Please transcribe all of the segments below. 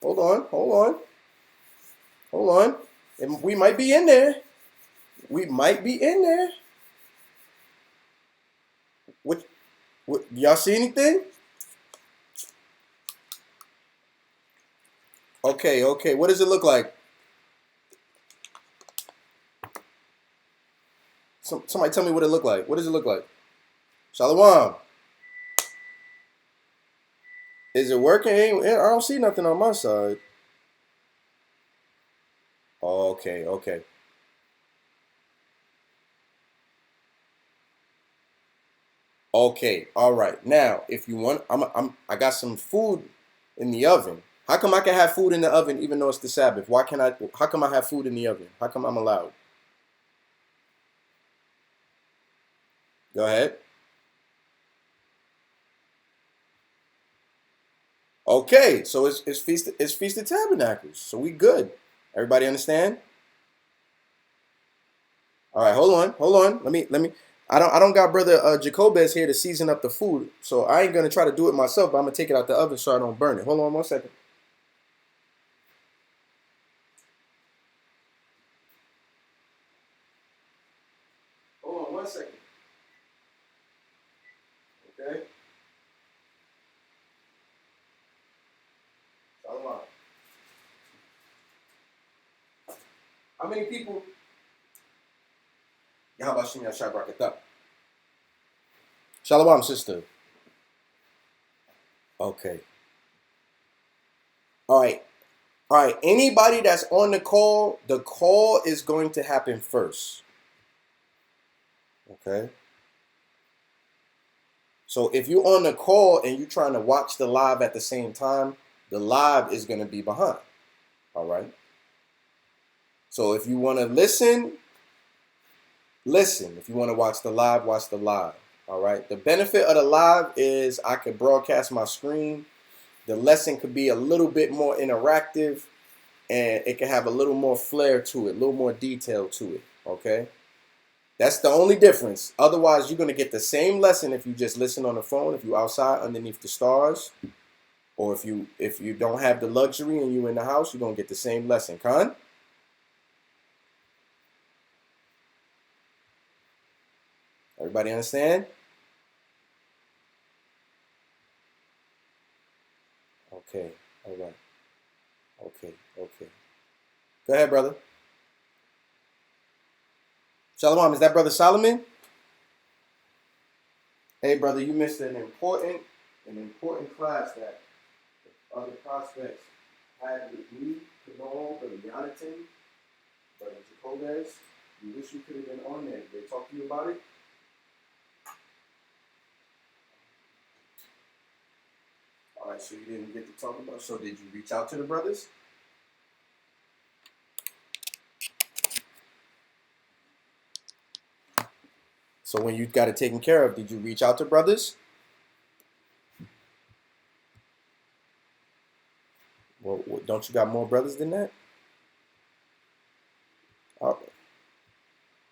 Hold on, hold on, hold on. And we might be in there. We might be in there. What? What? Y'all see anything? Okay, okay. What does it look like? Somebody tell me what it look like. What does it look like? Shalom. Is it working? I don't see nothing on my side. Okay, okay. Okay, all right. Now, if you want, I got some food in the oven. How come I can have food in the oven even though it's the Sabbath? Why can I? How come I have food in the oven? How come I'm allowed? Go ahead. Okay, so it's feast of tabernacles. So we good. Everybody understand? All right, hold on. Let me. I don't got brother Jacobez here to season up the food, so I ain't gonna try to do it myself. But I'm gonna take it out the oven so I don't burn it. Hold on 1 second. Hold on 1 second. Okay. Shalom. How many people? How about Shimon Shabrakatah? Shalom, sister. Okay. All right. All right. Anybody that's on the call is going to happen first. Okay. So if you're on the call and you're trying to watch the live at the same time, the live is going to be behind. All right. So if you want to listen, listen. If you want to watch the live, watch the live. All right. The benefit of the live is I could broadcast my screen. The lesson could be a little bit more interactive and it can have a little more flair to it, a little more detail to it. Okay. That's the only difference. Otherwise, you're going to get the same lesson if you just listen on the phone, if you're outside underneath the stars, or if you don't have the luxury and you're in the house, you're going to get the same lesson. Con? Everybody understand? Okay. All right. Okay. Okay. Go ahead, brother. Shalom. Is that brother Solomon? Hey, brother, you missed an important class that other prospects had with me, Kamal, Brother Jonathan, Brother Jacobez. You wish you could have been on there. Did they talk to you about it? All right, so you didn't get to talk about it. So did you reach out to the brothers? So when you got it taken care of, did you reach out to brothers? Well, don't you got more brothers than that? Oh,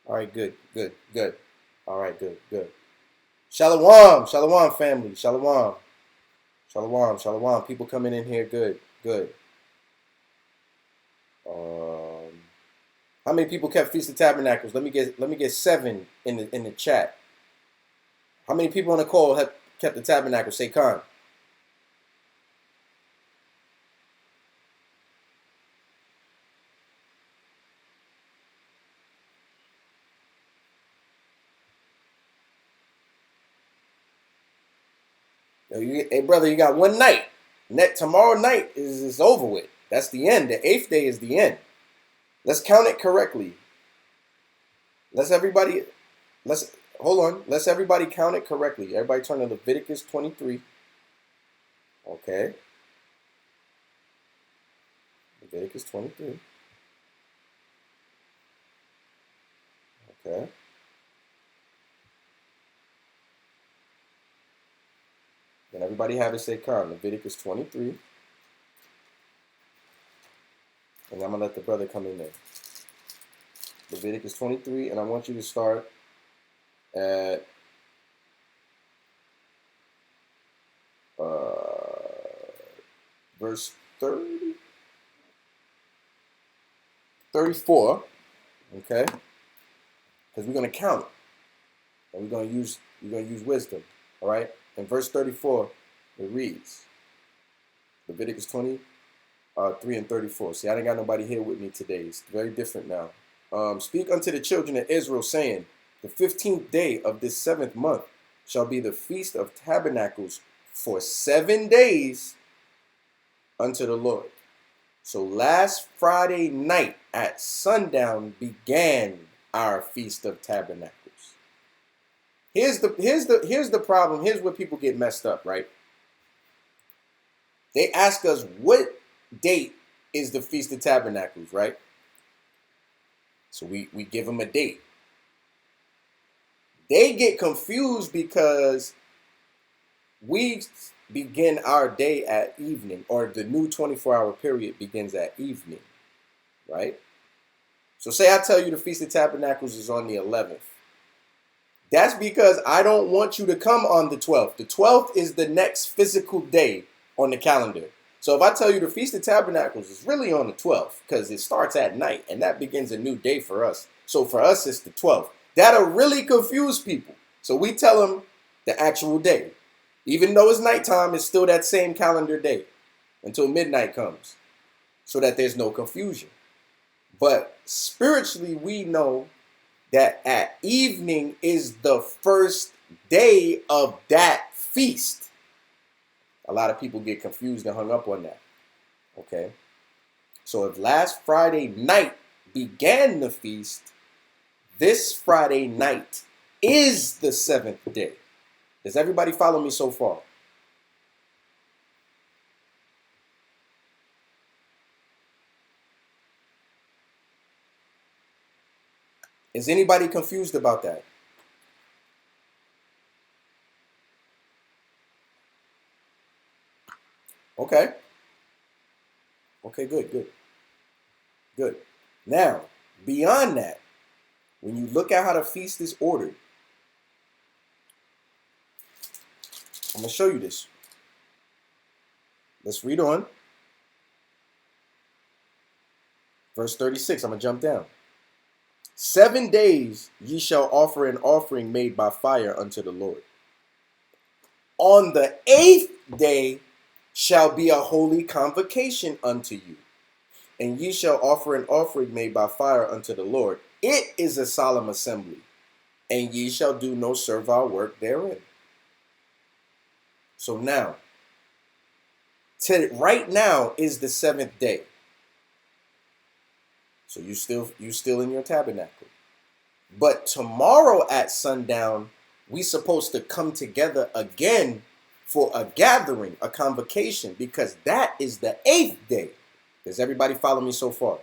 all right, good, good, good. All right, good, good. Shalom, shalom, family, shalom, shalom, shalom. People coming in here, good, good. Um, how many people kept Feast of Tabernacles? Let me get 7 in the chat. How many people on the call have kept the tabernacle? Say con. Hey brother, you got one night. Tomorrow night is over with. That's the end. The 8th day is the end. Let's count it correctly. Let's everybody. Let's hold on. Let's everybody count it correctly. Everybody turn to Leviticus 23. Okay. Leviticus 23. Okay. Then everybody have it say con. Leviticus 23. And I'm gonna let the brother come in there. Leviticus 23, and I want you to start at verse 30. 34, okay? Because we're going to count it. And we're going to use wisdom, all right? In verse 34, it reads, Leviticus 23 and 34. See, I didn't got nobody here with me today. It's very different now. Speak unto the children of Israel, saying, the 15th day of this 7th month shall be the feast of tabernacles for 7 days unto the Lord. So last Friday night at sundown began our feast of tabernacles. Here's the problem. Here's where people get messed up, right? They ask us, what date is the Feast of Tabernacles, right? So we give them a date. They get confused because we begin our day at evening, or the new 24-hour period begins at evening, right? So say I tell you the Feast of Tabernacles is on the 11th. That's because I don't want you to come on the 12th. The 12th is the next physical day on the calendar. So if I tell you the Feast of Tabernacles is really on the 12th, because it starts at night, and that begins a new day for us. So for us, it's the 12th. That'll really confuse people. So we tell them the actual day. Even though it's nighttime, it's still that same calendar day until midnight comes, so that there's no confusion. But spiritually, we know that at evening is the first day of that feast. A lot of people get confused and hung up on that. Okay? So if last Friday night began the feast, this Friday night is the 7th day. Does everybody follow me so far? Is anybody confused about that? Okay. Okay, good. Now, beyond that, when you look at how the feast is ordered, I'm going to show you this. Let's read on. Verse 36, I'm going to jump down. 7 days ye shall offer an offering made by fire unto the Lord. On the 8th day shall be a holy convocation unto you, and ye shall offer an offering made by fire unto the Lord. It is a solemn assembly, and ye shall do no servile work therein. So now, right now is the 7th day. So you still in your tabernacle. But tomorrow at sundown, we supposed to come together again for a gathering, a convocation, because that is the 8th day. Does everybody follow me so far?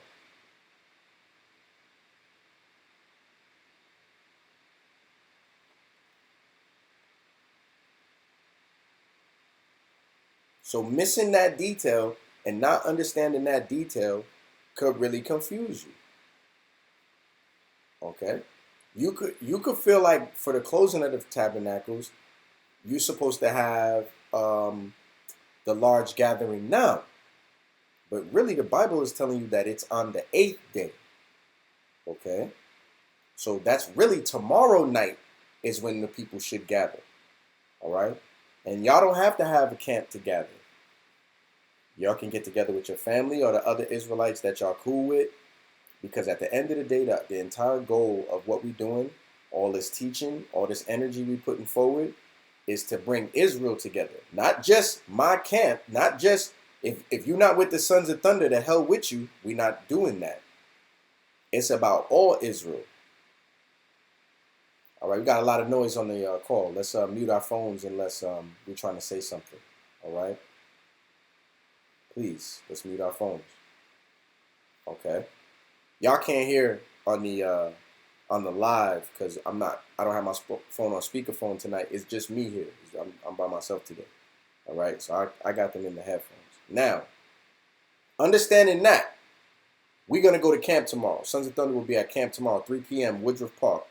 So missing that detail and not understanding that detail could really confuse you. Okay? You could feel like for the closing of the tabernacles, you're supposed to have the large gathering now. But really the Bible is telling you that it's on the 8th day. Okay? So that's really tomorrow night is when the people should gather. All right? And y'all don't have to have a camp to gather. Y'all can get together with your family or the other Israelites that y'all cool with. Because at the end of the day, the entire goal of what we're doing, all this teaching, all this energy we're putting forward, is to bring Israel together. Not just my camp, not just, if you're not with the Sons of Thunder, the hell with you, we're not doing that. It's about all Israel. All right, we got a lot of noise on the call. Let's mute our phones unless we're trying to say something. All right? Please, let's mute our phones. Okay? Y'all can't hear on the live because I don't have my phone on speakerphone tonight. It's just me here. I'm by myself today. All right, so I got them in the headphones. Now, understanding that, we're gonna go to camp tomorrow. Sons of Thunder will be at camp tomorrow, 3 p.m. Woodruff Park.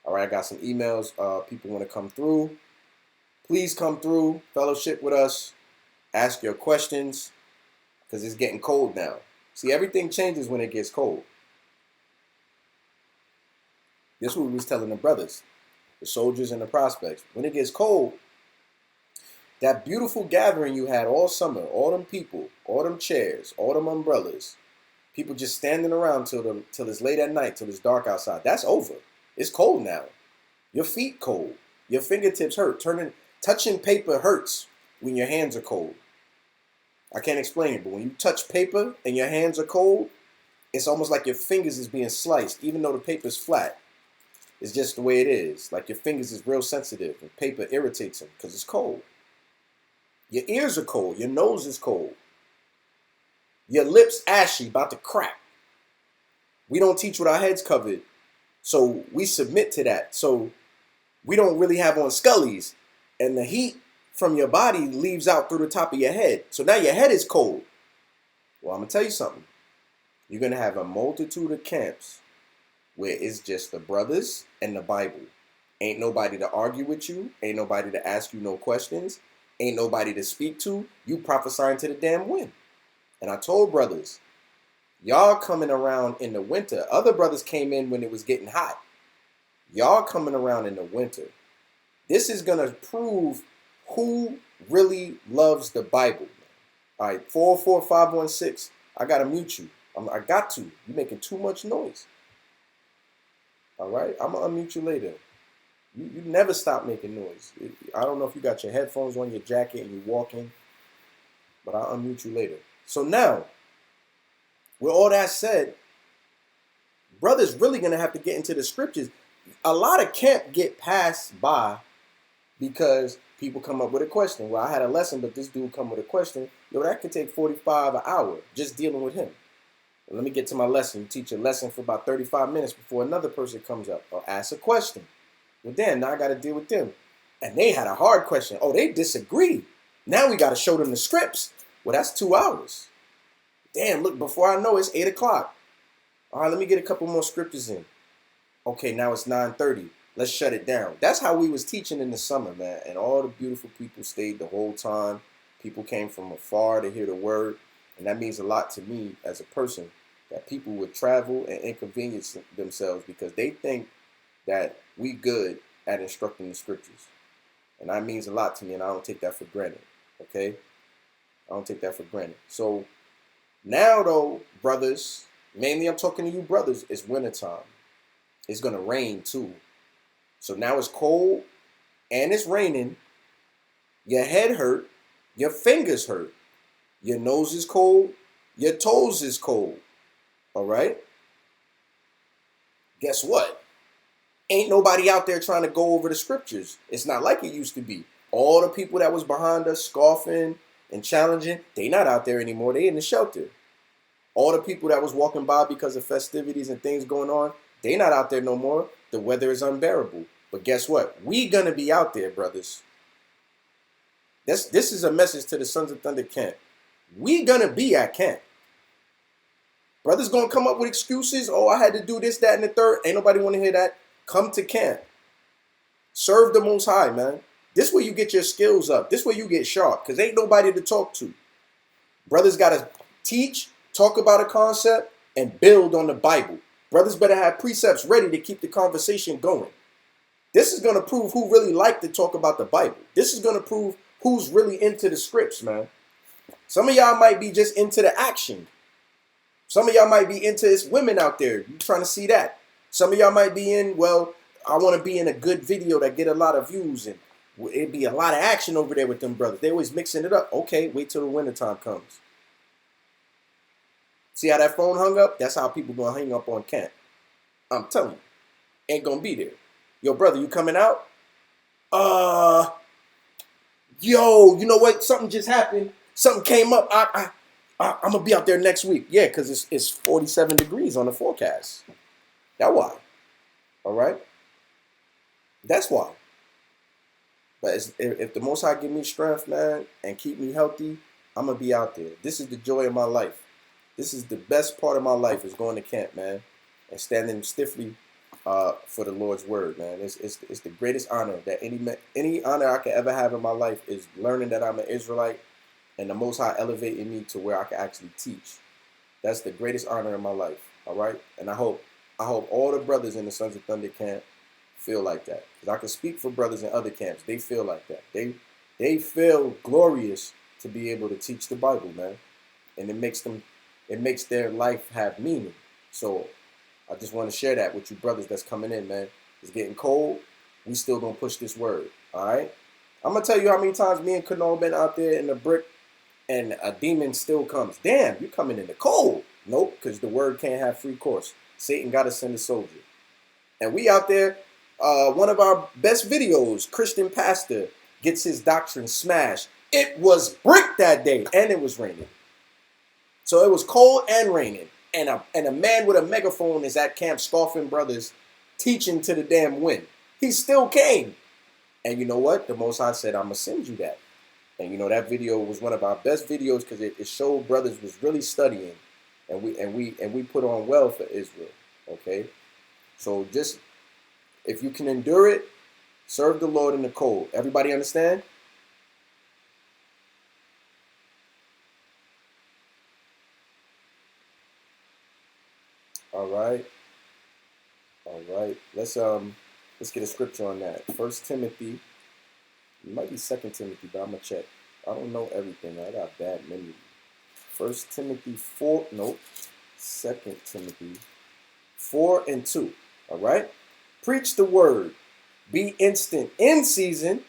All right, I got some emails. People want to come through. Please come through, fellowship with us, ask your questions, because it's getting cold now. See, everything changes when it gets cold. This is what we was telling the brothers, the soldiers and the prospects. When it gets cold, that beautiful gathering you had all summer, all them people, all them chairs, all them umbrellas, people just standing around till it's late at night, till it's dark outside. That's over. It's cold now. Your feet cold. Your fingertips hurt. Touching paper hurts when your hands are cold. I can't explain it, but when you touch paper and your hands are cold, it's almost like your fingers is being sliced, even though the paper's flat. It's just the way it is. Like your fingers is real sensitive and paper irritates them because it's cold. Your ears are cold. Your nose is cold. Your lips ashy, about to crack. We don't teach with our heads covered, so we submit to that. So we don't really have on scullies, and the heat from your body leaves out through the top of your head. So now your head is cold. Well, I'm going to tell you something. You're going to have a multitude of camps where it's just the brothers and the Bible. Ain't nobody to argue with you. Ain't nobody to ask you no questions. Ain't nobody to speak to. You prophesying to the damn wind. And I told brothers, y'all coming around in the winter. Other brothers came in when it was getting hot. Y'all coming around in the winter. This is going to prove who really loves the Bible. All right, 44516. I got to mute you. I got to. You're making too much noise. All right, I'm going to unmute you later. You never stop making noise. I don't know if you got your headphones on your jacket and you're walking, but I'll unmute you later. So now, with all that said, brothers really going to have to get into the scriptures. A lot of camp get passed by because people come up with a question. Well, I had a lesson, but this dude come with a question. Yo, that could take 45 an hour just dealing with him. Well, let me get to my lesson. You teach a lesson for about 35 minutes before another person comes up or asks a question. Well, then, now I got to deal with them. And they had a hard question. Oh, they disagree. Now we got to show them the scripts. Well, that's 2 hours. Damn, look, before I know it's 8 o'clock. All right, let me get a couple more scriptures in. Okay, now it's 9:30. Let's shut it down. That's how we was teaching in the summer, man. And all the beautiful people stayed the whole time. People came from afar to hear the word. And that means a lot to me as a person, that people would travel and inconvenience themselves because they think that we good at instructing the scriptures. And that means a lot to me, and I don't take that for granted. Okay? I don't take that for granted. So now, though, brothers, mainly I'm talking to you brothers, it's wintertime. It's going to rain, too. So now it's cold, and it's raining. Your head hurt. Your fingers hurt. Your nose is cold. Your toes is cold. All right? Guess what? Ain't nobody out there trying to go over the scriptures. It's not like it used to be. All the people that was behind us scoffing and challenging, they not out there anymore. They in the shelter. All the people that was walking by because of festivities and things going on, they not out there no more. The weather is unbearable. But guess what? We gonna be out there, brothers. This is a message to the Sons of Thunder camp. We gonna be at camp. Brothers gonna come up with excuses. Oh, I had to do this, that, and the third. Ain't nobody want to hear that. Come to camp. Serve the Most High, man. This way you get your skills up. This way you get sharp, because ain't nobody to talk to. Brothers got to teach, talk about a concept, and build on the Bible. Brothers better have precepts ready to keep the conversation going. This is going to prove who really like to talk about the Bible. This is going to prove who's really into the scripts, man. Some of y'all might be just into the action. Some of y'all might be into this women out there. You trying to see that. Some of y'all might be in, well, I want to be in a good video that get a lot of views, and it'd be a lot of action over there with them brothers. They always mixing it up. Okay, wait till the wintertime comes. See how that phone hung up? That's how people gonna hang up on camp. I'm telling you, ain't gonna be there. Yo, brother, you coming out? Yo, you know what? Something just happened. Something came up. I'm gonna be out there next week. Yeah, because it's 47 degrees on the forecast. That's why. All right? That's why. But if the Most High give me strength, man, and keep me healthy, I'm going to be out there. This is the joy of my life. This is the best part of my life, is going to camp, man, and standing stiffly for the Lord's word, man. It's the greatest honor that any honor I could ever have in my life is learning that I'm an Israelite and the Most High elevating me to where I can actually teach. That's the greatest honor in my life, all right? And I hope I hope all the brothers in the Sons of Thunder camp feel like that. Because I can speak for brothers in other camps. They feel like that. They feel glorious to be able to teach the Bible, man. And it makes their life have meaning. So I just want to share that with you brothers that's coming in, man. It's getting cold. We still gonna push this word. All right. I'm gonna tell you how many times me and Kanal been out there in the brick and a demon still comes. Damn, you coming in the cold. Nope, because the word can't have free course. Satan got to send a soldier. And we out there, one of our best videos, Christian pastor gets his doctrine smashed. It was brick that day, and it was raining. So it was cold and raining. And a man with a megaphone is at camp scoffing brothers, teaching to the damn wind. He still came. And you know what? The Most High said, I'm going to send you that. And you know, that video was one of our best videos because it showed brothers was really studying. And we put on well for Israel. Okay? So just, if you can endure it, serve the Lord in the cold. Everybody understand? All right. All right. Let's get a scripture on that. 1 Timothy. It might be 2 Timothy, but I'm gonna check. I don't know everything. I got bad memory. 1 Timothy 4, nope. 2 Timothy 4 and 2. All right? Preach the word. Be instant in season,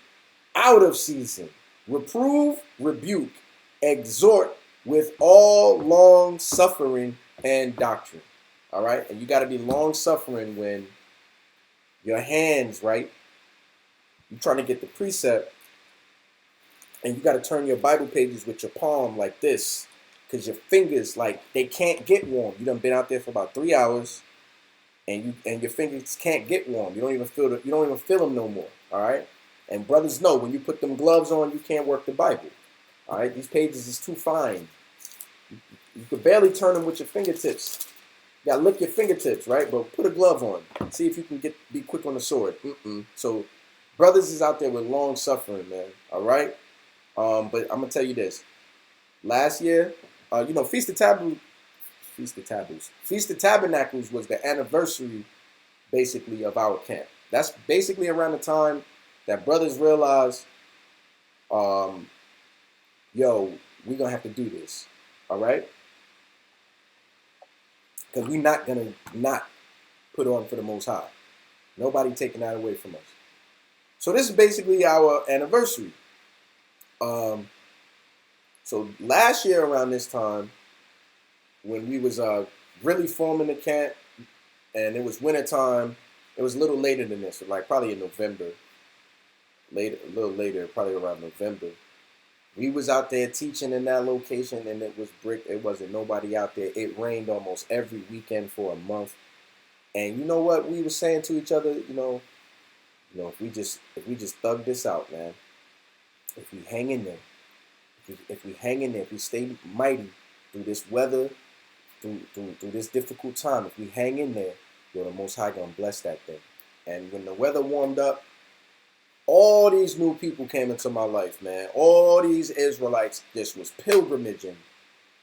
out of season. Reprove, rebuke, exhort with all long suffering and doctrine. All right? And you got to be long suffering when your hands, right? You're trying to get the precept, and you got to turn your Bible pages with your palm like this, because your fingers, like, they can't get warm. You done been out there for about 3 hours, and your fingers can't get warm. You don't even feel them no more. All right. And brothers know when you put them gloves on, you can't work the Bible. All right. These pages is too fine. You could barely turn them with your fingertips. You gotta lick your fingertips, right? But put a glove on. See if you can be quick on the sword. So brothers is out there with long suffering, man. All right. But I'm gonna tell you this. Last year, Feast of Tabernacles was the anniversary, basically, of our camp. That's basically around the time that brothers realized, we're gonna have to do this. All right. Because we're not gonna not put on for the Most High. Nobody taking that away from us. So this is basically our anniversary. So last year around this time, when we was really forming the camp, and it was winter time, it was a little later than this, like probably in November. A little later, probably around November. We was out there teaching in that location, and it was brick. It wasn't nobody out there. It rained almost every weekend for a month. And you know what we were saying to each other? If we just thug this out, man. If we hang in there, if we stay mighty through this weather, through this difficult time, if we hang in there, the Most High gonna bless that thing. And when the weather warmed up, all these new people came into my life, man. All these Israelites, this was pilgrimaging.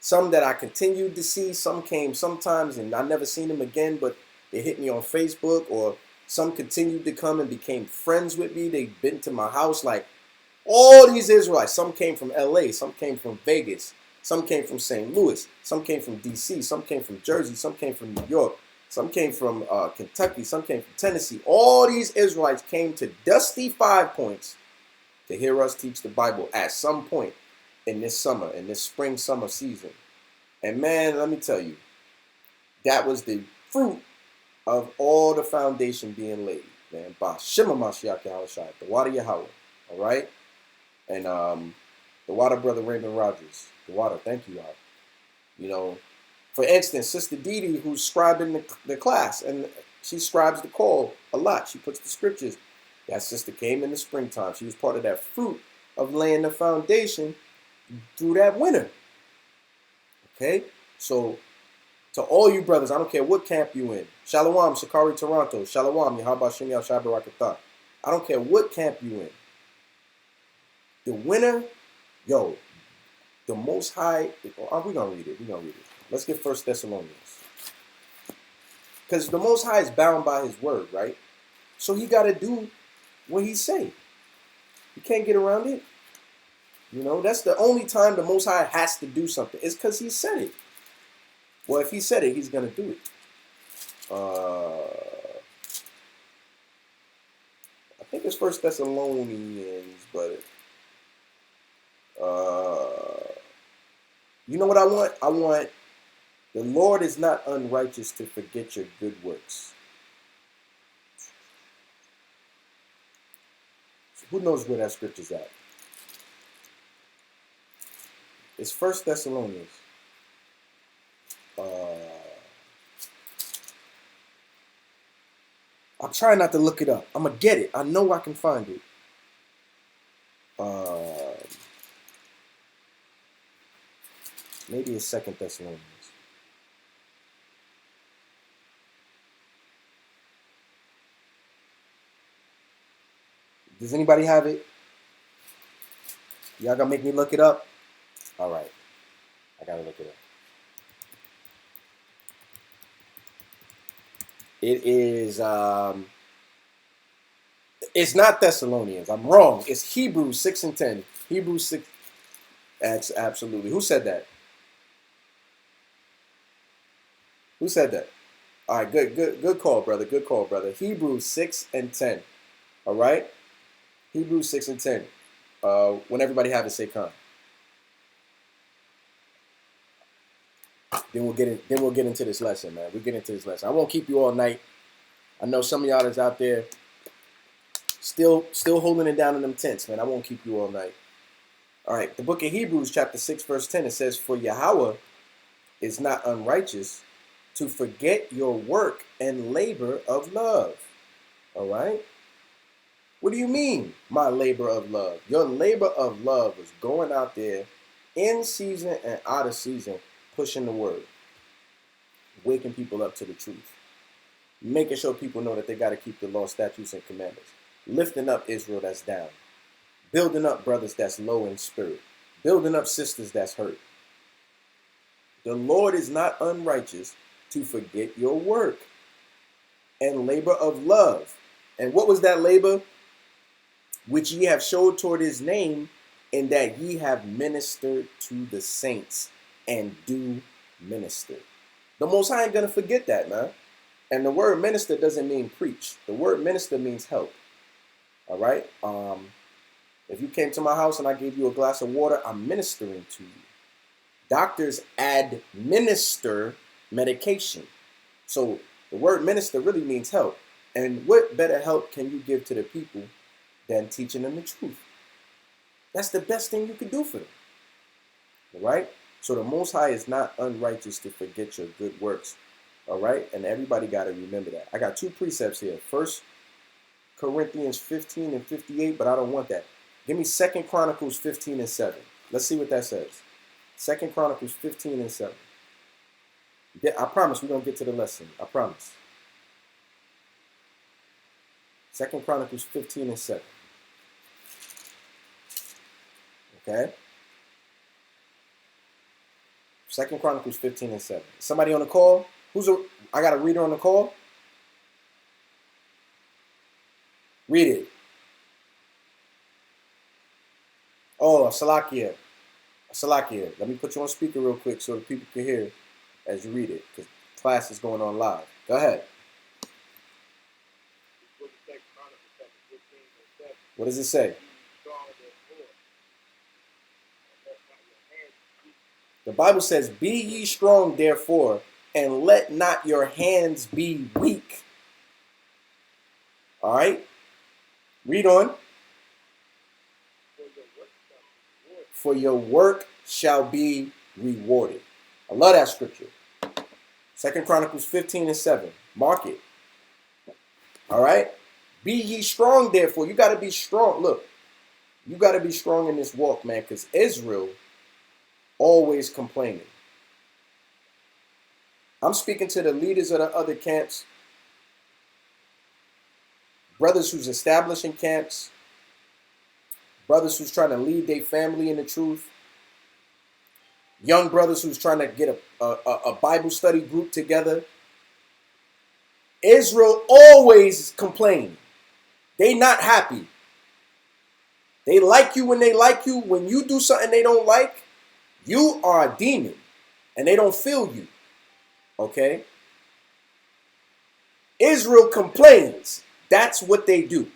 Some that I continued to see, some came sometimes and I never seen them again, but they hit me on Facebook, or some continued to come and became friends with me. They've been to my house, like all these Israelites. Some came from LA, some came from Vegas, some came from St. Louis, some came from DC, some came from Jersey, some came from New York, some came from Kentucky, some came from Tennessee. All these Israelites came to Dusty 5 Points to hear us teach the Bible at some point in this summer, in this spring-summer season. And man, let me tell you, that was the fruit of all the foundation being laid, man. By Shema Mashiach Yahushua, the water Yahweh, all right? And the water brother Raymond Rogers, the water, thank you, God. For instance, Sister Dee, who's scribing the class, and she scribes the call a lot. She puts the scriptures. That sister came in the springtime. She was part of that fruit of laying the foundation through that winter. Okay? So, to all you brothers, I don't care what camp you in. Shalom, Shakari Toronto. Shalom, Yahaba Shem Yahshua Barakatah. I don't care what camp you in. The winter, the Most High, we're going to read it. Let's get 1 Thessalonians. Because the Most High is bound by his word, right? So he got to do what he say. You can't get around it. You know, that's the only time the Most High has to do something. It's because he said it. Well, if he said it, he's going to do it. I think it's First Thessalonians, but you know what I want? I want the Lord is not unrighteous to forget your good works. So who knows where that scripture's at? It's First Thessalonians. I'm trying not to look it up. I'm gonna get it. I know I can find it. Maybe it's Second Thessalonians. Does anybody have it? Y'all gonna make me look it up? All right, I gotta look it up. It is. It's not Thessalonians. I'm wrong. It's Hebrews 6:10. Hebrews 6. That's absolutely. Who said that? Who said that? All right, good call, brother. Good call, brother. Hebrews 6:10. All right, Hebrews 6:10. When everybody have it, say "come." Then we'll get into this lesson, man. We'll get into this lesson. I won't keep you all night. I know some of y'all that's out there still holding it down in them tents, man. I won't keep you all night. All right, the book of Hebrews, chapter 6, verse 10, it says, "For Yahweh is not unrighteous to forget your work and labor of love." All right? What do you mean, my labor of love? Your labor of love was going out there in season and out of season, pushing the word, waking people up to the truth, making sure people know that they got to keep the law, statutes, and commandments, lifting up Israel that's down, building up brothers that's low in spirit, building up sisters that's hurt. The Lord is not unrighteous to forget your work and labor of love. And what was that labor? Which ye have showed toward his name, in that ye have ministered to the saints and do minister. The Most High ain't going to forget that, man. And the word minister doesn't mean preach. The word minister means help. All right? If you came to my house and I gave you a glass of water, I'm ministering to you. Doctors administer medication. So the word minister really means help. And what better help can you give to the people than teaching them the truth? That's the best thing you can do for them. All right? So the Most High is not unrighteous to forget your good works. All right? And everybody got to remember that. I got two precepts here. First Corinthians 15 and 58, but I don't want that. Give me 2 Chronicles 15 and 7. Let's see what that says. 2 Chronicles 15 and 7. I promise we're going to get to the lesson. I promise. 2 Chronicles 15 and 7. Okay? 2 Chronicles 15 and 7. Somebody on the call? I got a reader on the call? Read it. Oh, Salakia. Let me put you on speaker real quick so the people can hear as you read it, because class is going on live. Go ahead. What does it say? The Bible says, "Be ye strong, therefore, and let not your hands be weak." All right? Read on. For your work shall be rewarded. I love that scripture. 2 Chronicles 15 and 7. Mark it. All right? Be ye strong, therefore. You got to be strong. Look, you got to be strong in this walk, man, because Israel always complaining. I'm speaking to the leaders of the other camps, brothers who's establishing camps, brothers who's trying to lead their family in the truth, young brothers who's trying to get a Bible study group together. Israel always complain. They not happy. They like you when they like you. When you do something they don't like, you are a demon. And they don't feel you. Okay? Israel complains. That's what they do.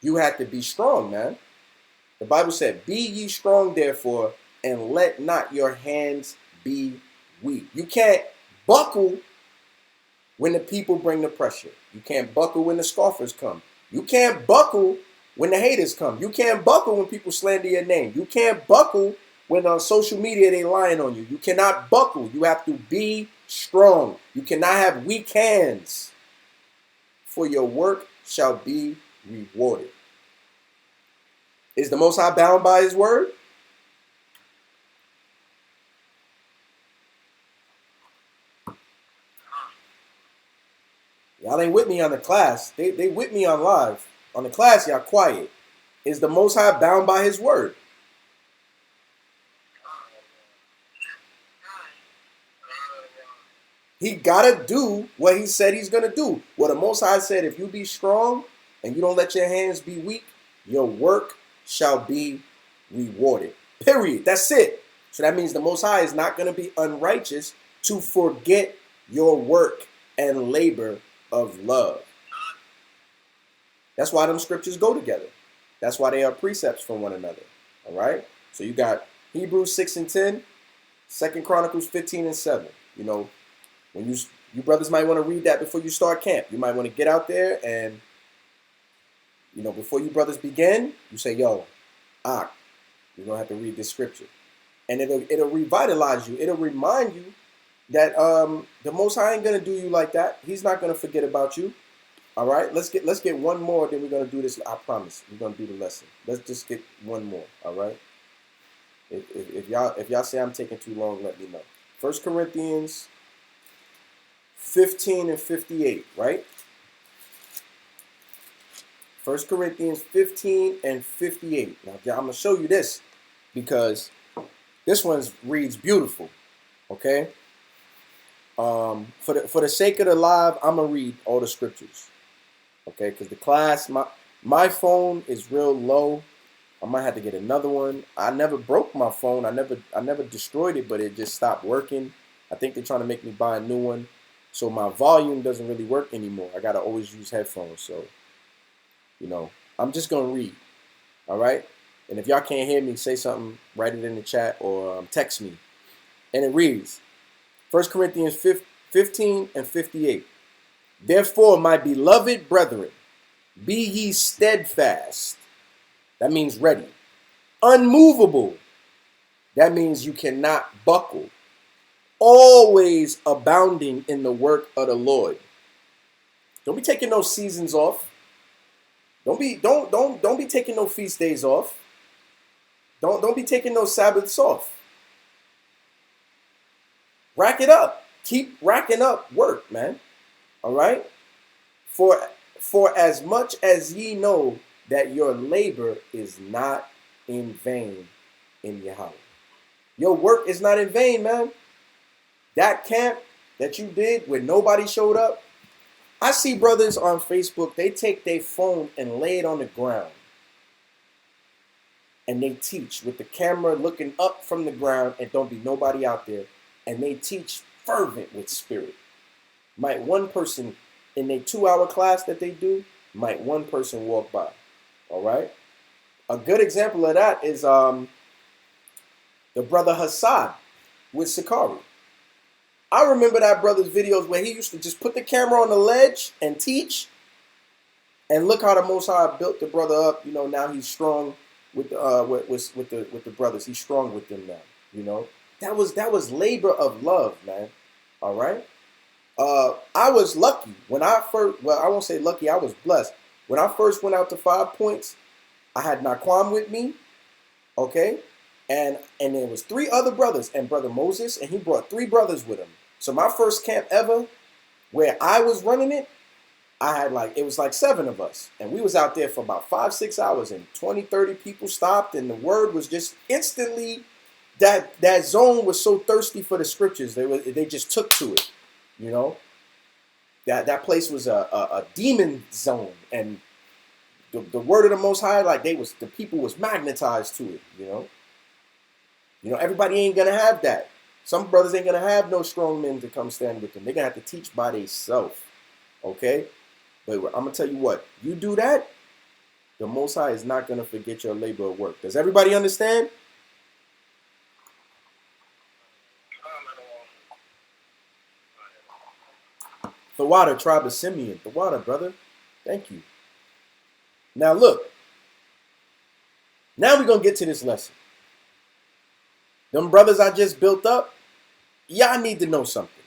You have to be strong, man. The Bible said, be ye strong, therefore, and let not your hands be weak. You can't buckle when the people bring the pressure. You can't buckle when the scoffers come. You can't buckle when the haters come. You can't buckle when people slander your name. You can't buckle when on social media they lying on you. You cannot buckle. You have to be strong. You cannot have weak hands. For your work shall be rewarded. Is the Most High bound by his word? Y'all ain't with me on the class. They with me on live. On the class, y'all quiet. Is the Most High bound by his word? He gotta do what he said he's gonna do. What the Most High said, if you be strong and you don't let your hands be weak, your work shall be rewarded. Period. That's it. So that means the Most High is not gonna be unrighteous to forget your work and labor of love. That's why them scriptures go together. That's why they are precepts from one another. All right. So you got Hebrews 6 and 10, 2 Chronicles 15 and 7. You know, when you brothers might want to read that before you start camp. You might want to get out there and, you know, before you brothers begin, you say, yo, you're going to have to read this scripture. And it'll revitalize you. It'll remind you that the Most High ain't going to do you like that. He's not going to forget about you. All right, let's get one more, then we're going to do this. I promise. We're going to do the lesson. Let's just get one more, all right? If y'all say I'm taking too long, let me know. 1 Corinthians 15 and 58, right? 1 Corinthians 15 and 58. Now, I'm going to show you this because this one reads beautiful, okay? For the sake of the live, I'm going to read all the scriptures, okay? Because the class, my phone is real low. I might have to get another one. I never broke my phone. I never destroyed it, but it just stopped working. I think they're trying to make me buy a new one. So my volume doesn't really work anymore. I got to always use headphones. So, you know, I'm just going to read. All right? And if y'all can't hear me, say something, write it in the chat or text me. And it reads, 1 Corinthians 15 and 58. Therefore, my beloved brethren, be ye steadfast. That means ready. Unmovable. That means you cannot buckle. Always abounding in the work of the Lord. Don't be taking those seasons off. Don't be taking no feast days off. Don't be taking those Sabbaths off. Rack it up. Keep racking up work, man. All right? For as much as ye know that your labor is not in vain in Yaw'al. Your work is not in vain, man. That camp that you did where nobody showed up, I see brothers on Facebook, they take their phone and lay it on the ground. And they teach with the camera looking up from the ground and don't be nobody out there. And they teach fervent with spirit. Might one person in their 2-hour class that they do, might one person walk by. All right? A good example of that is the brother Hassan with Sakari. I remember that brother's videos where he used to just put the camera on the ledge and teach. And look how the Most High built the brother up. You know, now he's strong with the brothers. He's strong with them now. You know, that was labor of love, man. All right. I was lucky when I first. Well, I won't say lucky. I was blessed when I first went out to 5 Points. I had Naquan with me. Okay. And there was 3 other brothers and Brother Moses, and he brought 3 brothers with him. So my first camp ever, where I was running it, I had it was like 7 of us. And we was out there for about 5-6 hours, and 20, 30 people stopped, and the word was just instantly, that zone was so thirsty for the scriptures. They just took to it, you know. That place was a demon zone, and the word of the Most High, like the people was magnetized to it. Everybody ain't gonna have that. Some brothers ain't gonna have no strong men to come stand with them. They're gonna have to teach by themselves. Okay? But I'm gonna tell you what, you do that, the Most High is not gonna forget your labor of work. Does everybody understand? The water, tribe of Simeon. The water, brother. Thank you. Now look. Now we're gonna get to this lesson. Them brothers I just built up, y'all need to know something.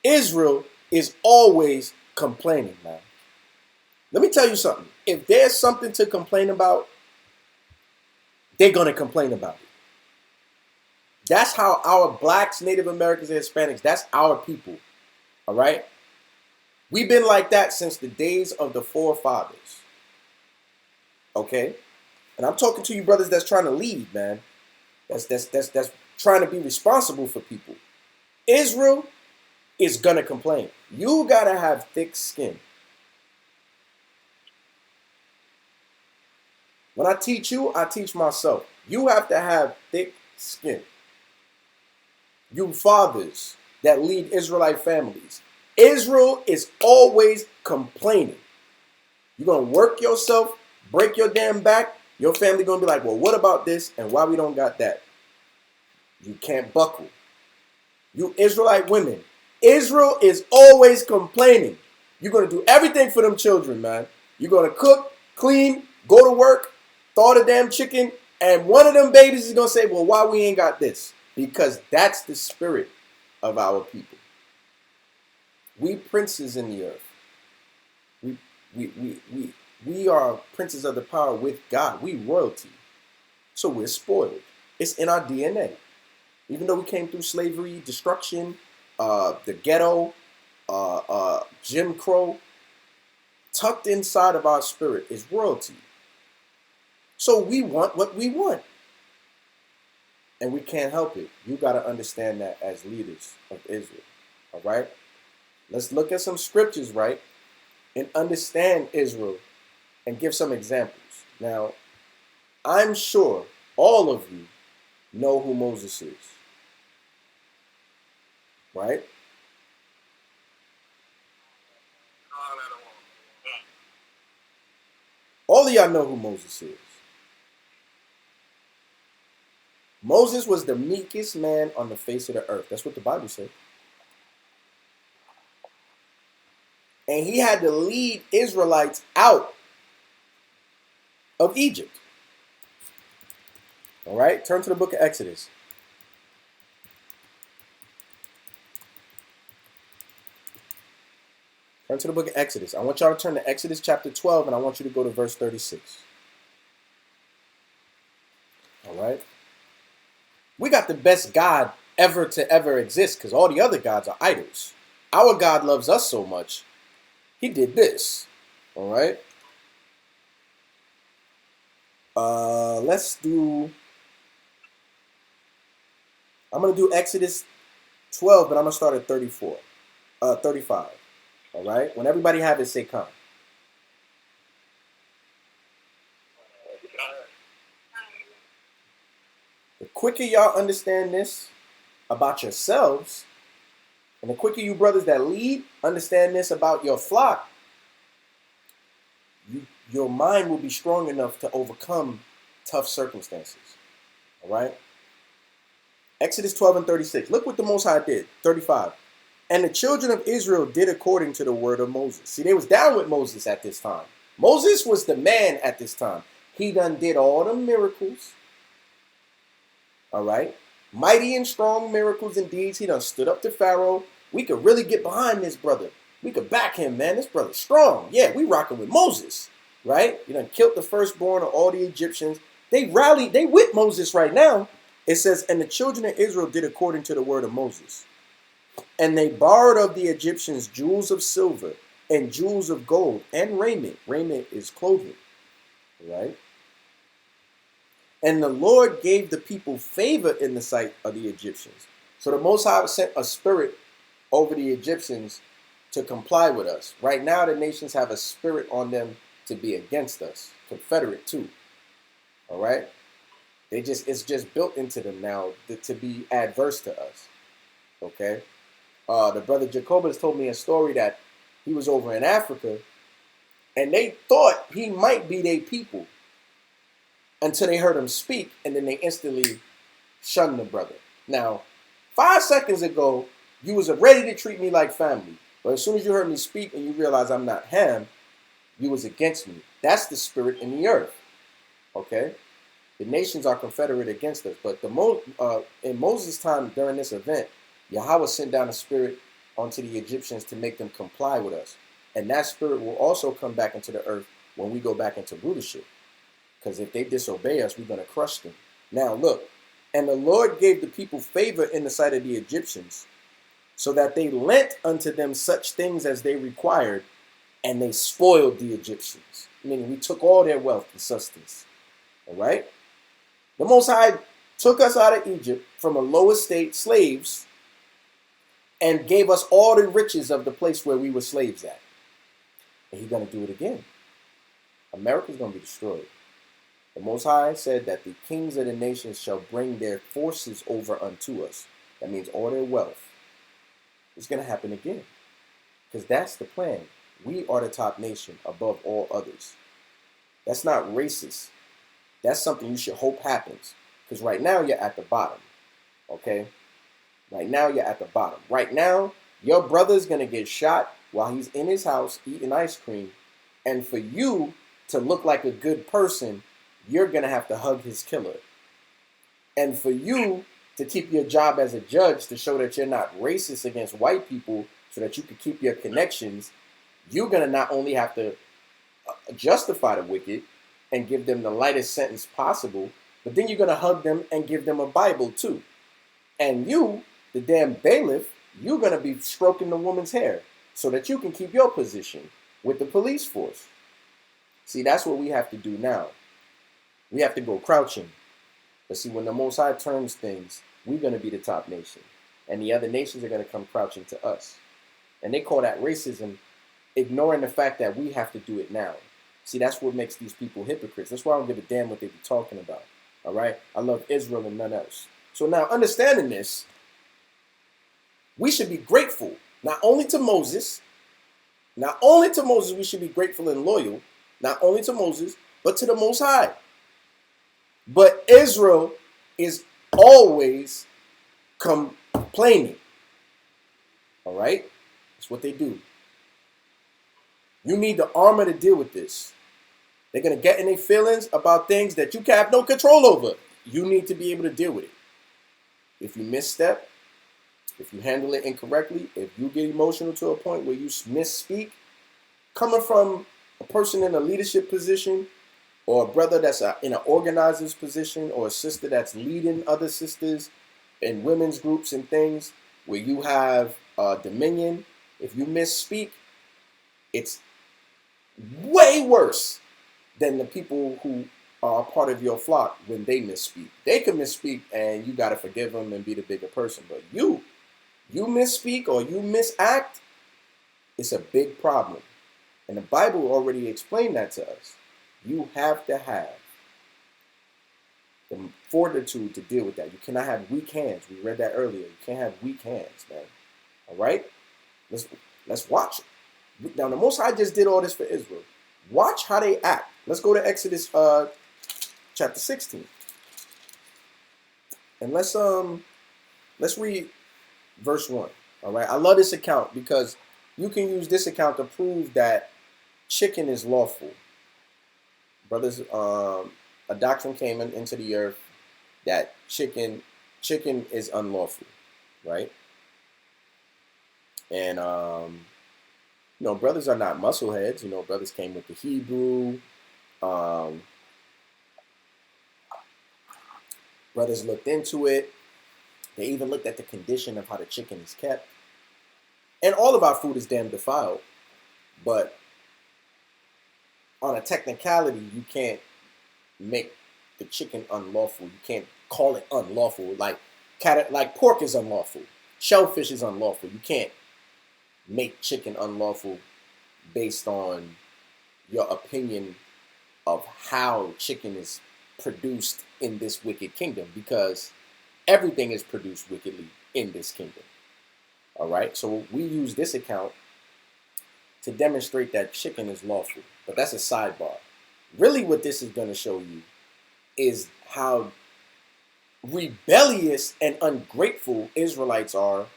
Israel is always complaining, man. Let me tell you something. If there's something to complain about, they're going to complain about it. That's how our blacks, Native Americans, and Hispanics, that's our people. All right? We've been like that since the days of the forefathers. Okay? And I'm talking to you brothers that's trying to lead, man. That's trying to be responsible for people. Israel is going to complain. You got to have thick skin. When I teach you, I teach myself. You have to have thick skin. You fathers that lead Israelite families. Israel is always complaining. You're going to work yourself, break your damn back. Your family going to be like, well, what about this and why we don't got that? You can't buckle. You Israelite women. Israel is always complaining. You're going to do everything for them children, man. You're going to cook, clean, go to work, thaw the damn chicken, and one of them babies is going to say, well, why we ain't got this? Because that's the spirit of our people. We princes in the earth. We are princes of the power with God. We royalty. So we're spoiled. It's in our DNA. Even though we came through slavery, destruction, the ghetto, Jim Crow, tucked inside of our spirit is royalty. So we want what we want. And we can't help it. You got to understand that as leaders of Israel. All right? Let's look at some scriptures, right? And understand Israel and give some examples. Now, I'm sure all of you know who Moses is. Right? All of y'all know who Moses is. Moses was the meekest man on the face of the earth. That's what the Bible said. And he had to lead Israelites out of Egypt. All right, turn to the book of Exodus. Turn to the book of Exodus. I want y'all to turn to Exodus chapter 12, and I want you to go to verse 36. All right. We got the best God ever to ever exist because all the other gods are idols. Our God loves us so much, he did this. All right. I'm going to do Exodus 12, but I'm going to start at 35. All right. When everybody have it, say come. The quicker y'all understand this about yourselves, and the quicker you brothers that lead understand this about your flock, your mind will be strong enough to overcome tough circumstances. All right? Exodus 12 and 36. Look what the Most High did. 35. And the children of Israel did according to the word of Moses. See, they was down with Moses at this time. Moses was the man at this time. He done did all the miracles. All right? Mighty and strong miracles and deeds. He done stood up to Pharaoh. We could really get behind this brother. We could back him, man. This brother's strong. Yeah, we rocking with Moses. Right? You done killed the firstborn of all the Egyptians. They rallied. They with Moses right now. It says, and the children of Israel did according to the word of Moses. And they borrowed of the Egyptians jewels of silver and jewels of gold and raiment. Raiment is clothing. Right? And the Lord gave the people favor in the sight of the Egyptians. So the Most High sent a spirit over the Egyptians to comply with us. Right now, the nations have a spirit on them to be against us, confederate too. All right, it's just built into them now to be adverse to us. Okay, the brother Jacobus told me a story that he was over in Africa, and they thought he might be their people until they heard him speak, and then they instantly shunned the brother. Now, 5 seconds ago, you was ready to treat me like family, but as soon as you heard me speak and you realize I'm not Ham, you was against me. That's the spirit in the earth. Okay, the nations are confederate against us, but in Moses' time during this event, Yahweh sent down a spirit onto the Egyptians to make them comply with us, and that spirit will also come back into the earth when we go back into rulership. Because if they disobey us, we're going to crush them. Now look, and the Lord gave the people favor in the sight of the Egyptians, so that they lent unto them such things as they required, and they spoiled the Egyptians. Meaning we took all their wealth and sustenance. All right? The Most High took us out of Egypt from a low estate, slaves, and gave us all the riches of the place where we were slaves at. And he's going to do it again. America's going to be destroyed. The Most High said that the kings of the nations shall bring their forces over unto us. That means all their wealth. It's going to happen again. Because that's the plan. We are the top nation above all others. That's not racist. That's something you should hope happens. Because right now you're at the bottom. Okay? Right now you're at the bottom. Right now, your brother's going to get shot while he's in his house eating ice cream. And for you to look like a good person, you're going to have to hug his killer. And for you to keep your job as a judge to show that you're not racist against white people so that you can keep your connections, you're going to not only have to justify the wicked and give them the lightest sentence possible, but then you're going to hug them and give them a Bible too. And you, the damn bailiff, you're going to be stroking the woman's hair so that you can keep your position with the police force. See, that's what we have to do now. We have to go crouching. But see, when the Most High turns things, we're going to be the top nation. And the other nations are going to come crouching to us. And they call that racism, ignoring the fact that we have to do it now. See, that's what makes these people hypocrites. That's why I don't give a damn what they be talking about. All right? I love Israel and none else. So now, understanding this, we should be grateful, not only to Moses, we should be grateful and loyal, not only to Moses, but to the Most High. But Israel is always complaining. All right? That's what they do. You need the armor to deal with this. They're going to get in their feelings about things that you can have no control over. You need to be able to deal with it. If you misstep, if you handle it incorrectly, if you get emotional to a point where you misspeak, coming from a person in a leadership position, or a brother that's in an organizer's position, or a sister that's leading other sisters in women's groups and things, where you have dominion, if you misspeak, it's way worse than the people who are part of your flock when they misspeak. They can misspeak and you got to forgive them and be the bigger person. But you misspeak or you misact, it's a big problem. And the Bible already explained that to us. You have to have the fortitude to deal with that. You cannot have weak hands. We read that earlier. You can't have weak hands, man. All right? Let's watch it. Now, the Most High just did all this for Israel. Watch how they act. Let's go to Exodus chapter 16. And let's read verse 1. All right? I love this account because you can use this account to prove that chicken is lawful. Brothers, a doctrine came into the earth that chicken is unlawful, right? And brothers are not muscleheads. Brothers came with the Hebrew. Brothers looked into it. They even looked at the condition of how the chicken is kept. And all of our food is damn defiled. But on a technicality, you can't make the chicken unlawful. You can't call it unlawful. Like pork is unlawful. Shellfish is unlawful. You can't make chicken unlawful based on your opinion of how chicken is produced in this wicked kingdom, because everything is produced wickedly in this kingdom. All right, so we use this account to demonstrate that chicken is lawful, but that's a sidebar. Really, what this is going to show you is how rebellious and ungrateful Israelites are,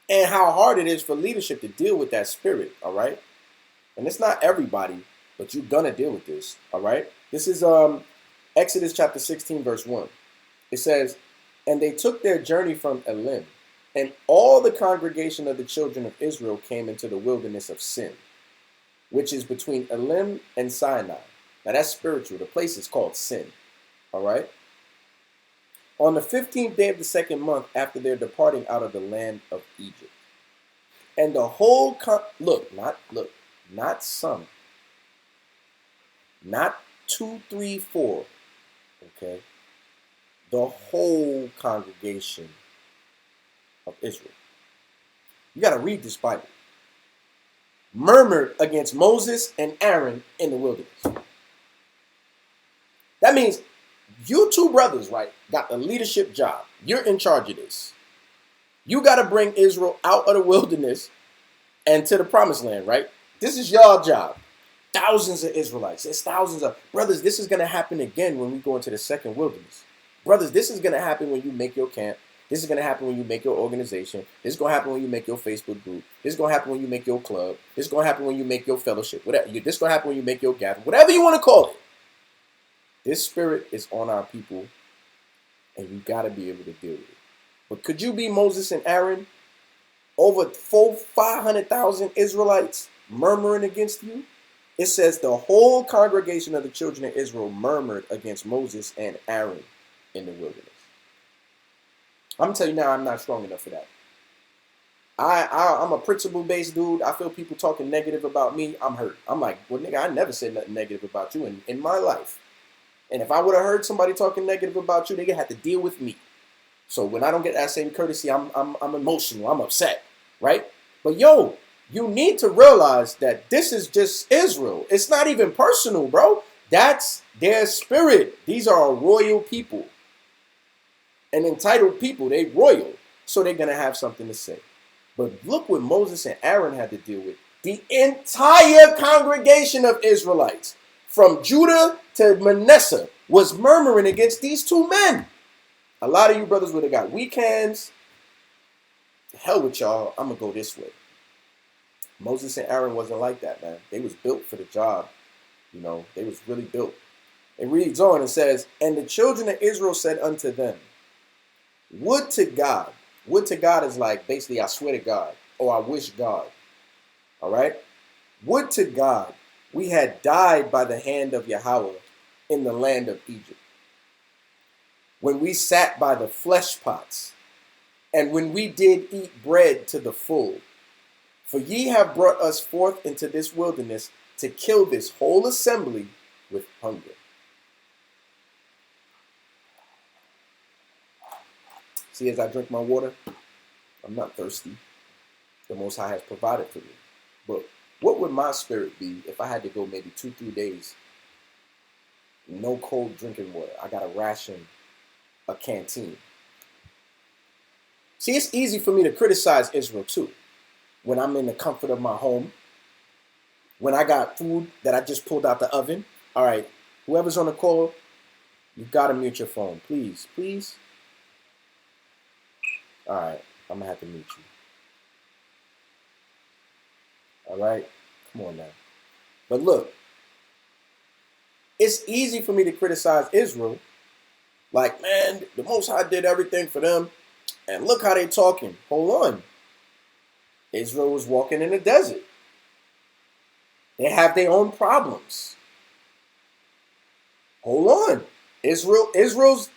and how hard it is for leadership to deal with that spirit. All right, and it's not everybody, but you're gonna deal with this. All right, this is Exodus chapter 16 verse 1. It says, and they took their journey from Elim, and all the congregation of the children of Israel came into the wilderness of Sin, which is between Elim and Sinai. Now that's spiritual. The place is called Sin. All right. On the 15th day of the second month after their departing out of the land of Egypt. And the whole, not some, not 2, 3, 4, okay? The whole congregation of Israel. You got to read this Bible. Murmured against Moses and Aaron in the wilderness. That means you two brothers, right, got the leadership job. You're in charge of this. You got to bring Israel out of the wilderness and to the promised land, right? This is your job. Thousands of Israelites. There's thousands of brothers. This is going to happen again when we go into the second wilderness. Brothers, this is going to happen when you make your camp. This is going to happen when you make your organization. This is going to happen when you make your Facebook group. This is going to happen when you make your club. This is going to happen when you make your fellowship. Whatever. This is going to happen when you make your gathering. Whatever you want to call it. This spirit is on our people, and you got to be able to deal with it. But could you be Moses and Aaron? Over 500,000 Israelites murmuring against you? It says the whole congregation of the children of Israel murmured against Moses and Aaron in the wilderness. I'm going to tell you now, I'm not strong enough for that. I'm a principle-based dude. I feel people talking negative about me. I'm hurt. I'm like, well, nigga, I never said nothing negative about you in my life. And if I would have heard somebody talking negative about you, they're going to have to deal with me. So when I don't get that same courtesy, I'm emotional. I'm upset, right? But yo, you need to realize that this is just Israel. It's not even personal, bro. That's their spirit. These are a royal people. An entitled people. They royal. So they're going to have something to say. But look what Moses and Aaron had to deal with. The entire congregation of Israelites, from Judah to Manasseh, was murmuring against these two men. A lot of you brothers would have got weak hands. Hell with y'all. I'm going to go this way. Moses and Aaron wasn't like that, man. They was built for the job. You know, they was really built. It reads on and says, and the children of Israel said unto them, would to God. Would to God is like, basically, I swear to God, or I wish God. All right? Would to God we had died by the hand of Yaw'al in the land of Egypt, when we sat by the flesh pots, and when we did eat bread to the full. For ye have brought us forth into this wilderness to kill this whole assembly with hunger. See, as I drink my water, I'm not thirsty. The Most High has provided for me. But what would my spirit be if I had to go maybe 2-3 days, no cold drinking water? I got to ration a canteen. See, it's easy for me to criticize Israel too. When I'm in the comfort of my home, when I got food that I just pulled out the oven. All right, whoever's on the call, you got to mute your phone. Please, please. All right, I'm going to have to mute you. All right, come on now. But look, it's easy for me to criticize Israel. Like, man, the Most High did everything for them. And look how they talking. Hold on. Israel was walking in the desert. They have their own problems. Hold on. Israel's,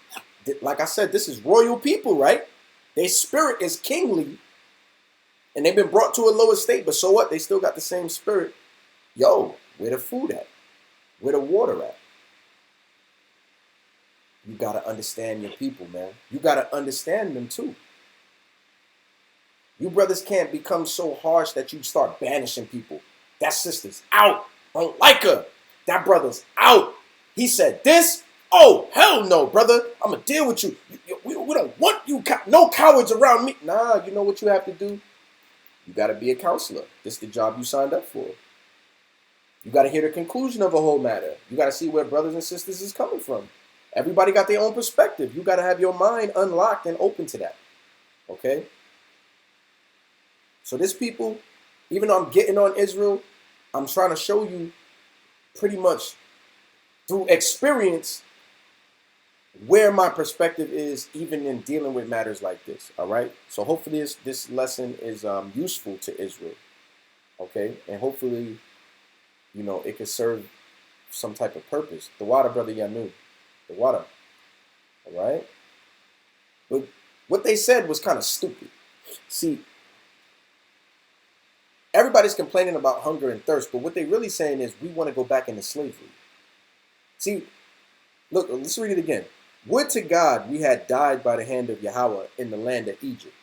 like I said, this is royal people, right? Their spirit is kingly. And they've been brought to a lower state. But so what? They still got the same spirit. Yo, where the food at? Where the water at? You got to understand your people, man. You got to understand them too. You brothers can't become so harsh that you start banishing people. That sister's out. I don't like her. That brother's out. He said this. Oh, hell no, brother. I'm going to deal with you. We don't want you. No cowards around me. Nah, you know what you have to do? You got to be a counselor. This is the job you signed up for. You got to hear the conclusion of a whole matter. You got to see where brothers and sisters is coming from. Everybody got their own perspective. You got to have your mind unlocked and open to that. Okay? So this people, even though I'm getting on Israel, I'm trying to show you pretty much through experience where my perspective is, even in dealing with matters like this. All right. So hopefully this lesson is useful to Israel. Okay. And hopefully, you know, it can serve some type of purpose. The water, brother Yanu. The water. All right. But what they said was kind of stupid. See, everybody's complaining about hunger and thirst, but what they're really saying is we want to go back into slavery. See, look, let's read it again. Would to God we had died by the hand of Yahweh in the land of Egypt,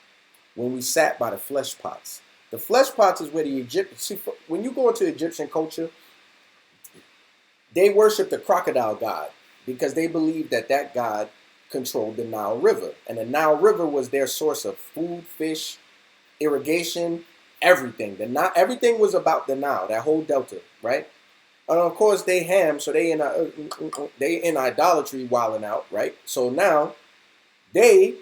when we sat by the flesh pots. The flesh pots is where the Egyptians, see, when you go into Egyptian culture, they worship the crocodile god because they believed that that god controlled the Nile River. And the Nile River was their source of food, fish, irrigation, everything. Everything was about the Nile, that whole delta, right? And of course they ham, so they in idolatry wilding out, right? So now they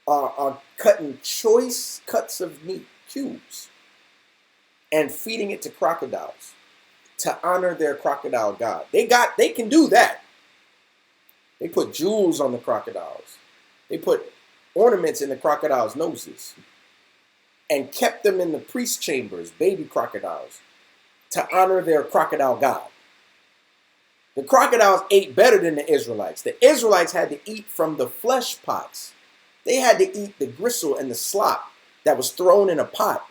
are cutting choice cuts of meat, cubes, and feeding it to crocodiles to honor their crocodile god. They can do that. They put jewels on the crocodiles. They put ornaments in the crocodiles' noses and kept them in the priest chambers, baby crocodiles, to honor their crocodile god. The crocodiles ate better than the Israelites. The Israelites had to eat from the flesh pots. They had to eat the gristle and the slop that was thrown in a pot.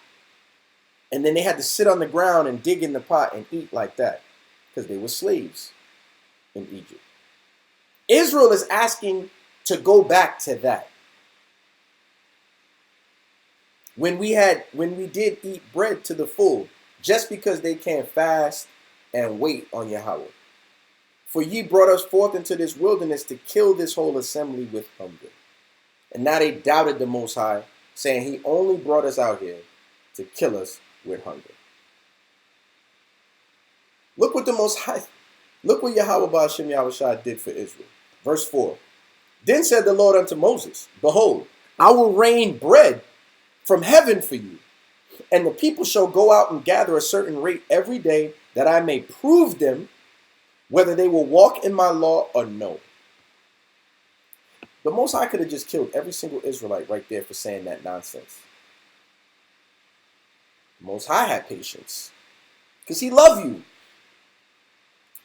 And then they had to sit on the ground and dig in the pot and eat like that because they were slaves in Egypt. Israel is asking to go back to that. When we did eat bread to the full, just because they can't fast and wait on Yahweh. For ye brought us forth into this wilderness to kill this whole assembly with hunger. And now they doubted the Most High, saying he only brought us out here to kill us with hunger. Look what the Most High, look what Yahweh Ba'ashem Yahushua did for Israel. Verse 4. Then said the Lord unto Moses, behold, I will rain bread from heaven for you, and the people shall go out and gather a certain rate every day, that I may prove them whether they will walk in my law or no. The Most High could have just killed every single Israelite right there for saying that nonsense. The Most High had patience because he loved you.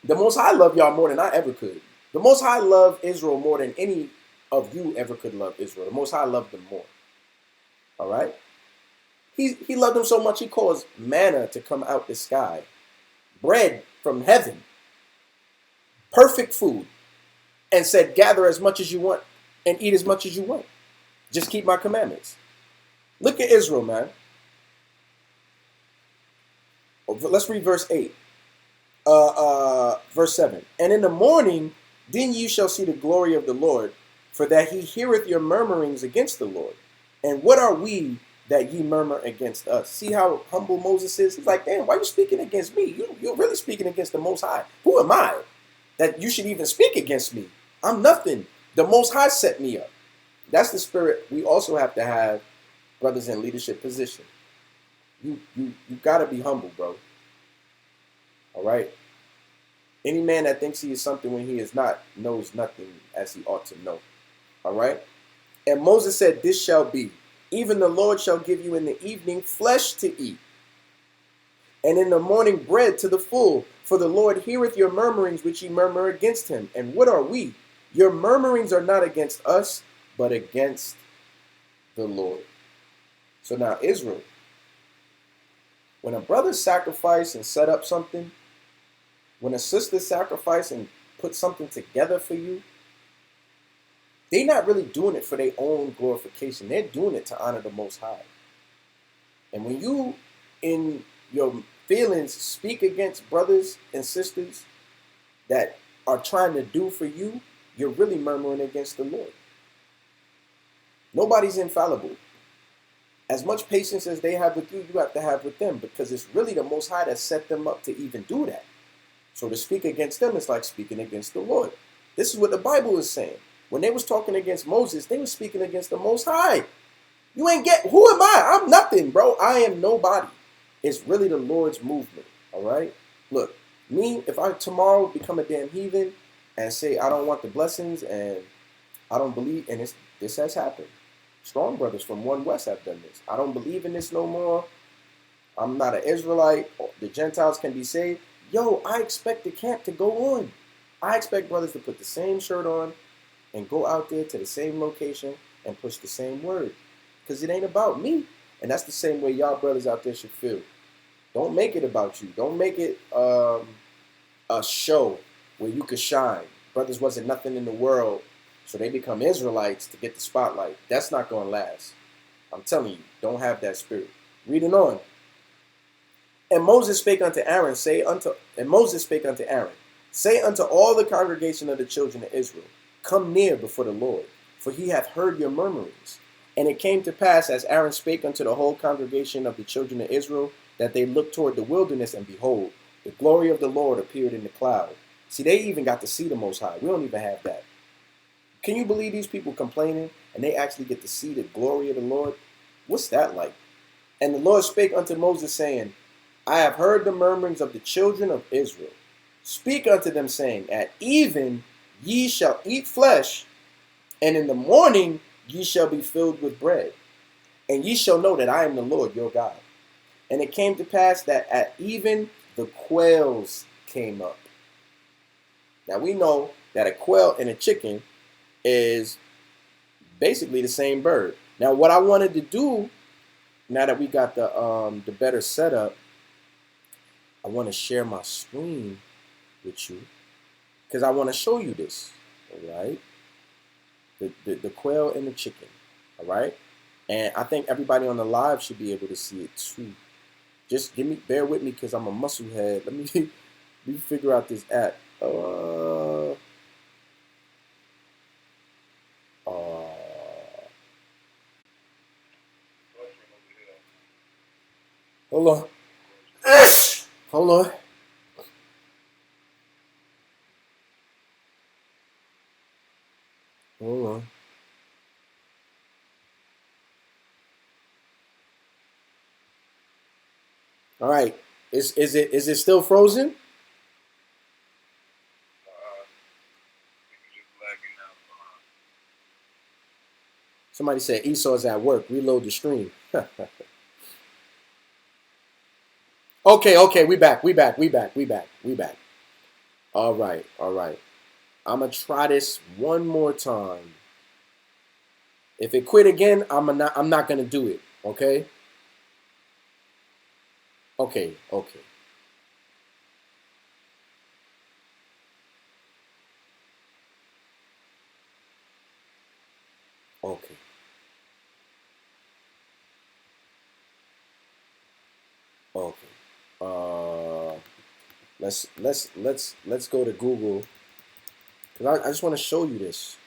The Most High loved y'all more than I ever could. The Most High loved Israel more than any of you ever could love Israel. The Most High loved them more. All right? He loved them so much he caused manna to come out the sky. Bread from heaven. Perfect food. And said, gather as much as you want and eat as much as you want. Just keep my commandments. Look at Israel, man. Let's read verse 8. Verse 7. And in the morning, then you shall see the glory of the Lord, for that he heareth your murmurings against the Lord. And what are we that ye murmur against us? See how humble Moses is? He's like, damn, why are you speaking against me? You're really speaking against the Most High. Who am I that you should even speak against me? I'm nothing. The Most High set me up. That's the spirit we also have to have, brothers in leadership position. You got to be humble, bro. All right? Any man that thinks he is something when he is not knows nothing as he ought to know. All right? And Moses said, this shall be. Even the Lord shall give you in the evening flesh to eat, and in the morning bread to the full. For the Lord heareth your murmurings which ye murmur against him. And what are we? Your murmurings are not against us, but against the Lord. So now Israel, when a brother sacrifice and set up something, when a sister sacrifice and put something together for you, they're not really doing it for their own glorification. They're doing it to honor the Most High. And when you, in your feelings, speak against brothers and sisters that are trying to do for you, you're really murmuring against the Lord. Nobody's infallible. As much patience as they have with you, you have to have with them, because it's really the Most High that set them up to even do that. So to speak against them is like speaking against the Lord. This is what the Bible is saying. When they was talking against Moses, they were speaking against the Most High. You ain't get, who am I? I'm nothing, bro. I am nobody. It's really the Lord's movement, all right? Look, me, if I tomorrow become a damn heathen and say I don't want the blessings and I don't believe, and this has happened. Strong brothers from One West have done this. I don't believe in this no more. I'm not an Israelite. The Gentiles can be saved. Yo, I expect the camp to go on. I expect brothers to put the same shirt on and go out there to the same location and push the same word. Because it ain't about me. And that's the same way y'all brothers out there should feel. Don't make it about you. Don't make it a show where you could shine. Brothers wasn't nothing in the world, so they become Israelites to get the spotlight. That's not going to last. I'm telling you, don't have that spirit. Reading on. And Moses spake unto Aaron, say unto all the congregation of the children of Israel, come near before the Lord, for he hath heard your murmurings. And it came to pass, as Aaron spake unto the whole congregation of the children of Israel, that they looked toward the wilderness, and behold, the glory of the Lord appeared in the cloud. See, they even got to see the Most High. We don't even have that. Can you believe these people complaining, and they actually get to see the glory of the Lord? What's that like? And the Lord spake unto Moses, saying, I have heard the murmurings of the children of Israel. Speak unto them, saying, at even ye shall eat flesh, and in the morning ye shall be filled with bread. And ye shall know that I am the Lord your God. And it came to pass that at even the quails came up. Now we know that a quail and a chicken is basically the same bird. Now what I wanted to do, now that we got the better setup, I want to share my screen with you because I want to show you this. All right, the quail and the chicken. All right, and I think everybody on the live should be able to see it too. Just bear with me because I'm a muscle head. Let me figure out this app. Hold on. Hold on. Hold on. All right. Is it still frozen? Somebody said Esau's at work. Reload the stream. Okay. We back. All right. I'm gonna try this one more time. If it quit again, I'm not gonna do it. Okay. Okay. Let's go to Google because I just want to show you this.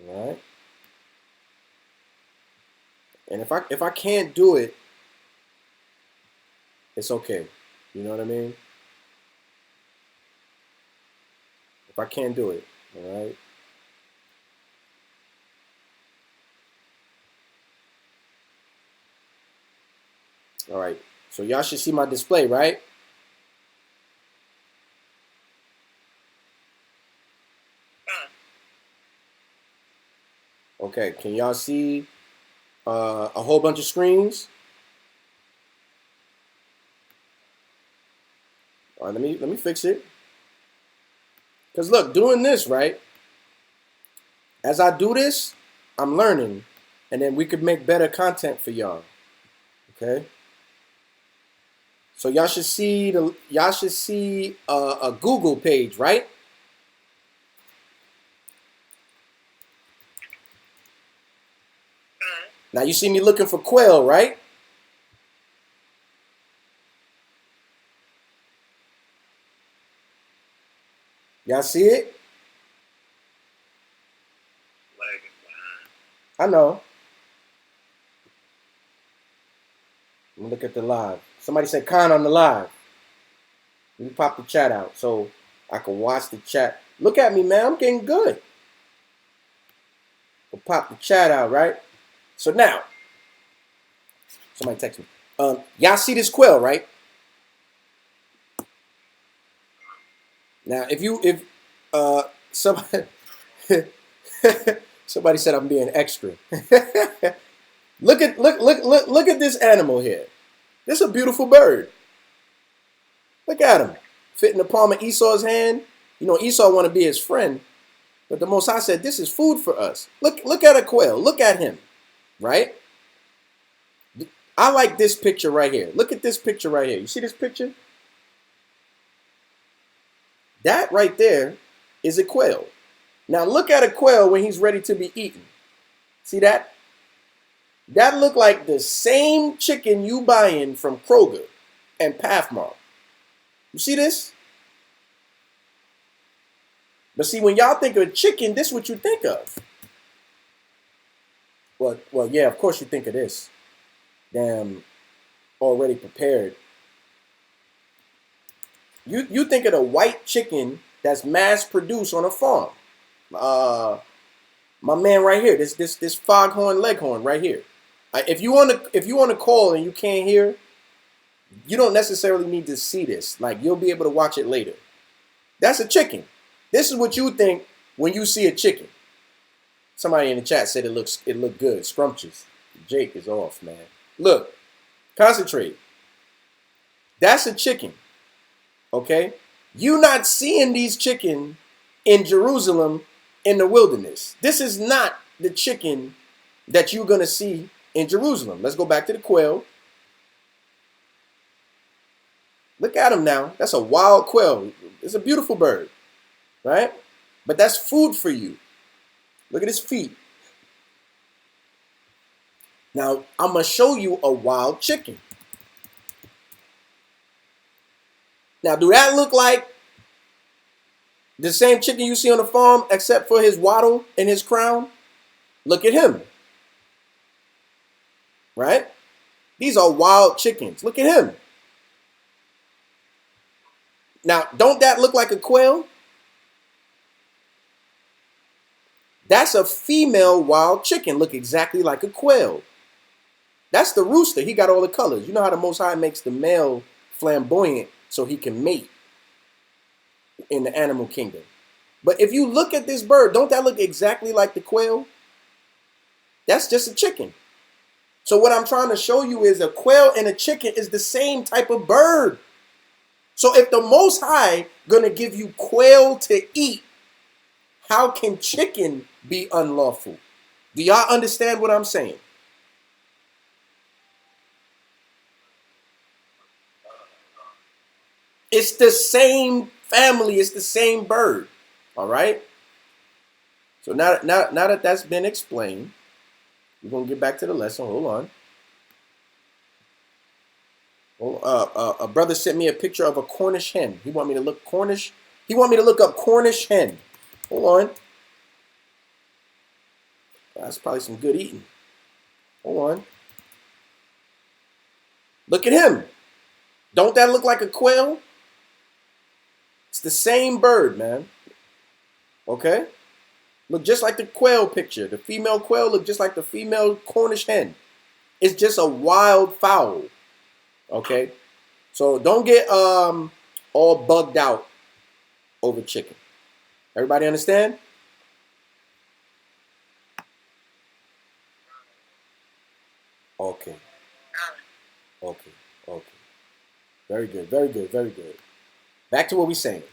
All right. And if I can't do it, it's okay. You know what I mean? If I can't do it, all right. All right. So y'all should see my display, right? Okay. Can y'all see a whole bunch of screens? All right. Let me fix it. Cause look, doing this right. As I do this, I'm learning, and then we could make better content for y'all. Okay. So y'all should see a Google page, right? Now you see me looking for quail, right? Y'all see it? I know. Let me look at the live. Somebody said Khan on the live. Let me pop the chat out so I can watch the chat. Look at me, man. I'm getting good. We'll pop the chat out, right? So now, somebody text me. Y'all see this quail, right? Now, if somebody somebody said I'm being extra. look at this animal here. This is a beautiful bird. Look at him. Fit in the palm of Esau's hand. You know, Esau want to be his friend. But the Most High said, this is food for us. Look at a quail. Look at him. Right? I like this picture right here. Look at this picture right here. You see this picture? That right there is a quail. Now look at a quail when he's ready to be eaten. See that? That look like the same chicken you buying from Kroger and Pathmark. You see this? But see, when y'all think of chicken, this is what you think of. Well, yeah, of course you think of this. Damn, already prepared. You think of the white chicken that's mass produced on a farm. My man right here, this foghorn leghorn right here. If you want to call and you can't hear, you don't necessarily need to see this. Like, you'll be able to watch it later. That's a chicken. This is what you think when you see a chicken. Somebody in the chat said it looked good, scrumptious. Jake is off, man. Look, concentrate. That's a chicken. Okay? You not seeing these chicken in Jerusalem in the wilderness. This is not the chicken that you're going to see in Jerusalem. Let's go back to the quail. Look at him now. That's a wild quail. It's a beautiful bird, right? But that's food for you. Look at his feet. Now, I'm going to show you a wild chicken. Now, do that look like the same chicken you see on the farm except for his wattle and his crown? Look at him. Right? These are wild chickens. Look at him. Now, don't that look like a quail? That's a female wild chicken. Look exactly like a quail. That's the rooster. He got all the colors. You know how the Most High makes the male flamboyant so he can mate in the animal kingdom. But if you look at this bird, don't that look exactly like the quail? That's just a chicken. So what I'm trying to show you is a quail and a chicken is the same type of bird. So if the Most High gonna give you quail to eat, how can chicken be unlawful? Do y'all understand what I'm saying? It's the same family. It's the same bird. All right. So now that that's been explained, we're gonna get back to the lesson. Hold on. A brother sent me a picture of a Cornish hen. He want me to look Cornish. He want me to look up Cornish hen. Hold on. That's probably some good eating. Hold on. Look at him. Don't that look like a quail? It's the same bird, man. Okay? Look just like the quail picture. The female quail look just like the female Cornish hen. It's just a wild fowl. Okay? So don't get all bugged out over chicken. Everybody understand? Okay. Okay. Okay. Very good. Very good. Very good. Back to what we're saying.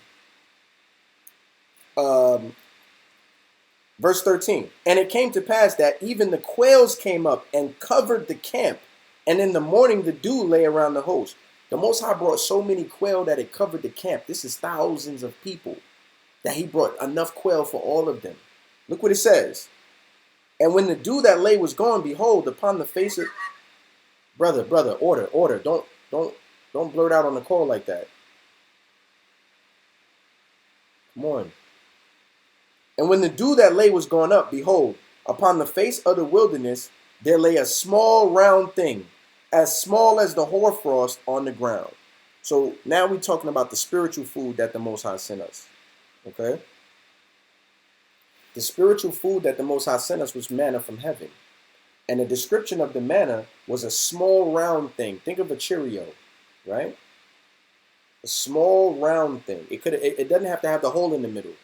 Verse 13. And it came to pass that even the quails came up and covered the camp. And in the morning the dew lay around the host. The Most High brought so many quail that it covered the camp. This is thousands of people. That he brought enough quail for all of them. Look what it says. And when the dew that lay was gone, behold, upon the face of brother, order. Don't blurt out on the call like that. Come on. And when the dew that lay was gone up, behold, upon the face of the wilderness there lay a small round thing, as small as the hoarfrost on the ground. So now we're talking about the spiritual food that the Most High sent us. Okay? The spiritual food that the Most High sent us was manna from heaven. And the description of the manna was a small round thing. Think of a Cheerio, right? A small round thing. It doesn't have to have the hole in the middle.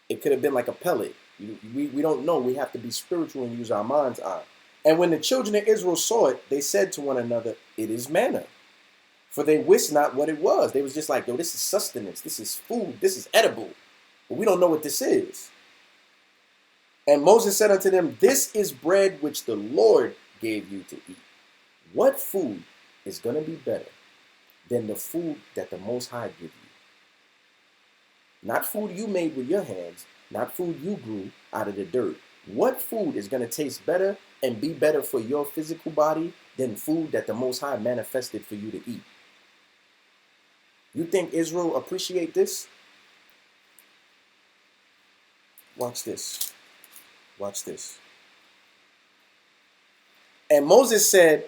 It could have been like a pellet. We don't know. We have to be spiritual and use our mind's eye. And when the children of Israel saw it, they said to one another, it is manna. For they wist not what it was. They was just like, yo, this is sustenance. This is food. This is edible. But we don't know what this is. And Moses said unto them, this is bread which the Lord gave you to eat. What food is going to be better than the food that the Most High give you? Not food you made with your hands, not food you grew out of the dirt. What food is going to taste better and be better for your physical body than food that the Most High manifested for you to eat? You think Israel appreciate this? Watch this. Watch this. And Moses said,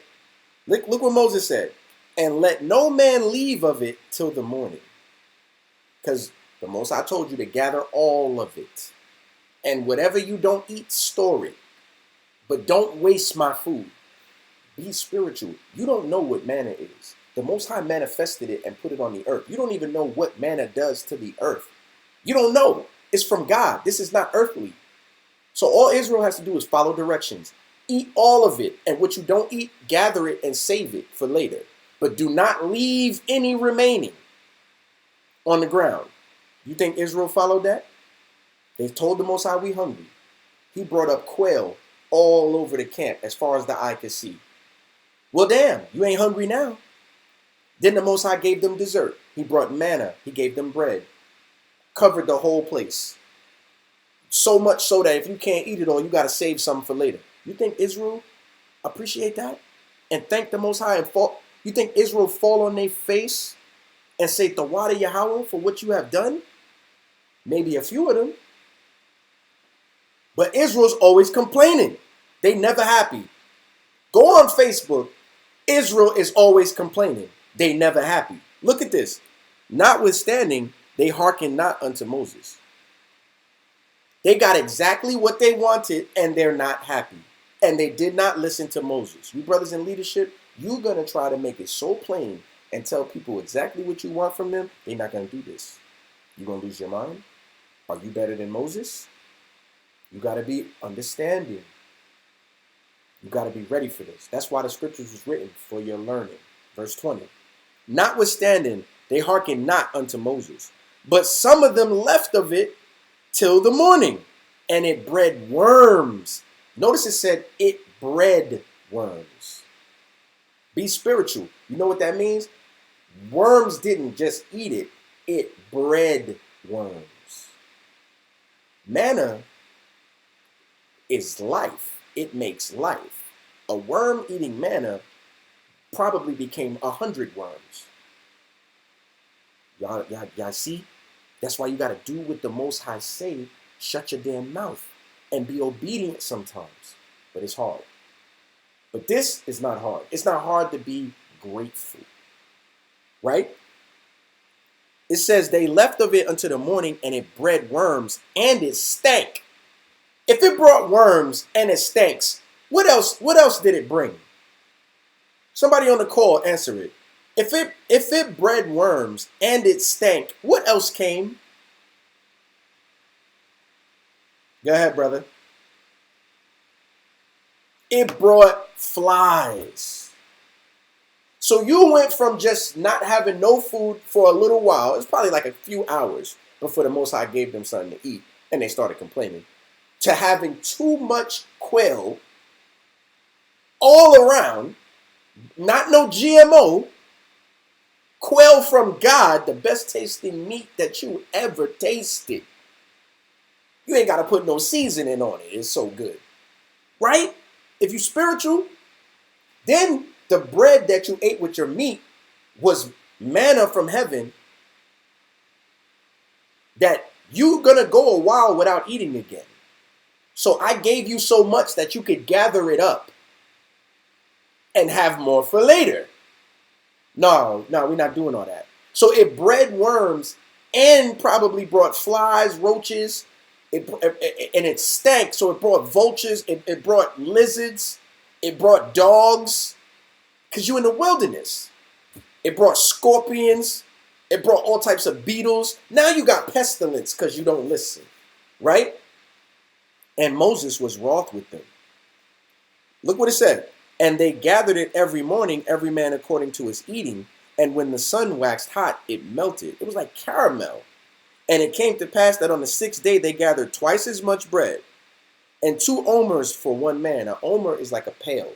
look what Moses said, and let no man leave of it till the morning. Because the Most High told you to gather all of it. And whatever you don't eat, store it. But don't waste my food. Be spiritual. You don't know what manna is. The Most High manifested it and put it on the earth. You don't even know what manna does to the earth. You don't know. It's from God. This is not earthly. So all Israel has to do is follow directions. Eat all of it. And what you don't eat, gather it and save it for later. But do not leave any remaining on the ground. You think Israel followed that? They told the Most High, we hungry. He brought up quail all over the camp as far as the eye could see. Well, damn, you ain't hungry now. Then the Most High gave them dessert. He brought manna. He gave them bread. Covered the whole place. So much so that if you can't eat it all, you got to save some for later. You think Israel appreciate that? And thank the Most High and fall? You think Israel fall on their face and say, Tawada Yaw'al for what you have done? Maybe a few of them. But Israel's always complaining. They never happy. Go on Facebook. Israel is always complaining. They never happy. Look at this. Notwithstanding, they hearken not unto Moses. They got exactly what they wanted and they're not happy. And they did not listen to Moses. You brothers in leadership, you're going to try to make it so plain and tell people exactly what you want from them. They're not going to do this. You're going to lose your mind. Are you better than Moses? You got to be understanding. You got to be ready for this. That's why the scriptures was written for your learning. Verse 20. Notwithstanding, they hearken not unto Moses. But some of them left of it till the morning, and it bred worms. Notice it said it bred worms. Be spiritual. You know what that means? Worms didn't just eat it. It bred worms. Manna is life. It makes life. A worm eating manna probably became 100 worms. Y'all see? That's why you got to do what the Most High say. Shut your damn mouth and be obedient sometimes. But it's hard. But this is not hard. It's not hard to be grateful. Right? It says they left of it until the morning and it bred worms and it stank. If it brought worms and it stinks, what else did it bring? Somebody on the call answer it. If it bred worms and it stank, what else came? Go ahead, brother. It brought flies. So you went from just not having no food for a little while, it's probably like a few hours before the Most High gave them something to eat, and they started complaining, to having too much quail all around, not no GMO, quail from God, the best tasting meat that you ever tasted. You ain't got to put no seasoning on it. It's so good. right? If you spiritual, then the bread that you ate with your meat was manna from heaven that you're going to go a while without eating again. So I gave you so much that you could gather it up and have more for later. No, we're not doing all that. So it bred worms and probably brought flies, roaches, and it stank. So it brought vultures, it brought lizards, it brought dogs, because you're in the wilderness. It brought scorpions, it brought all types of beetles. Now you got pestilence because you don't listen, right? And Moses was wroth with them. Look what it said. And they gathered it every morning, every man according to his eating. And when the sun waxed hot, it melted. It was like caramel. And it came to pass that on the 6th day they gathered twice as much bread, and 2 omers for one man. An omer is like a pail.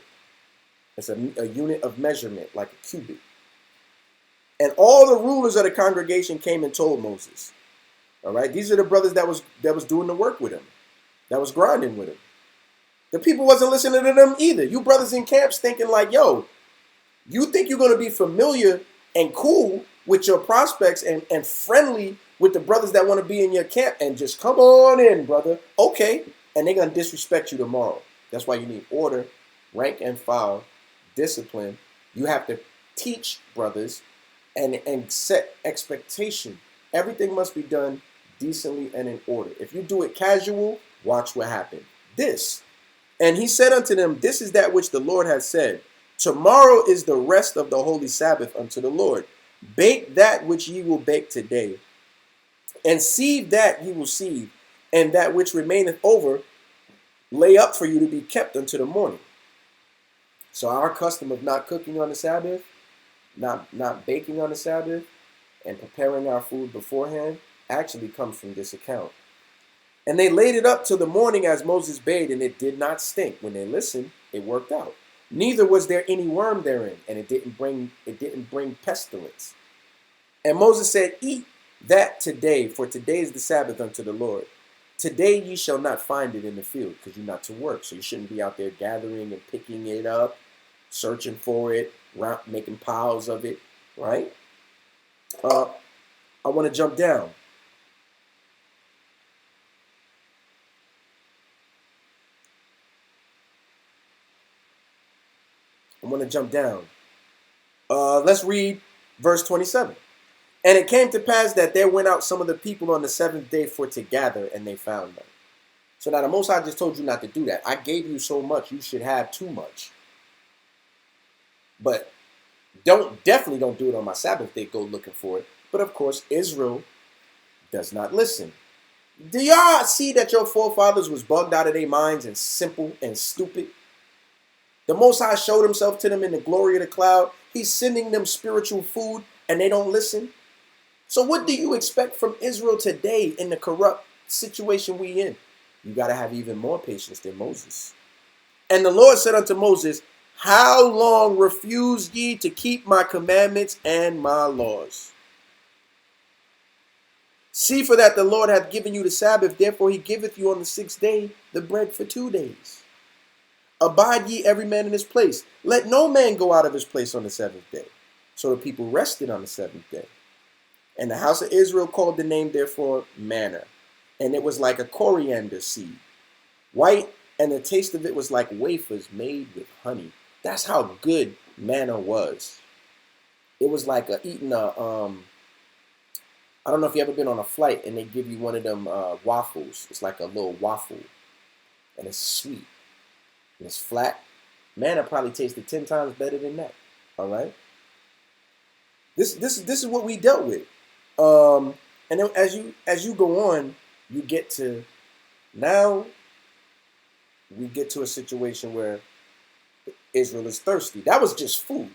It's a unit of measurement, like a cubit. And all the rulers of the congregation came and told Moses. All right, these are the brothers that was doing the work with him, that was grinding with him. The people wasn't listening to them either. You brothers in camps thinking like, yo, you think you're going to be familiar and cool with your prospects and friendly with the brothers that want to be in your camp and just come on in, brother. Okay. And they're going to disrespect you tomorrow. That's why you need order, rank and file, discipline. You have to teach brothers and set expectation. Everything must be done decently and in order. If you do it casual, watch what happens. And he said unto them, this is that which the Lord has said. Tomorrow is the rest of the holy Sabbath unto the Lord. Bake that which ye will bake today, and sieve that ye will sieve, and that which remaineth over lay up for you to be kept unto the morning. So our custom of not cooking on the Sabbath, not baking on the Sabbath, and preparing our food beforehand actually comes from this account. And they laid it up till the morning as Moses bade, and it did not stink. When they listened, it worked out. Neither was there any worm therein, and it didn't bring pestilence. And Moses said, eat that today, for today is the Sabbath unto the Lord. Today ye shall not find it in the field, because you're not to work. So you shouldn't be out there gathering and picking it up, searching for it, making piles of it, right? I want to jump down. Let's read verse 27. And it came to pass that there went out some of the people on the 7th day for to gather, and they found none. So now the Most High just told you not to do that. I gave you so much, you should have too much. But definitely don't do it on my Sabbath day, go looking for it. But of course, Israel does not listen. Do y'all see that your forefathers was bugged out of their minds and simple and stupid? The Most High showed himself to them in the glory of the cloud. He's sending them spiritual food and they don't listen. So what do you expect from Israel today in the corrupt situation we in? You got to have even more patience than Moses. And the Lord said unto Moses, how long refuse ye to keep my commandments and my laws? See, for that the Lord hath given you the Sabbath, therefore he giveth you on the 6th day the bread for 2 days. Abide ye every man in his place. Let no man go out of his place on the 7th day. So the people rested on the 7th day. And the house of Israel called the name therefore manna. And it was like a coriander seed, white, and the taste of it was like wafers made with honey. That's how good manna was. It was like eating a, I don't know if you ever been on a flight and they give you one of them waffles. It's like a little waffle. And it's sweet. And it's flat. Manna probably tasted 10 times better than that. All right? This is what we dealt with. And then as you go on, you get to, now we get to a situation where Israel is thirsty. That was just food.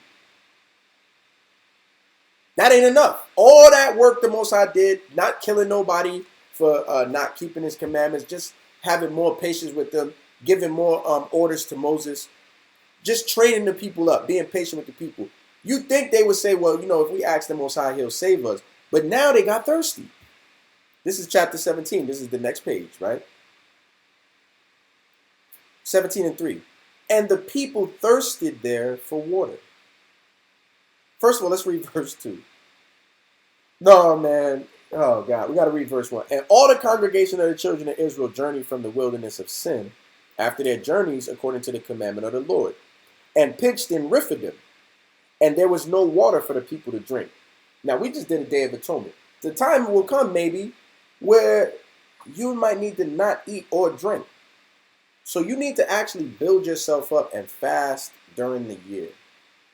That ain't enough. All that work the Most High did, not killing nobody for not keeping his commandments, just having more patience with them, giving more orders to Moses, just training the people up, being patient with the people. You think they would say, well, if we ask the Most High, he'll save us. But now they got thirsty. This is chapter 17. This is the next page, right? 17:3. And the people thirsted there for water. First of all, let's read verse 2. No, man. Oh, God. We got to read verse 1. And all the congregation of the children of Israel journeyed from the wilderness of Sin after their journeys according to the commandment of the Lord, and pitched in Rephidim. And there was no water for the people to drink. Now, we just did a Day of Atonement. The time will come, maybe, where you might need to not eat or drink. So you need to actually build yourself up and fast during the year.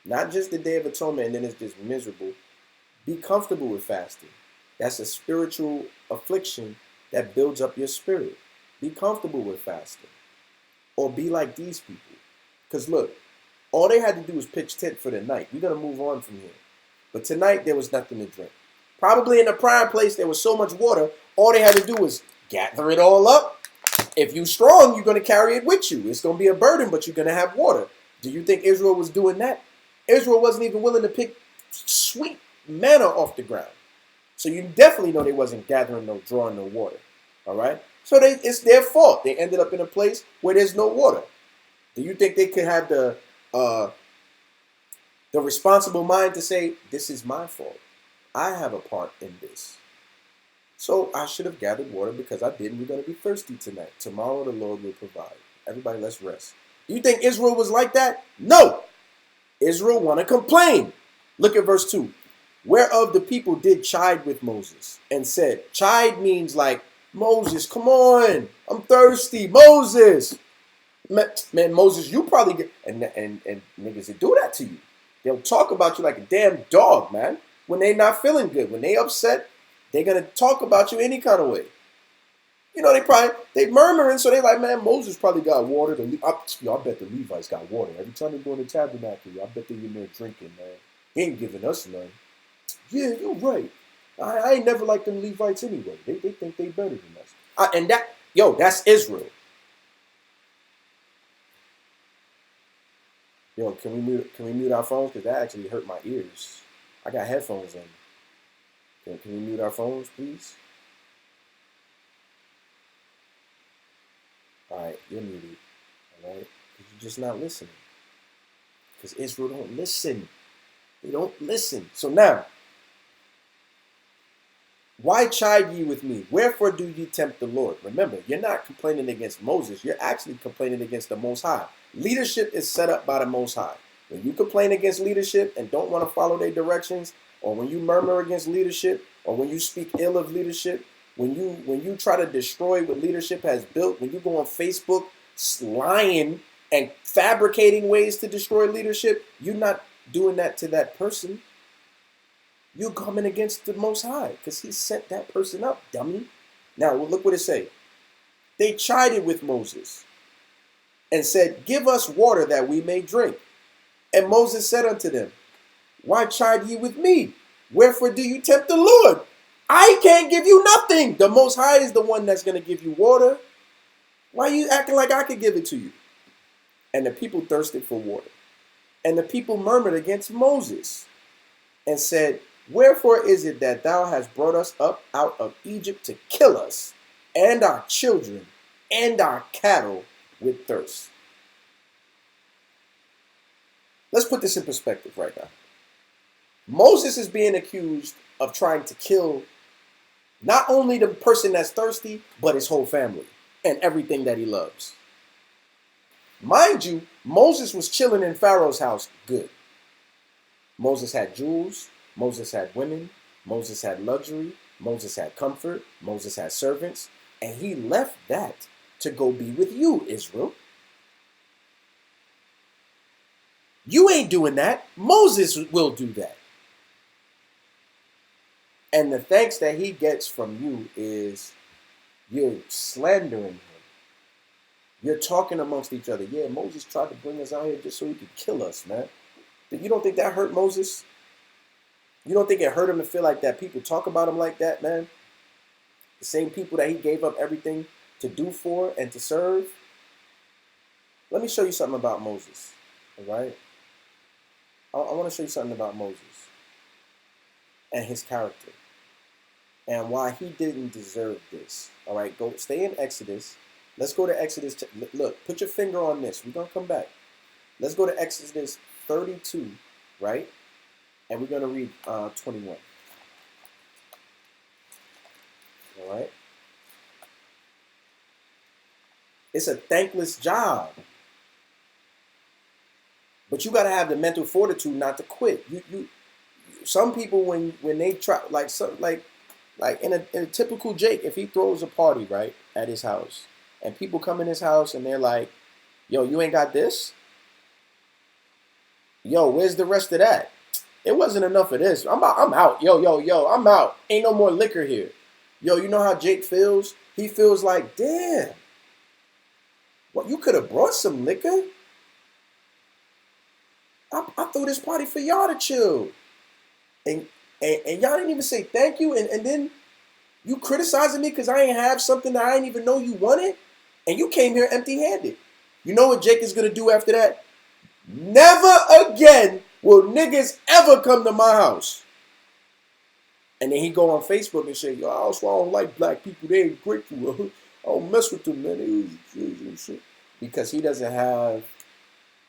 Not just the Day of Atonement and then it's just miserable. Be comfortable with fasting. That's a spiritual affliction that builds up your spirit. Be comfortable with fasting. Or be like these people. Because look, all they had to do was pitch tent for the night. We're going to move on from here. But tonight, there was nothing to drink. Probably in the prior place, there was so much water, all they had to do was gather it all up. If you're strong, you're going to carry it with you. It's going to be a burden, but you're going to have water. Do you think Israel was doing that? Israel wasn't even willing to pick sweet manna off the ground. So you definitely know they wasn't drawing no water. All right? So it's their fault. They ended up in a place where there's no water. Do you think they could have the responsible mind to say, this is my fault? I have a part in this. So I should have gathered water because I didn't. We're going to be thirsty tonight. Tomorrow the Lord will provide. Everybody, let's rest. You think Israel was like that? No. Israel want to complain. Look at verse 2. Whereof the people did chide with Moses and said, chide means like, Moses, come on. I'm thirsty. Moses. Man, Moses, you probably get, and niggas that do that to you. They'll talk about you like a damn dog, man. When they not feeling good, when they upset, they're going to talk about you any kind of way. You know, they murmuring, so they like, man, Moses probably got water. I bet the Levites got water. Every time they go in the tabernacle, I bet they're in there drinking, man. He ain't giving us none. Yeah, you're right. I ain't never liked them Levites anyway. They think they better than us. That's Israel. Yo, can we mute our phones? Because that actually hurt my ears. I got headphones in. Can we mute our phones, please? All right, you're muted. All right? Because you're just not listening. Because Israel don't listen. They don't listen. So now, why chide ye with me? Wherefore do ye tempt the Lord? Remember, you're not complaining against Moses. You're actually complaining against the Most High. Leadership is set up by the Most High. When you complain against leadership and don't want to follow their directions, or when you murmur against leadership, or when you speak ill of leadership, when you try to destroy what leadership has built, when you go on Facebook lying and fabricating ways to destroy leadership, you're not doing that to that person. You're coming against the Most High because he sent that person up, dummy. Now, look what it say. They chided with Moses and said, give us water that we may drink. And Moses said unto them, why chide ye with me? Wherefore do you tempt the Lord? I can't give you nothing. The Most High is the one that's going to give you water. Why are you acting like I could give it to you? And the people thirsted for water. And the people murmured against Moses and said, wherefore is it that thou hast brought us up out of Egypt to kill us and our children and our cattle with thirst? Let's put this in perspective right now. Moses is being accused of trying to kill not only the person that's thirsty, but his whole family and everything that he loves. Mind you, Moses was chilling in Pharaoh's house good. Moses had jewels. Moses had women. Moses had luxury. Moses had comfort. Moses had servants. And he left that to go be with you, Israel. You ain't doing that. Moses will do that. And the thanks that he gets from you is you're slandering him. You're talking amongst each other. Yeah, Moses tried to bring us out here just so he could kill us, man. You don't think that hurt Moses? You don't think it hurt him to feel like that people talk about him like that, man? The same people that he gave up everything to do for and to serve? Let me show you something about Moses, all right? I want to show you something about Moses and his character and why he didn't deserve this. All right, go stay in Exodus Let's go to Exodus. Look, put your finger on this. We're going to come back. Let's go to Exodus 32, right? And we're going to read 21. All right? It's a thankless job. But you got to have the mental fortitude not to quit. Some people when they try like in a typical Jake, if he throws a party right at his house and people come in his house and they're like, "Yo, you ain't got this? Yo, where's the rest of that? It wasn't enough of this. I'm out. Yo, I'm out. Ain't no more liquor here." Yo, you know how Jake feels? He feels like, damn, what, you could have brought some liquor? I threw this party for y'all to chill. And y'all didn't even say thank you. And then you criticizing me because I ain't have something that I didn't even know you wanted. And you came here empty-handed. You know what Jake is going to do after that? Never again will niggas ever come to my house. And then he go on Facebook and say, "Yo, I don't like black people. They ain't grateful. I don't mess with them, man." Because he doesn't have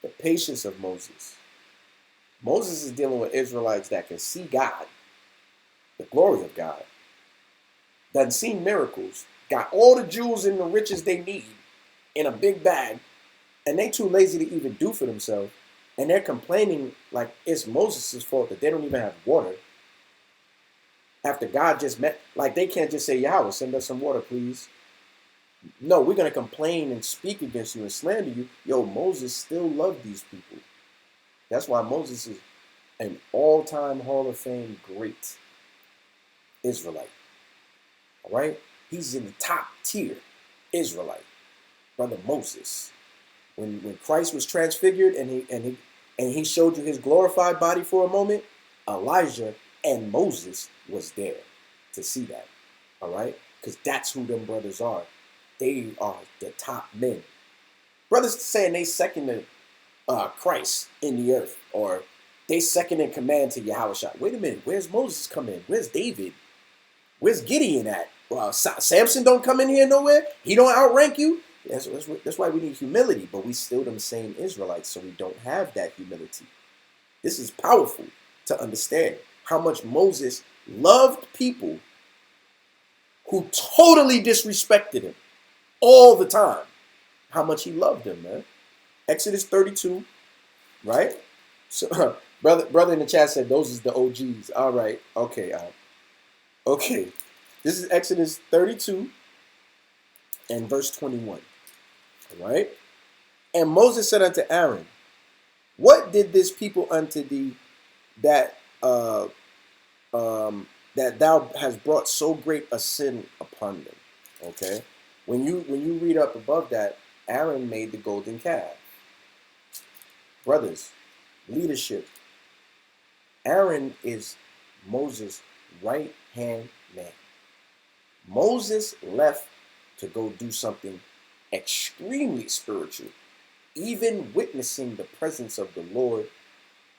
the patience of Moses. Moses is dealing with Israelites that can see God, the glory of God, done seen miracles, got all the jewels and the riches they need in a big bag, and they too lazy to even do for themselves, and they're complaining like it's Moses' fault that they don't even have water. After God just met, like they can't just say, "Yahweh, send us some water, please." No, we're going to complain and speak against you and slander you. Yo, Moses still loved these people. That's why Moses is an all-time Hall of Fame great Israelite. All right? He's in the top tier Israelite. Brother Moses. When Christ was transfigured and he showed you his glorified body for a moment, Elijah and Moses was there to see that. All right? Because that's who them brothers are. They are the top men. Brothers saying they second to Christ in the earth, or they second in command to Yahweh. Wait a minute, where's Moses come in? Where's David? Where's Gideon at? Samson don't come in here nowhere. He don't outrank you. That's why we need humility, but we still them same Israelites, so we don't have that humility. This is powerful to understand how much Moses loved people who totally disrespected him all the time. How much he loved them, man. Exodus 32, right? So, brother in the chat said those is the OGs. All right, okay, okay. This is Exodus 32 and verse 21. All right. And Moses said unto Aaron, "What did this people unto thee that that thou hast brought so great a sin upon them?" Okay. When you read up above that, Aaron made the golden calf. Brothers, leadership. Aaron is Moses' right-hand man. Moses left to go do something extremely spiritual, even witnessing the presence of the Lord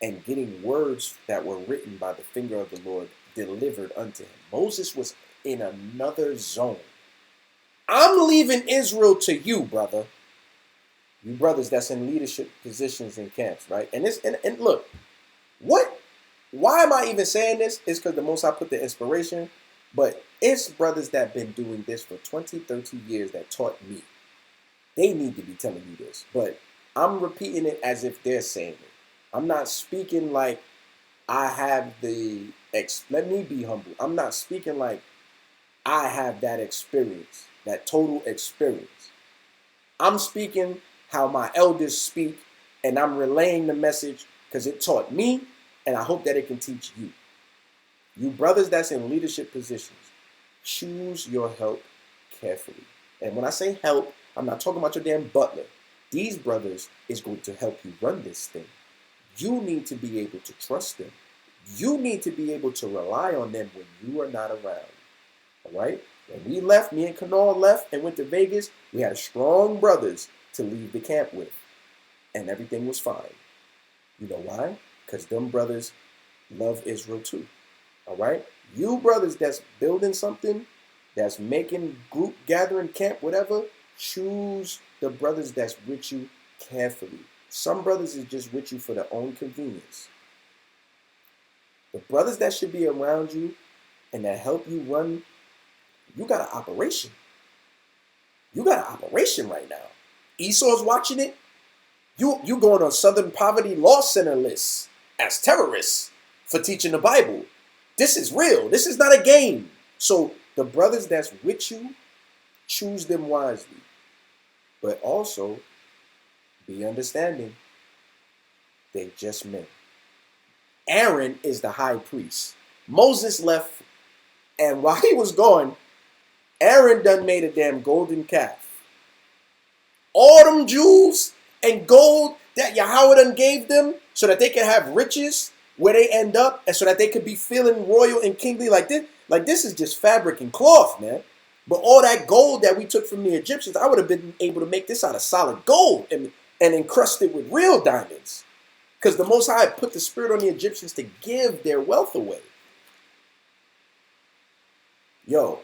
and getting words that were written by the finger of the Lord delivered unto him. Moses was in another zone. I'm leaving Israel to you, brother. You brothers that's in leadership positions in camps, right? And look, why am I even saying this? It's because the Most High put the inspiration, but it's brothers that been doing this for 20, 30 years that taught me. They need to be telling you this, but I'm repeating it as if they're saying it. I'm not speaking like I have let me be humble. I'm not speaking like I have that experience, that total experience. I'm speaking how my elders speak, and I'm relaying the message because it taught me, and I hope that it can teach you. You brothers that's in leadership positions, choose your help carefully. And when I say help, I'm not talking about your damn butler. These brothers is going to help you run this thing. You need to be able to trust them. You need to be able to rely on them when you are not around. All right? When we left, me and Kanal left and went to Vegas, we had strong brothers to leave the camp with. And everything was fine. You know why? Because them brothers love Israel too. All right? You brothers that's building something, that's making group gathering camp, whatever, Choose the brothers that's with you carefully. Some brothers is just with you for their own convenience. The brothers that should be around you and that help you run, you got an operation. You got an operation right now. Esau's watching it. You going on Southern Poverty Law Center lists as terrorists for teaching the Bible. This is real. This is not a game. So the brothers that's with you, choose them wisely. But also, be understanding, they just men. Aaron is the high priest. Moses left, and while he was gone, Aaron done made a damn golden calf. All them jewels and gold that Yahweh done gave them so that they could have riches where they end up and so that they could be feeling royal and kingly like this. Like this is just fabric and cloth, man. But all that gold that we took from the Egyptians, I would have been able to make this out of solid gold and encrust it with real diamonds. Because the Most High put the spirit on the Egyptians to give their wealth away. Yo,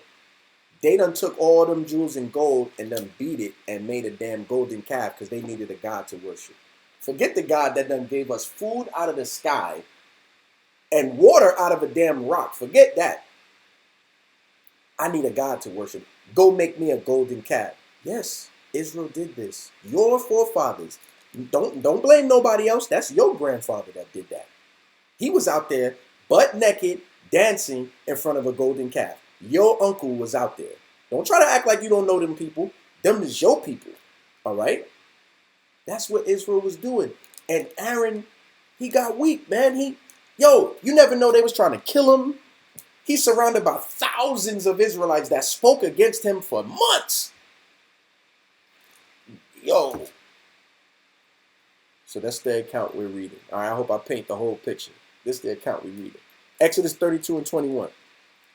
they done took all them jewels and gold and done beat it and made a damn golden calf because they needed a God to worship. Forget the God that done gave us food out of the sky and water out of a damn rock. Forget that. I need a God to worship. Go make me a golden calf. Yes, Israel did this. Your forefathers. Don't blame nobody else. That's your grandfather that did that. He was out there butt naked dancing in front of a golden calf. Your uncle was out there. Don't try to act like you don't know them people. Them is your people. All right? That's what Israel was doing. And Aaron, he got weak, man. You never know they was trying to kill him. He's surrounded by thousands of Israelites that spoke against him for months. Yo. So that's the account we're reading. All right, I hope I paint the whole picture. This is the account we're reading. Exodus 32 and 21.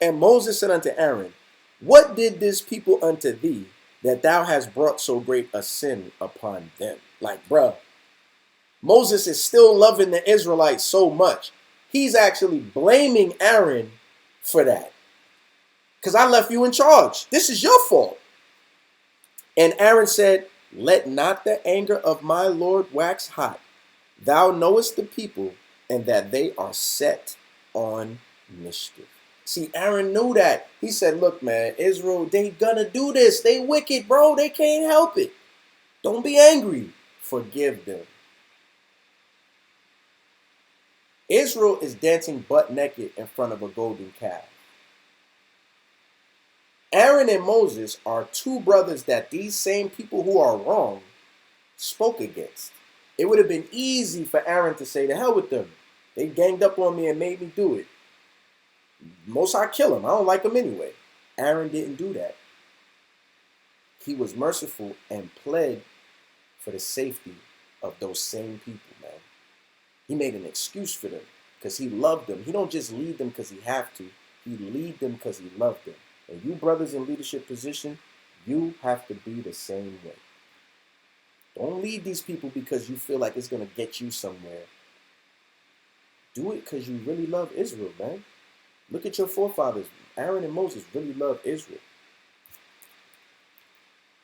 And Moses said unto Aaron, what did this people unto thee, that thou hast brought so great a sin upon them? Like, bruh, Moses is still loving the Israelites so much. He's actually blaming Aaron for that. Because I left you in charge. This is your fault. And Aaron said, let not the anger of my Lord wax hot. Thou knowest the people, and that they are set on mischief. See, Aaron knew that. He said, look, man, Israel, they gonna do this. They wicked, bro. They can't help it. Don't be angry. Forgive them. Israel is dancing butt naked in front of a golden calf. Aaron and Moses are two brothers that these same people who are wrong spoke against. It would have been easy for Aaron to say, to hell with them. They ganged up on me and made me do it. Most I kill him. I don't like him anyway. Aaron didn't do that. He was merciful and pled for the safety of those same people, man. He made an excuse for them because he loved them. He don't just lead them because he have to. He lead them because he loved them. And you brothers in leadership position, you have to be the same way. Don't lead these people because you feel like it's going to get you somewhere. Do it because you really love Israel, man. Look at your forefathers. Aaron and Moses really loved Israel.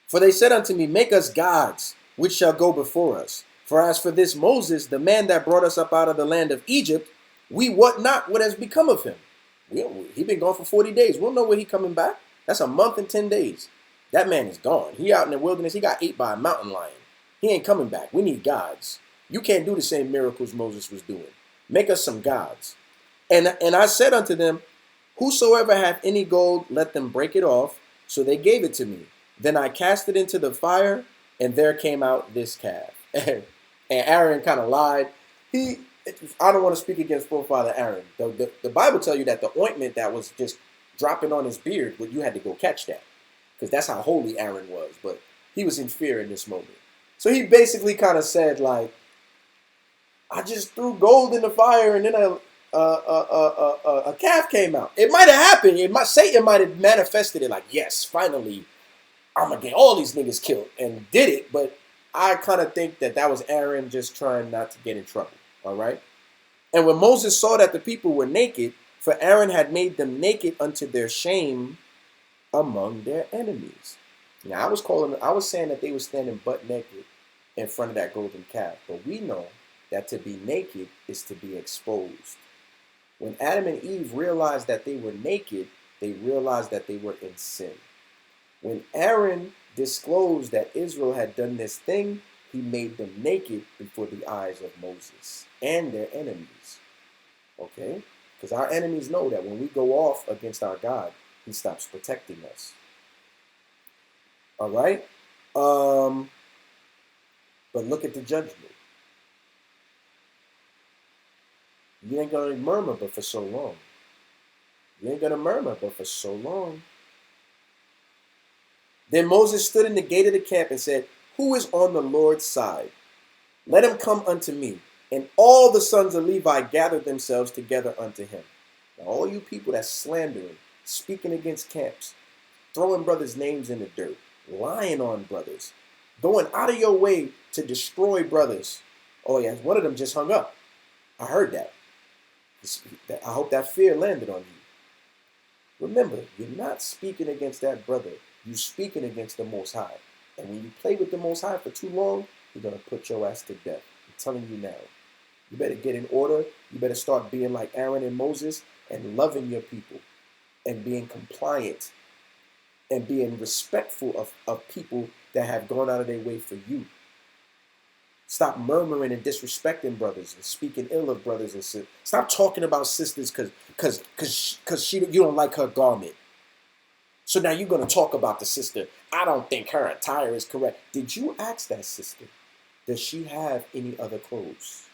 For they said unto me, make us gods, which shall go before us. For as for this Moses, the man that brought us up out of the land of Egypt, we wot not what has become of him. He been gone for 40 days. We'll know when he coming back. That's a month and 10 days. That man is gone. He out in the wilderness. He got ate by a mountain lion. He ain't coming back. We need gods. You can't do the same miracles Moses was doing. Make us some gods. And I said unto them, whosoever hath any gold, let them break it off. So they gave it to me. Then I cast it into the fire, and there came out this calf. And Aaron kind of lied. I don't want to speak against forefather Aaron. The Bible tells you that the ointment that was just dropping on his beard, you had to go catch that. Because that's how holy Aaron was. But he was in fear in this moment. So he basically kind of said, like, I just threw gold in the fire and then a calf came out. It might have happened. Satan might have manifested it like, yes, finally, I'm going to get all these niggas killed, and did it. But I kind of think that was Aaron just trying not to get in trouble. All right. And when Moses saw that the people were naked, for Aaron had made them naked unto their shame among their enemies. Now, I was saying that they were standing butt naked in front of that golden calf, but we know that to be naked is to be exposed. When Adam and Eve realized that they were naked, they realized that they were in sin. When Aaron disclosed that Israel had done this thing, he made them naked before the eyes of Moses and their enemies. Okay? Because our enemies know that when we go off against our God, he stops protecting us. All right? But look at the judgment. You ain't going to murmur but for so long. You ain't going to murmur but for so long. Then Moses stood in the gate of the camp and said, "Who is on the Lord's side? Let him come unto me." And all the sons of Levi gathered themselves together unto him. Now, all you people that's slandering, speaking against camps, throwing brothers' names in the dirt, lying on brothers, going out of your way to destroy brothers. Oh, yeah, one of them just hung up. I heard that. I hope that fear landed on you. Remember, you're not speaking against that brother. You're speaking against the Most High. And when you play with the Most High for too long, you're going to put your ass to death. I'm telling you now. You better get in order. You better start being like Aaron and Moses and loving your people and being compliant and being respectful of people that have gone out of their way for you. Stop murmuring and disrespecting brothers and speaking ill of brothers and sisters. Stop talking about sisters because you don't like her garment. So now you're going to talk about the sister. I don't think her attire is correct. Did you ask that sister, does she have any other clothes?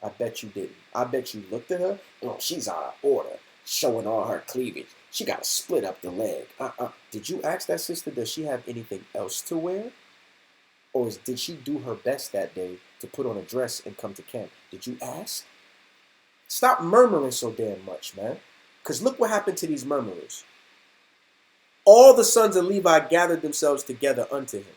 I bet you didn't. I bet you looked at her. Oh, she's out of order, showing all her cleavage. She got to split up the leg. Did you ask that sister, does she have anything else to wear? Or did she do her best that day to put on a dress and come to camp? Did you ask? Stop murmuring so damn much, man. Because look what happened to these murmurers. All the sons of Levi gathered themselves together unto him.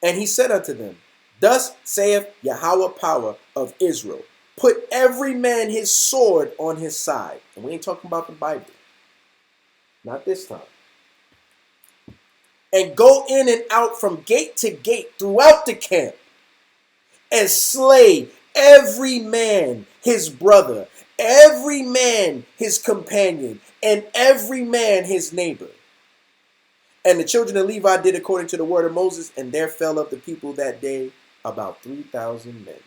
And he said unto them, "Thus saith Yahweh power of Israel, put every man his sword on his side." And we ain't talking about the Bible. Not this time. "And go in and out from gate to gate throughout the camp, and slay every man his brother, every man his companion, and every man his neighbor." And the children of Levi did according to the word of Moses, and there fell of the people that day about 3,000 men.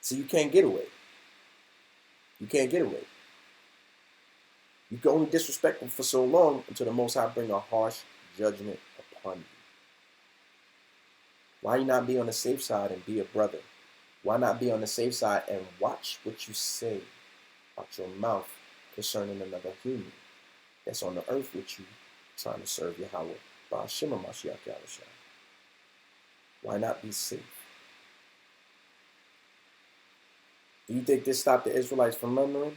So you can't get away. You can't get away. You can only disrespect them for so long until the Most High bring a harsh judgment upon you. Why you not be on the safe side and be a brother? Why not be on the safe side and watch what you say out your mouth concerning another human that's on the earth with you trying to serve Yahweh? Why not be safe? Do you think this stopped the Israelites from murmuring?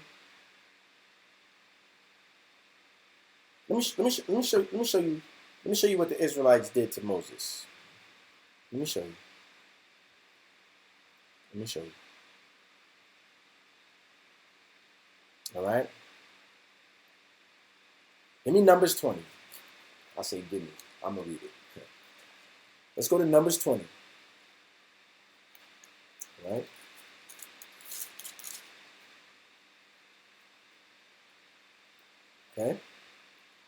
Let me show you what the Israelites did to Moses. Let me show you. All right. Give me Numbers 20. I say give me. I'm gonna read it. Okay. Let's go to Numbers 20. All right. Okay.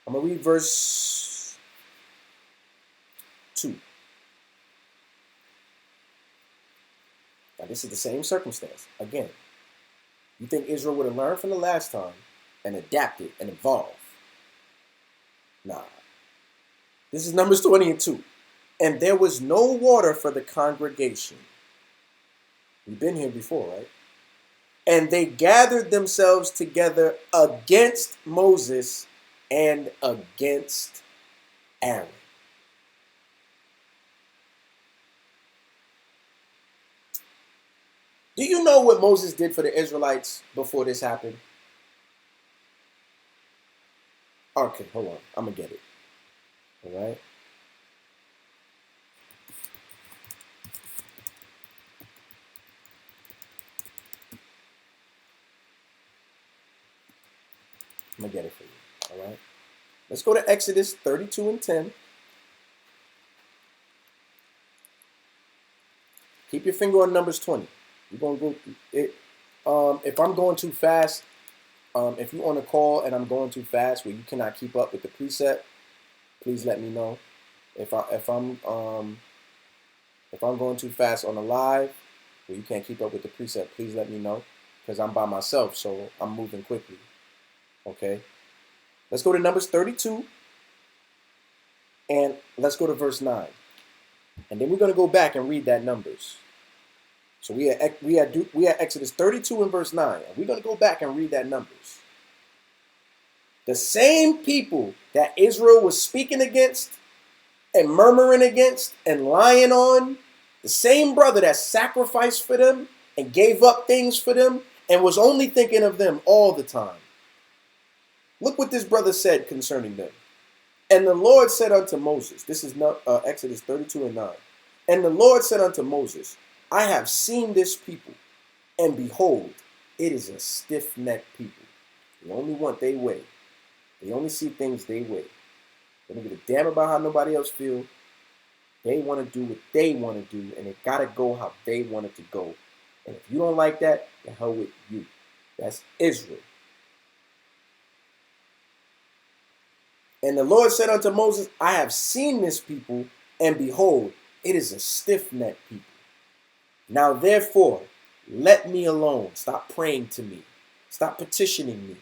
I'm going to read verse 2. Now, this is the same circumstance. Again, you think Israel would have learned from the last time and adapted and evolved? Nah. This is Numbers 20 and 2. "And there was no water for the congregation." We've been here before, right? "And they gathered themselves together against Moses and against Aaron." Do you know what Moses did for the Israelites before this happened? Okay, hold on. I'm going to get it. All right. I'm going to get it for you. All right. Let's go to Exodus 32 and 10. Keep your finger on Numbers 20. You're going to go it. If I'm going too fast, if you're on a call and I'm going too fast where you cannot keep up with the precept, please let me know. If I'm going too fast on a live where you can't keep up with the precept, please let me know, because I'm by myself, so I'm moving quickly. Okay, let's go to Numbers 32, and let's go to verse 9, and then we're going to go back and read that Numbers. So we are Exodus 32 and verse 9, and we're going to go back and read that Numbers. The same people that Israel was speaking against and murmuring against and lying on, the same brother that sacrificed for them and gave up things for them and was only thinking of them all the time. Look what this brother said concerning them. And the Lord said unto Moses, this is Exodus 32 and 9. And the Lord said unto Moses, I have seen this people, and behold, it is a stiff-necked people. They only want their way. They only see things their way. They don't give a damn about how nobody else feels. They want to do what they want to do, and it got to go how they want it to go. And if you don't like that, the hell with you. That's Israel. And the Lord said unto Moses, I have seen this people, and behold, it is a stiff-necked people. Now therefore, let me alone. Stop praying to me. Stop petitioning me,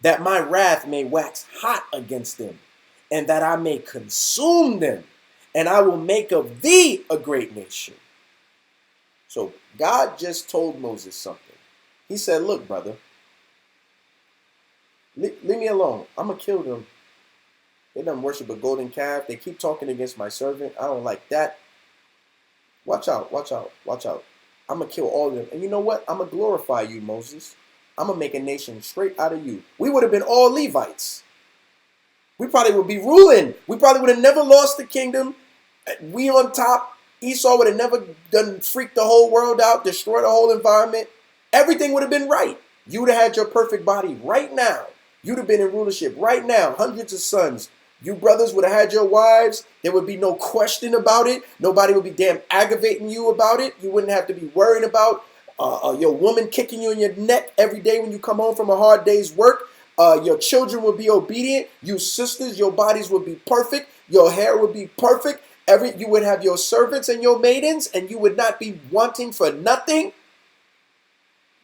that my wrath may wax hot against them, and that I may consume them, and I will make of thee a great nation. So God just told Moses something. He said, look, brother, leave me alone. I'm going to kill them. They done worship a golden calf. They keep talking against my servant. I don't like that. Watch out, watch out, watch out. I'm going to kill all of them. And you know what? I'm going to glorify you, Moses. I'm going to make a nation straight out of you. We would have been all Levites. We probably would be ruling. We probably would have never lost the kingdom. We on top. Esau would have never done freaked the whole world out, destroyed the whole environment. Everything would have been right. You would have had your perfect body right now. You'd have been in rulership right now. Hundreds of sons. You brothers would have had your wives. There would be no question about it. Nobody would be damn aggravating you about it. You wouldn't have to be worrying about your woman kicking you in your neck every day when you come home from a hard day's work. Your children would be obedient. You sisters, your bodies would be perfect. Your hair would be perfect. You would have your servants and your maidens, and you would not be wanting for nothing.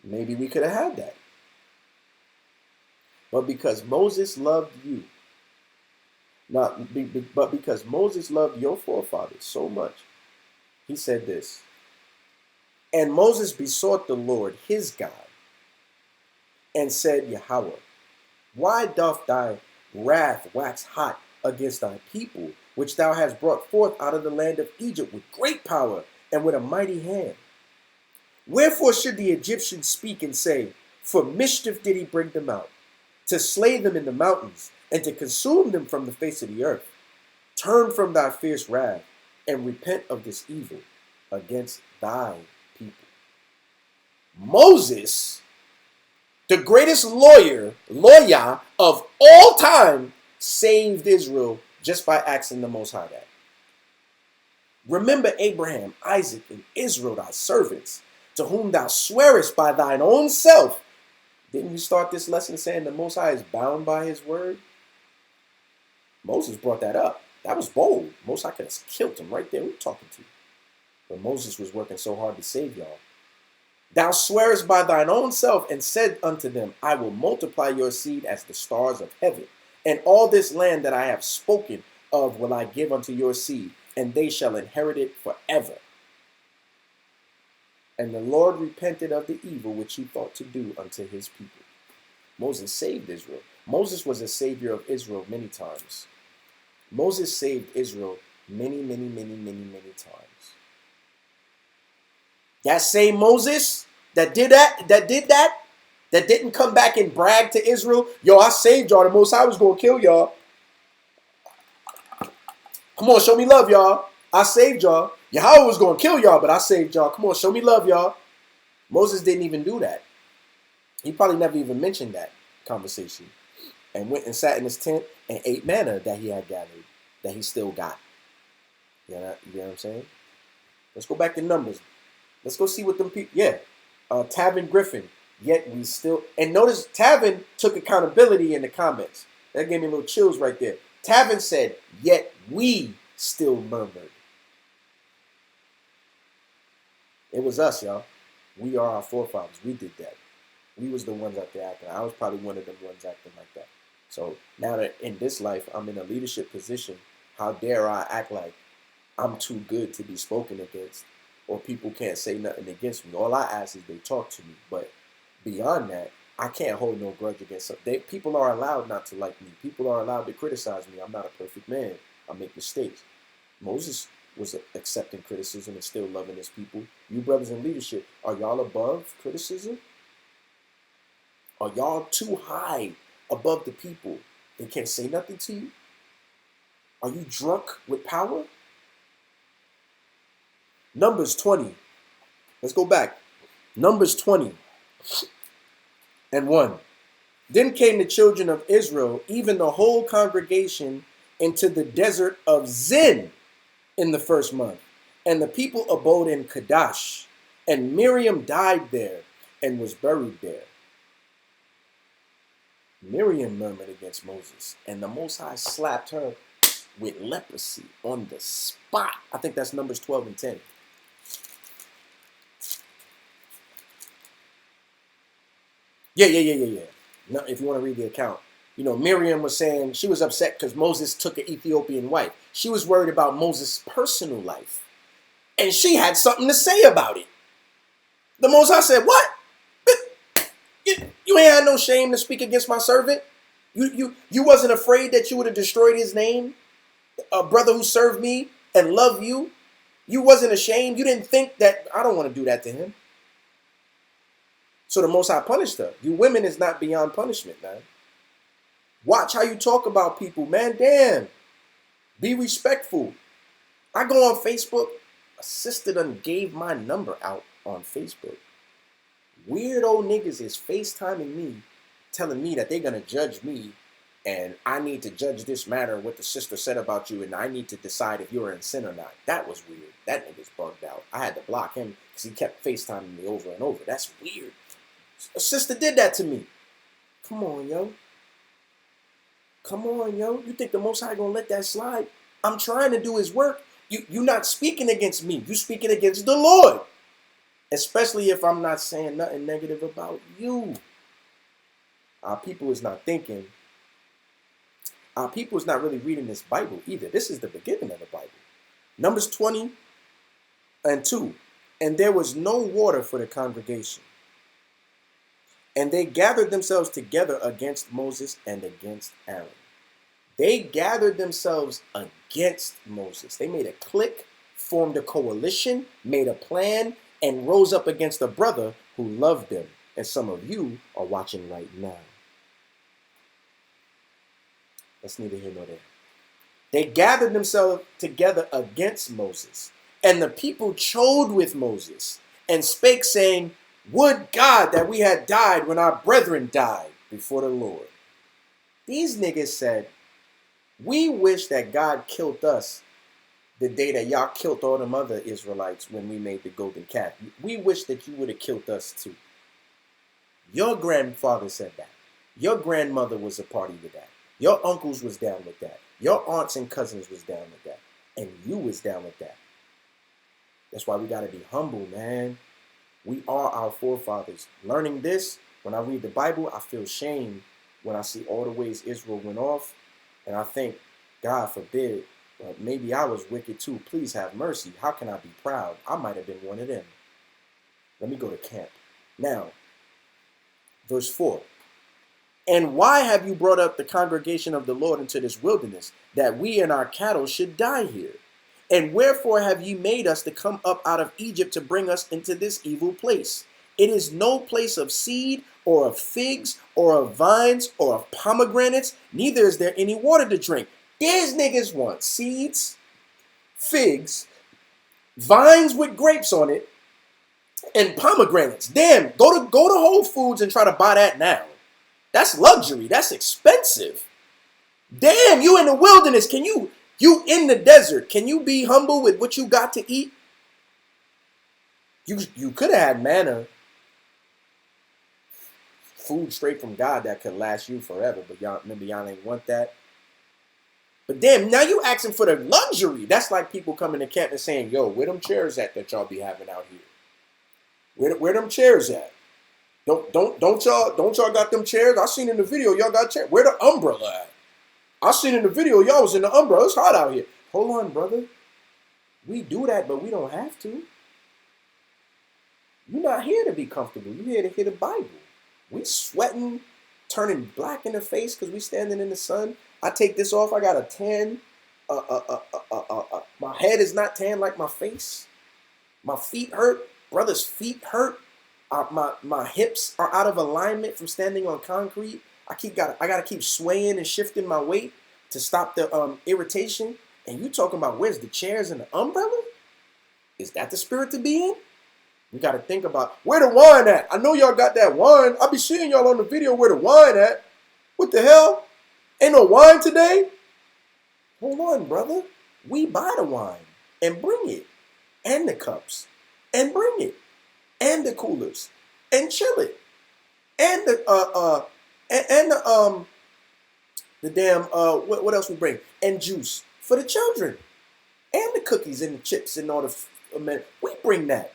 Maybe we could have had that. But because Moses loved you, but because Moses loved your forefathers so much, he said this. And Moses besought the Lord his God and said, Yahweh, why doth thy wrath wax hot against thy people, which thou hast brought forth out of the land of Egypt with great power and with a mighty hand? Wherefore should the Egyptians speak and say, for mischief did he bring them out, to slay them in the mountains, and to consume them from the face of the earth? Turn from thy fierce wrath, and repent of this evil against thy people. Moses, the greatest lawyer of all time, saved Israel just by asking the Most High that. Remember Abraham, Isaac, and Israel, thy servants, to whom thou swearest by thine own self. Didn't you start this lesson saying the Most High is bound by his word? Moses brought that up. That was bold. Most High could have killed him right there. Who talking to? But Moses was working so hard to save y'all. Thou swearest by thine own self and said unto them, I will multiply your seed as the stars of heaven. And all this land that I have spoken of will I give unto your seed, and they shall inherit it forever. And the Lord repented of the evil which he thought to do unto his people. Moses saved Israel. Moses was a savior of Israel many times. Moses saved Israel many times. That same Moses that didn't come back and brag to Israel, yo, I saved y'all. The Most High was going to kill y'all. Come on, show me love, y'all. I saved y'all. Yahweh was going to kill y'all, but I saved y'all. Come on, show me love, y'all. Moses didn't even do that. He probably never even mentioned that conversation. and went and sat in his tent and ate manna that he had gathered, that he still got. You know what I'm saying? Let's go back to Numbers. Let's go see what them people. Yeah, Tavin Griffin. Yet we still, and notice Tavin took accountability in the comments. That gave me a little chills right there. Tavin said, "Yet we still murmured." It was us, y'all. We are our forefathers. We did that. We was the ones out there acting. I was probably one of them ones acting like that. So now that in this life I'm in a leadership position, how dare I act like I'm too good to be spoken against, or people can't say nothing against me? All I ask is they talk to me. But beyond that, I can't hold no grudge against them. People are allowed not to like me. People are allowed to criticize me. I'm not a perfect man. I make mistakes. Moses was accepting criticism and still loving his people. You brothers in leadership, are y'all above criticism? Are y'all too high above the people? They can't say nothing to you? Are you drunk with power? Numbers 20. Let's go back. Numbers 20 and 1. Then came the children of Israel, even the whole congregation, into the desert of Zin in the first month. And the people abode in Kadesh. And Miriam died there and was buried there. Miriam murmured against Moses, and the Most High slapped her with leprosy on the spot. I think that's Numbers 12 and 10. Yeah. No, if you want to read the account. You know, Miriam was saying she was upset because Moses took an Ethiopian wife. She was worried about Moses' personal life. And she had something to say about it. The Most High said, what? You ain't had no shame to speak against my servant? You wasn't afraid that you would have destroyed his name? A brother who served me and loved you? You wasn't ashamed? You didn't think that I don't want to do that to him? So the Most High punished her. You women is not beyond punishment, man. Watch how you talk about people, man. Damn. Be respectful. I go on Facebook. A sister done gave my number out on Facebook. Weird old niggas is FaceTiming me, telling me that they're going to judge me, and I need to judge this matter, what the sister said about you, and I need to decide if you're in sin or not. That was weird. That nigga's bugged out. I had to block him because he kept FaceTiming me over and over. That's weird. A sister did that to me. Come on, yo. Come on, yo. You think the Most High gonna let that slide? I'm trying to do his work. You're not speaking against me. You're speaking against the Lord. Especially if I'm not saying nothing negative about you. Our people is not thinking. Our people is not really reading this Bible either. This is the beginning of the Bible. Numbers 20 and 2. And there was no water for the congregation. And they gathered themselves together against Moses and against Aaron. They gathered themselves against Moses. They made a clique, formed a coalition, made a plan, and rose up against a brother who loved them. And some of you are watching right now. That's neither here nor there. They gathered themselves together against Moses. And the people chode with Moses and spake, saying, would God that we had died when our brethren died before the Lord. These niggas said, we wish that God killed us the day that y'all killed all them other Israelites when we made the golden calf. We wish that you would have killed us too. Your grandfather said that. Your grandmother was a party to that. Your uncles was down with that. Your aunts and cousins was down with that. And you was down with that. That's why we got to be humble, man. We are our forefathers. Learning this, when I read the Bible, I feel shame when I see all the ways Israel went off. And I think, God forbid, maybe I was wicked too. Please have mercy. How can I be proud? I might have been one of them. Let me go to camp. Now, verse 4. And why have you brought up the congregation of the Lord into this wilderness, that we and our cattle should die here? And wherefore have ye made us to come up out of Egypt to bring us into this evil place? It is no place of seed, or of figs, or of vines, or of pomegranates, neither is there any water to drink. These niggas want seeds, figs, vines with grapes on it, and pomegranates. Damn, go to Whole Foods and try to buy that now. That's luxury. That's expensive. Damn, you in the wilderness. You in the desert. Can you be humble with what you got to eat? You could have had manna, food straight from God that could last you forever, but y'all ain't want that. But damn, now you asking for the luxury. That's like people coming to camp and saying, yo, where them chairs at that y'all be having out here? Where them chairs at? Don't y'all got them chairs? I seen in the video y'all got chairs. Where the umbrella at? I seen in the video y'all was in the umbrella. It's hot out here. Hold on, brother. We do that, but we don't have to. You're not here to be comfortable. You're here to hear the Bible. We sweating, turning black in the face because we standing in the sun. I take this off. I got a tan. My head is not tan like my face. My feet hurt. Brother's feet hurt. My hips are out of alignment from standing on concrete. I gotta keep swaying and shifting my weight to stop the irritation. And you talking about where's the chairs and the umbrella? Is that the spirit to be in? We got to think about where the wine at. I know y'all got that wine. I be seeing y'all on the video where the wine at. What the hell? Ain't no wine today? Hold on, brother. We buy the wine and bring it. And the cups. And bring it. And the coolers. And chill it. And what else we bring? And juice for the children. And the cookies and the chips and all the we bring that.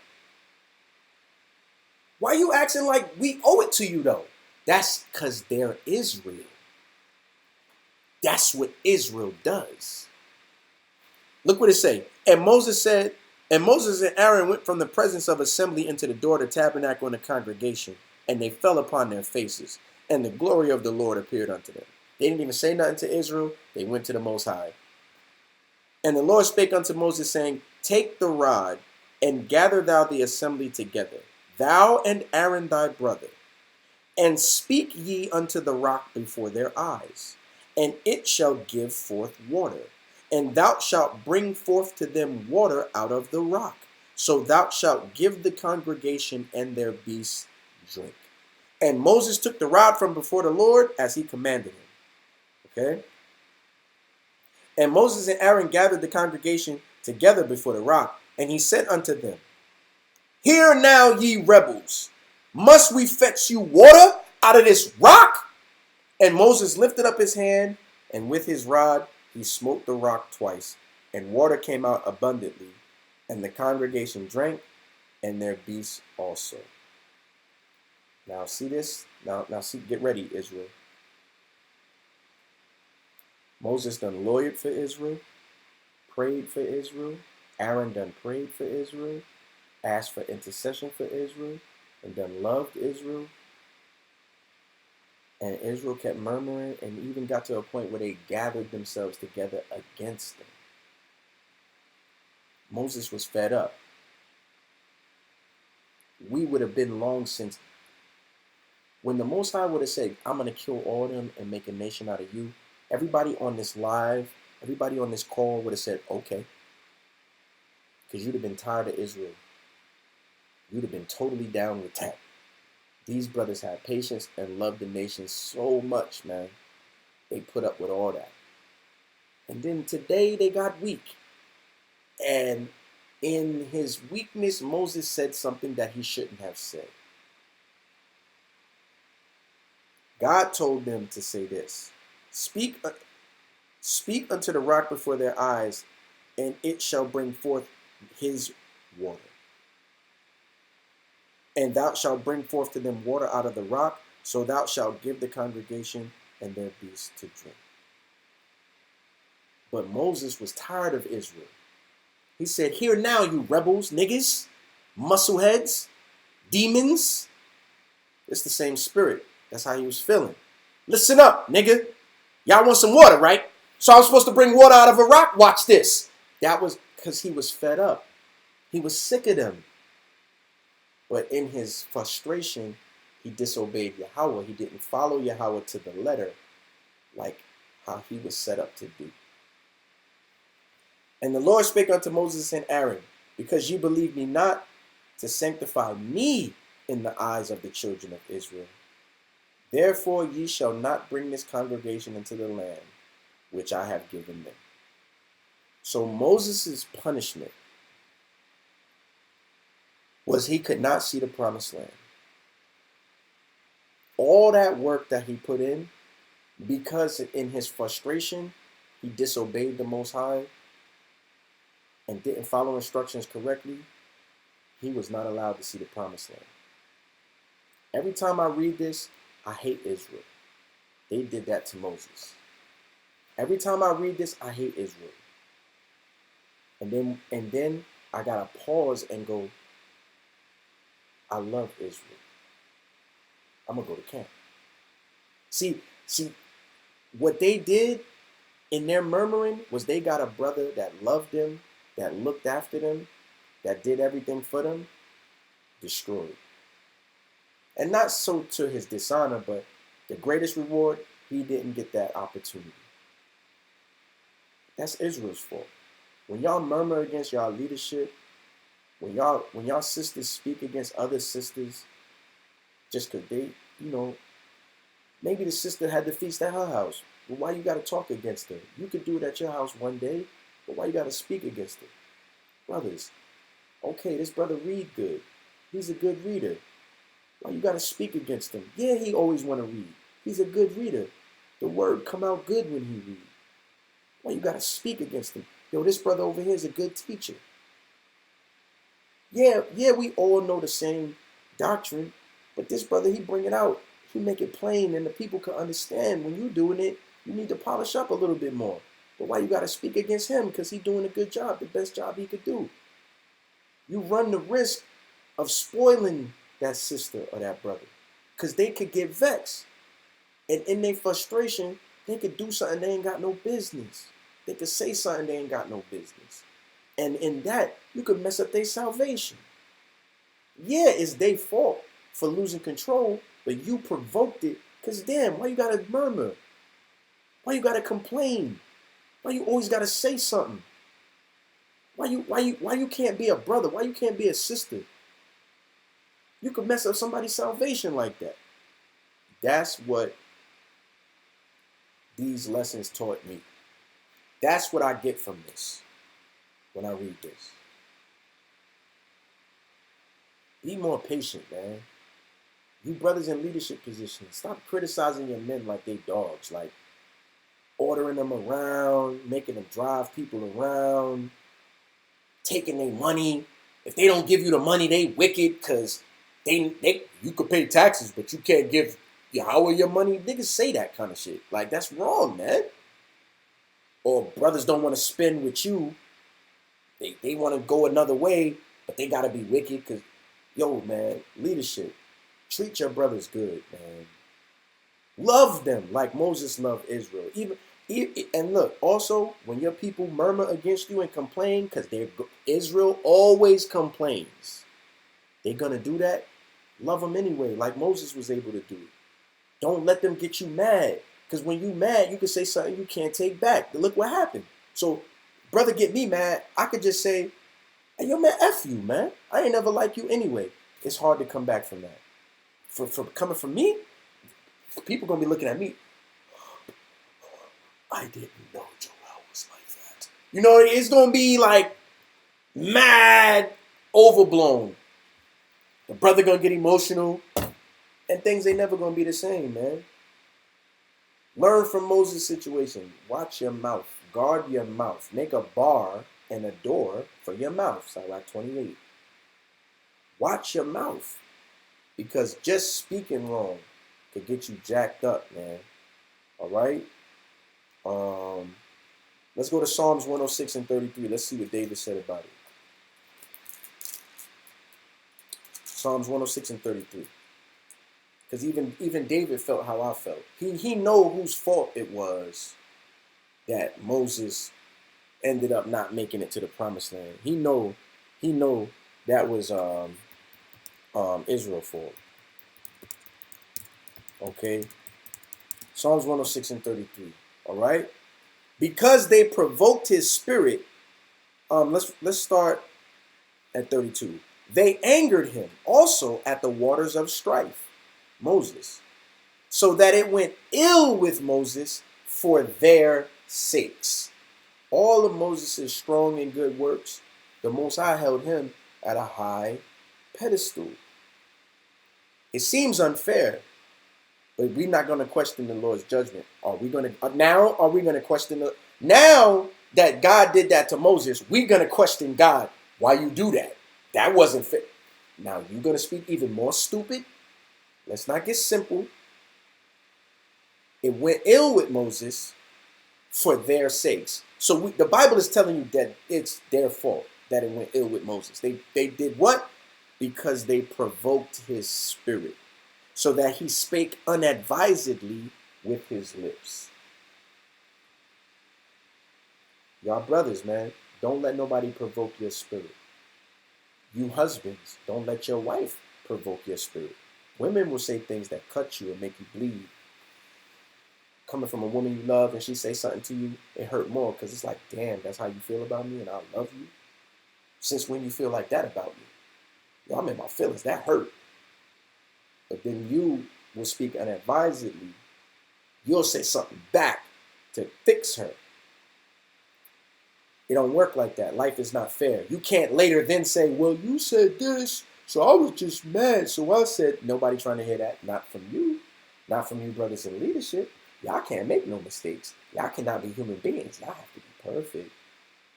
Why are you acting like we owe it to you, though? That's because they're Israel. That's what Israel does. Look what it say. And Moses and Aaron went from the presence of assembly into the door of the tabernacle and the congregation, and they fell upon their faces, and the glory of the Lord appeared unto them. They didn't even say nothing to Israel. They went to the Most High. And the Lord spake unto Moses, saying, take the rod, and gather thou the assembly together, thou and Aaron thy brother, and speak ye unto the rock before their eyes, and it shall give forth water. And thou shalt bring forth to them water out of the rock. So thou shalt give the congregation and their beasts drink. And Moses took the rod from before the Lord as he commanded him. Okay? And Moses and Aaron gathered the congregation together before the rock, and he said unto them, hear now, ye rebels, must we fetch you water out of this rock? And Moses lifted up his hand, and with his rod he smote the rock twice, and water came out abundantly, and the congregation drank, and their beasts also. Now see this? Now see, get ready, Israel. Moses done lawyered for Israel, prayed for Israel. Aaron done prayed for Israel, asked for intercession for Israel, and done loved Israel. And Israel kept murmuring and even got to a point where they gathered themselves together against them. Moses was fed up. We would have been long since, when the Most High would have said, I'm going to kill all of them and make a nation out of you, everybody on this live, everybody on this call would have said, okay. Because you'd have been tired of Israel. You'd have been totally down with that. These brothers had patience and loved the nation so much, man. They put up with all that. And then today they got weak. And in his weakness, Moses said something that he shouldn't have said. God told them to say this. Speak unto the rock before their eyes, and it shall bring forth his water. And thou shalt bring forth to them water out of the rock, so thou shalt give the congregation and their beasts to drink. But Moses was tired of Israel. He said, hear now, you rebels, niggas, muscleheads, demons. It's the same spirit. That's how he was feeling. Listen up, nigga. Y'all want some water, right? So I was supposed to bring water out of a rock? Watch this. That was because he was fed up. He was sick of them. But in his frustration, he disobeyed Yahweh. He didn't follow Yahweh to the letter like how he was set up to do. And the Lord spake unto Moses and Aaron, because ye believe me not to sanctify me in the eyes of the children of Israel. Therefore ye shall not bring this congregation into the land which I have given them. So Moses' punishment was he could not see the promised land. All that work that he put in, because in his frustration, he disobeyed the Most High and didn't follow instructions correctly, he was not allowed to see the promised land. Every time I read this, I hate Israel. They did that to Moses. Every time I read this, I hate Israel. And then I gotta pause and go, I love Israel. I'm gonna go to camp. See, what they did in their murmuring was they got a brother that loved them, that looked after them, that did everything for them, destroyed. And not so to his dishonor, but the greatest reward, he didn't get that opportunity. That's Israel's fault. When y'all murmur against y'all leadership, when y'all sisters speak against other sisters, just because they, maybe the sister had the feast at her house. Well, why you got to talk against her? You could do it at your house one day, but why you got to speak against her? Brothers, okay, this brother read good. He's a good reader. Why you got to speak against him? Yeah, he always want to read. He's a good reader. The word come out good when he read. Why you got to speak against him? Yo, this brother over here is a good teacher. Yeah, we all know the same doctrine, but this brother, he bring it out. He make it plain and the people can understand. When you doing it, you need to polish up a little bit more. But why you got to speak against him? Because he doing a good job, the best job he could do. You run the risk of spoiling that sister or that brother because they could get vexed. And in their frustration, they could do something they ain't got no business. They could say something they ain't got no business. And in that, you could mess up their salvation. Yeah, it's their fault for losing control, but you provoked it. Because damn, why you gotta murmur? Why you gotta complain? Why you always gotta say something? Why you can't be a brother? Why you can't be a sister? You could mess up somebody's salvation like that. That's what these lessons taught me. That's what I get from this when I read this. Be more patient, man. You brothers in leadership positions, stop criticizing your men like they dogs, like ordering them around, making them drive people around, taking their money. If they don't give you the money, they wicked because you could pay taxes, but you can't give Yaw'al your money. Niggas say that kind of shit. Like, that's wrong, man. Or brothers don't want to spend with you. They want to go another way, but they got to be wicked because, yo, man, leadership. Treat your brothers good, man. Love them like Moses loved Israel. And look, also, when your people murmur against you and complain, because Israel always complains, they're going to do that. Love them anyway, like Moses was able to do. Don't let them get you mad. Because when you mad, you can say something you can't take back. Look what happened. So, brother get me mad, I could just say, hey, yo, man, F you, man. I ain't never like you anyway. It's hard to come back from that. For coming from me, people going to be looking at me. I didn't know Yaw'al was like that. It's going to be like mad, overblown. The brother going to get emotional. And things ain't never going to be the same, man. Learn from Moses' situation. Watch your mouth. Guard your mouth. Make a bar and a door for your mouth. Sirach 28. Watch your mouth. Because just speaking wrong could get you jacked up, man. All right? Let's go to Psalms 106 and 33. Let's see what David said about it. Psalms 106 and 33. Because even David felt how I felt. He know whose fault it was that Moses ended up not making it to the promised land. He know that was Israel's fault. Okay. Psalms 106 and 33. All right. Because they provoked his spirit. Let's start at 32. They angered him also at the waters of strife. Moses. so that it went ill with Moses for their sakes. All of Moses' strong and good works, the Most High held him at a high pedestal. It seems unfair, but we're not going to question the Lord's judgment. Are we going to now? Are we going to question the now that God did that to Moses? We're going to question God. Why you do that? That wasn't fair. Now you're going to speak even more stupid. Let's not get simple. It went ill with Moses for their sakes. So the Bible is telling you that it's their fault that it went ill with Moses. They did what? Because they provoked his spirit, so that he spake unadvisedly with his lips. Y'all brothers, man, don't let nobody provoke your spirit. You husbands, don't let your wife provoke your spirit. Women will say things that cut you and make you bleed. Coming from a woman you love and she say something to you, it hurt more because it's like, damn, that's how you feel about me and I love you? Since when you feel like that about me? Yo, I'm in my feelings. That hurt. But then you will speak unadvisedly. You'll say something back to fix her. It don't work like that. Life is not fair. You can't later then say, well, you said this, so I was just mad, so I said. Nobody trying to hear that. Not from you. Not from you brothers in leadership. Y'all can't make no mistakes. Y'all cannot be human beings. Y'all have to be perfect.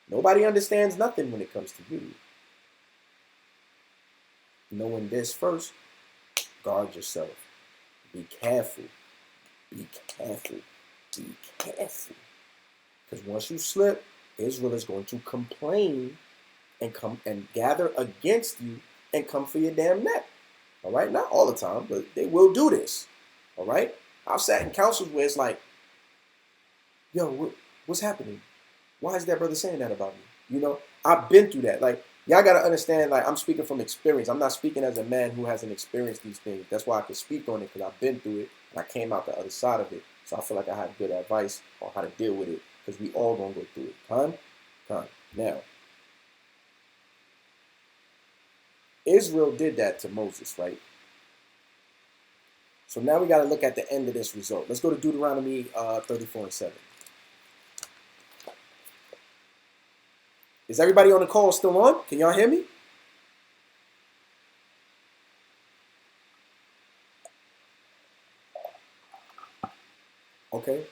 Nobody understands nothing when it comes to you. Knowing this first, guard yourself. Be careful. Be careful. Be careful. Because once you slip, Israel is going to complain and come and gather against you and come for your damn neck. All right? Not all the time, but they will do this. All right? I've sat in councils where it's like, yo, what's happening? Why is that brother saying that about me? You know, I've been through that. Like, y'all got to understand, like, I'm speaking from experience. I'm not speaking as a man who hasn't experienced these things. That's why I can speak on it, because I've been through it, and I came out the other side of it. So I feel like I have good advice on how to deal with it, because we all going to go through it. Come. Now, Israel did that to Moses, right? So now we got to look at the end of this result. Let's go to Deuteronomy 34:7. Is everybody on the call still on? Can y'all hear me? Okay.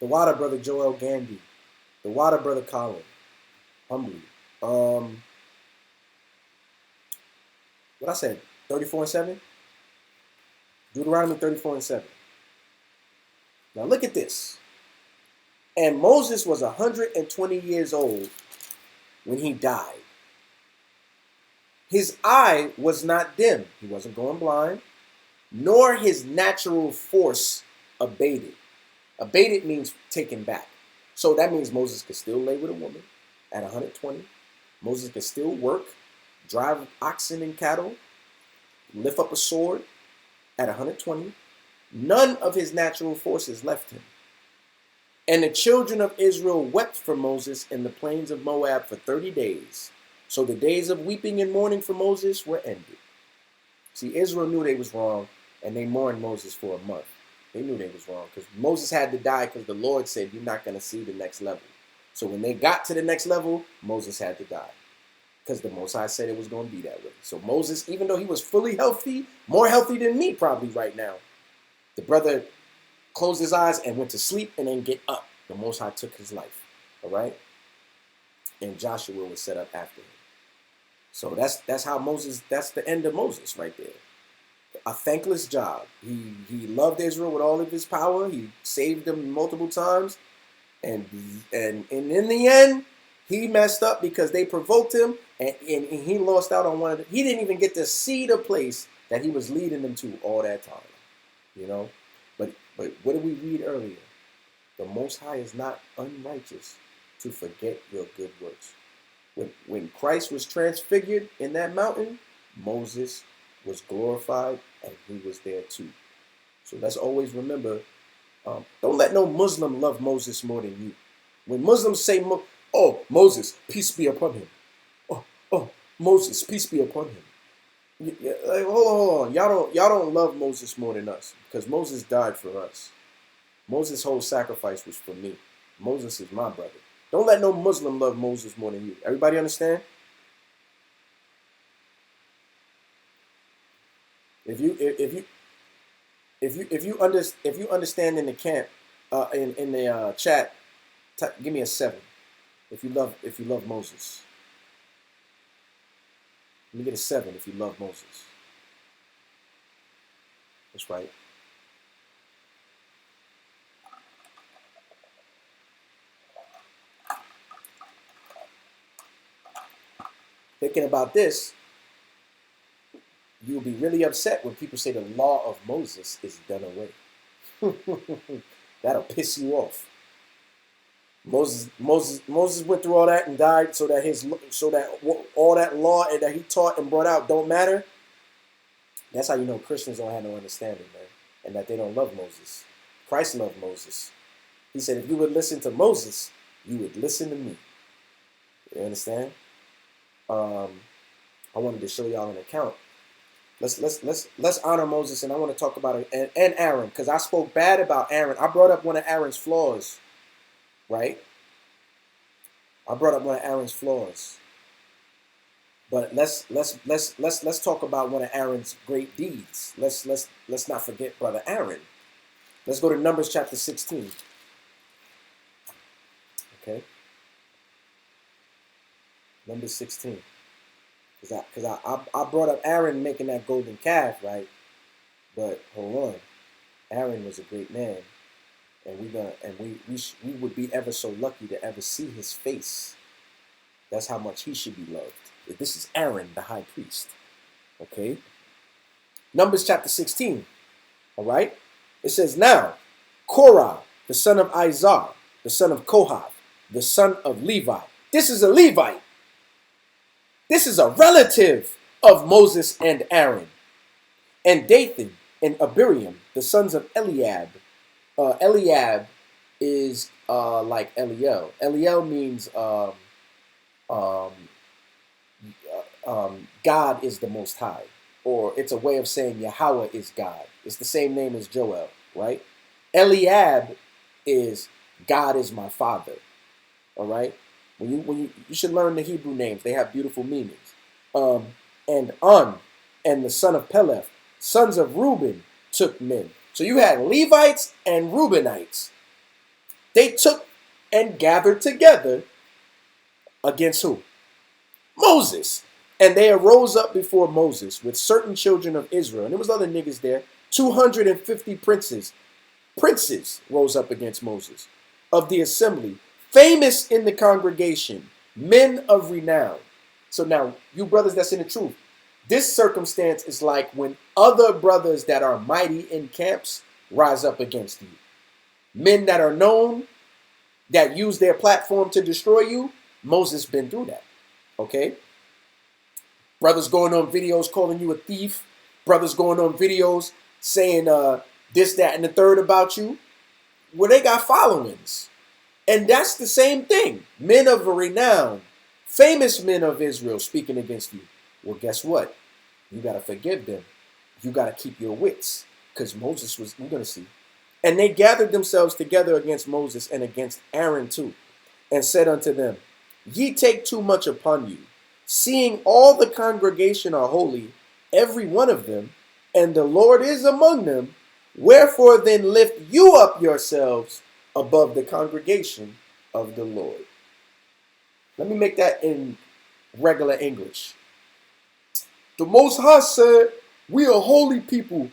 The Water brother Joel Gandy. The Water brother Colin. Humbly. What I said? 34:7? Deuteronomy 34:7. Now look at this. And Moses was 120 years old when he died. His eye was not dim. He wasn't going blind. Nor his natural force abated. Abated means taken back. So that means Moses could still lay with a woman at 120. Moses could still work, drive oxen and cattle, lift up a sword at 120. None of his natural forces left him. And the children of Israel wept for Moses in the plains of Moab for 30 days. So the days of weeping and mourning for Moses were ended. See, Israel knew they was wrong, and they mourned Moses for a month. They knew they was wrong, because Moses had to die because the Lord said, you're not going to see the next level. So when they got to the next level, Moses had to die, because the Most High said it was going to be that way. So Moses, even though he was fully healthy, more healthy than me probably right now, the brother closed his eyes and went to sleep and then get up. The Most High took his life, all right? And Joshua was set up after him. So that's how Moses, that's the end of Moses right there. A thankless job. He loved Israel with all of his power. He saved them multiple times. And in the end, he messed up because they provoked him, and he lost out on one of the, he didn't even get to see the place that he was leading them to all that time. You know? But what did we read earlier? The Most High is not unrighteous to forget your good works. When Christ was transfigured in that mountain, Moses was glorified and he was there too. So let's always remember, don't let no Muslim love Moses more than you. When Muslims say, oh, Moses, peace be upon him. Oh, Moses, peace be upon him. Like, hold on. Y'all don't love Moses more than us because Moses died for us. Moses' whole sacrifice was for me. Moses is my brother. Don't let no Muslim love Moses more than you. Everybody understand? If you if you if you understand in the camp, in the chat, give me a 7. If you love Moses, let me get a 7. If you love Moses, that's right. Thinking about this, you'll be really upset when people say the law of Moses is done away. That'll piss you off. Moses went through all that and died so that all that law that he taught and brought out don't matter. That's how you know Christians don't have no understanding, man, and that they don't love Moses. Christ loved Moses. He said, if you would listen to Moses, you would listen to me. You understand? I wanted to show y'all an account. Let's honor Moses, and I want to talk about it and Aaron, because I spoke bad about Aaron. I brought up one of Aaron's flaws, right? I brought up one of Aaron's flaws. But let's talk about one of Aaron's great deeds. Let's not forget brother Aaron. Let's go to Numbers chapter 16. Okay. Numbers 16. Because I brought up Aaron making that golden calf, right? But hold on. Aaron was a great man. And we would be ever so lucky to ever see his face. That's how much he should be loved. This is Aaron, the high priest. Okay? Numbers chapter 16. All right? It says, now, Korah, the son of Izhar, the son of Kohath, the son of Levi. This is a Levite. This is a relative of Moses and Aaron. And Dathan and Abiram, the sons of Eliab. Eliab is like Eliel. Eliel means God is the Most High, or it's a way of saying Yahweh is God. It's the same name as Joel, right? Eliab is God is my father. All right. When you should learn the Hebrew names, they have beautiful meanings. And and the son of Peleth, sons of Reuben, took men. So you had Levites and Reubenites. They took and gathered together against who? Moses. And they arose up before Moses with certain children of Israel. And there was other niggas there. 250 princes. Princes rose up against Moses of the assembly, famous in the congregation, men of renown. So now, you brothers that's in the truth, this circumstance is like when other brothers that are mighty in camps rise up against you. Men that are known, that use their platform to destroy you. Moses been through that. Okay? Brothers going on videos calling you a thief. Brothers going on videos saying this, that, and the third about you. Well, they got followings. And that's the same thing. Men of renown, famous men of Israel speaking against you. Well, guess what? You got to forgive them. You got to keep your wits. Because Moses was, we're going to see. And they gathered themselves together against Moses and against Aaron too, and said unto them, ye take too much upon you, seeing all the congregation are holy, every one of them, and the Lord is among them. Wherefore then lift you up yourselves above the congregation of the Lord. Let me make that in regular English. The Most High said, we are holy people,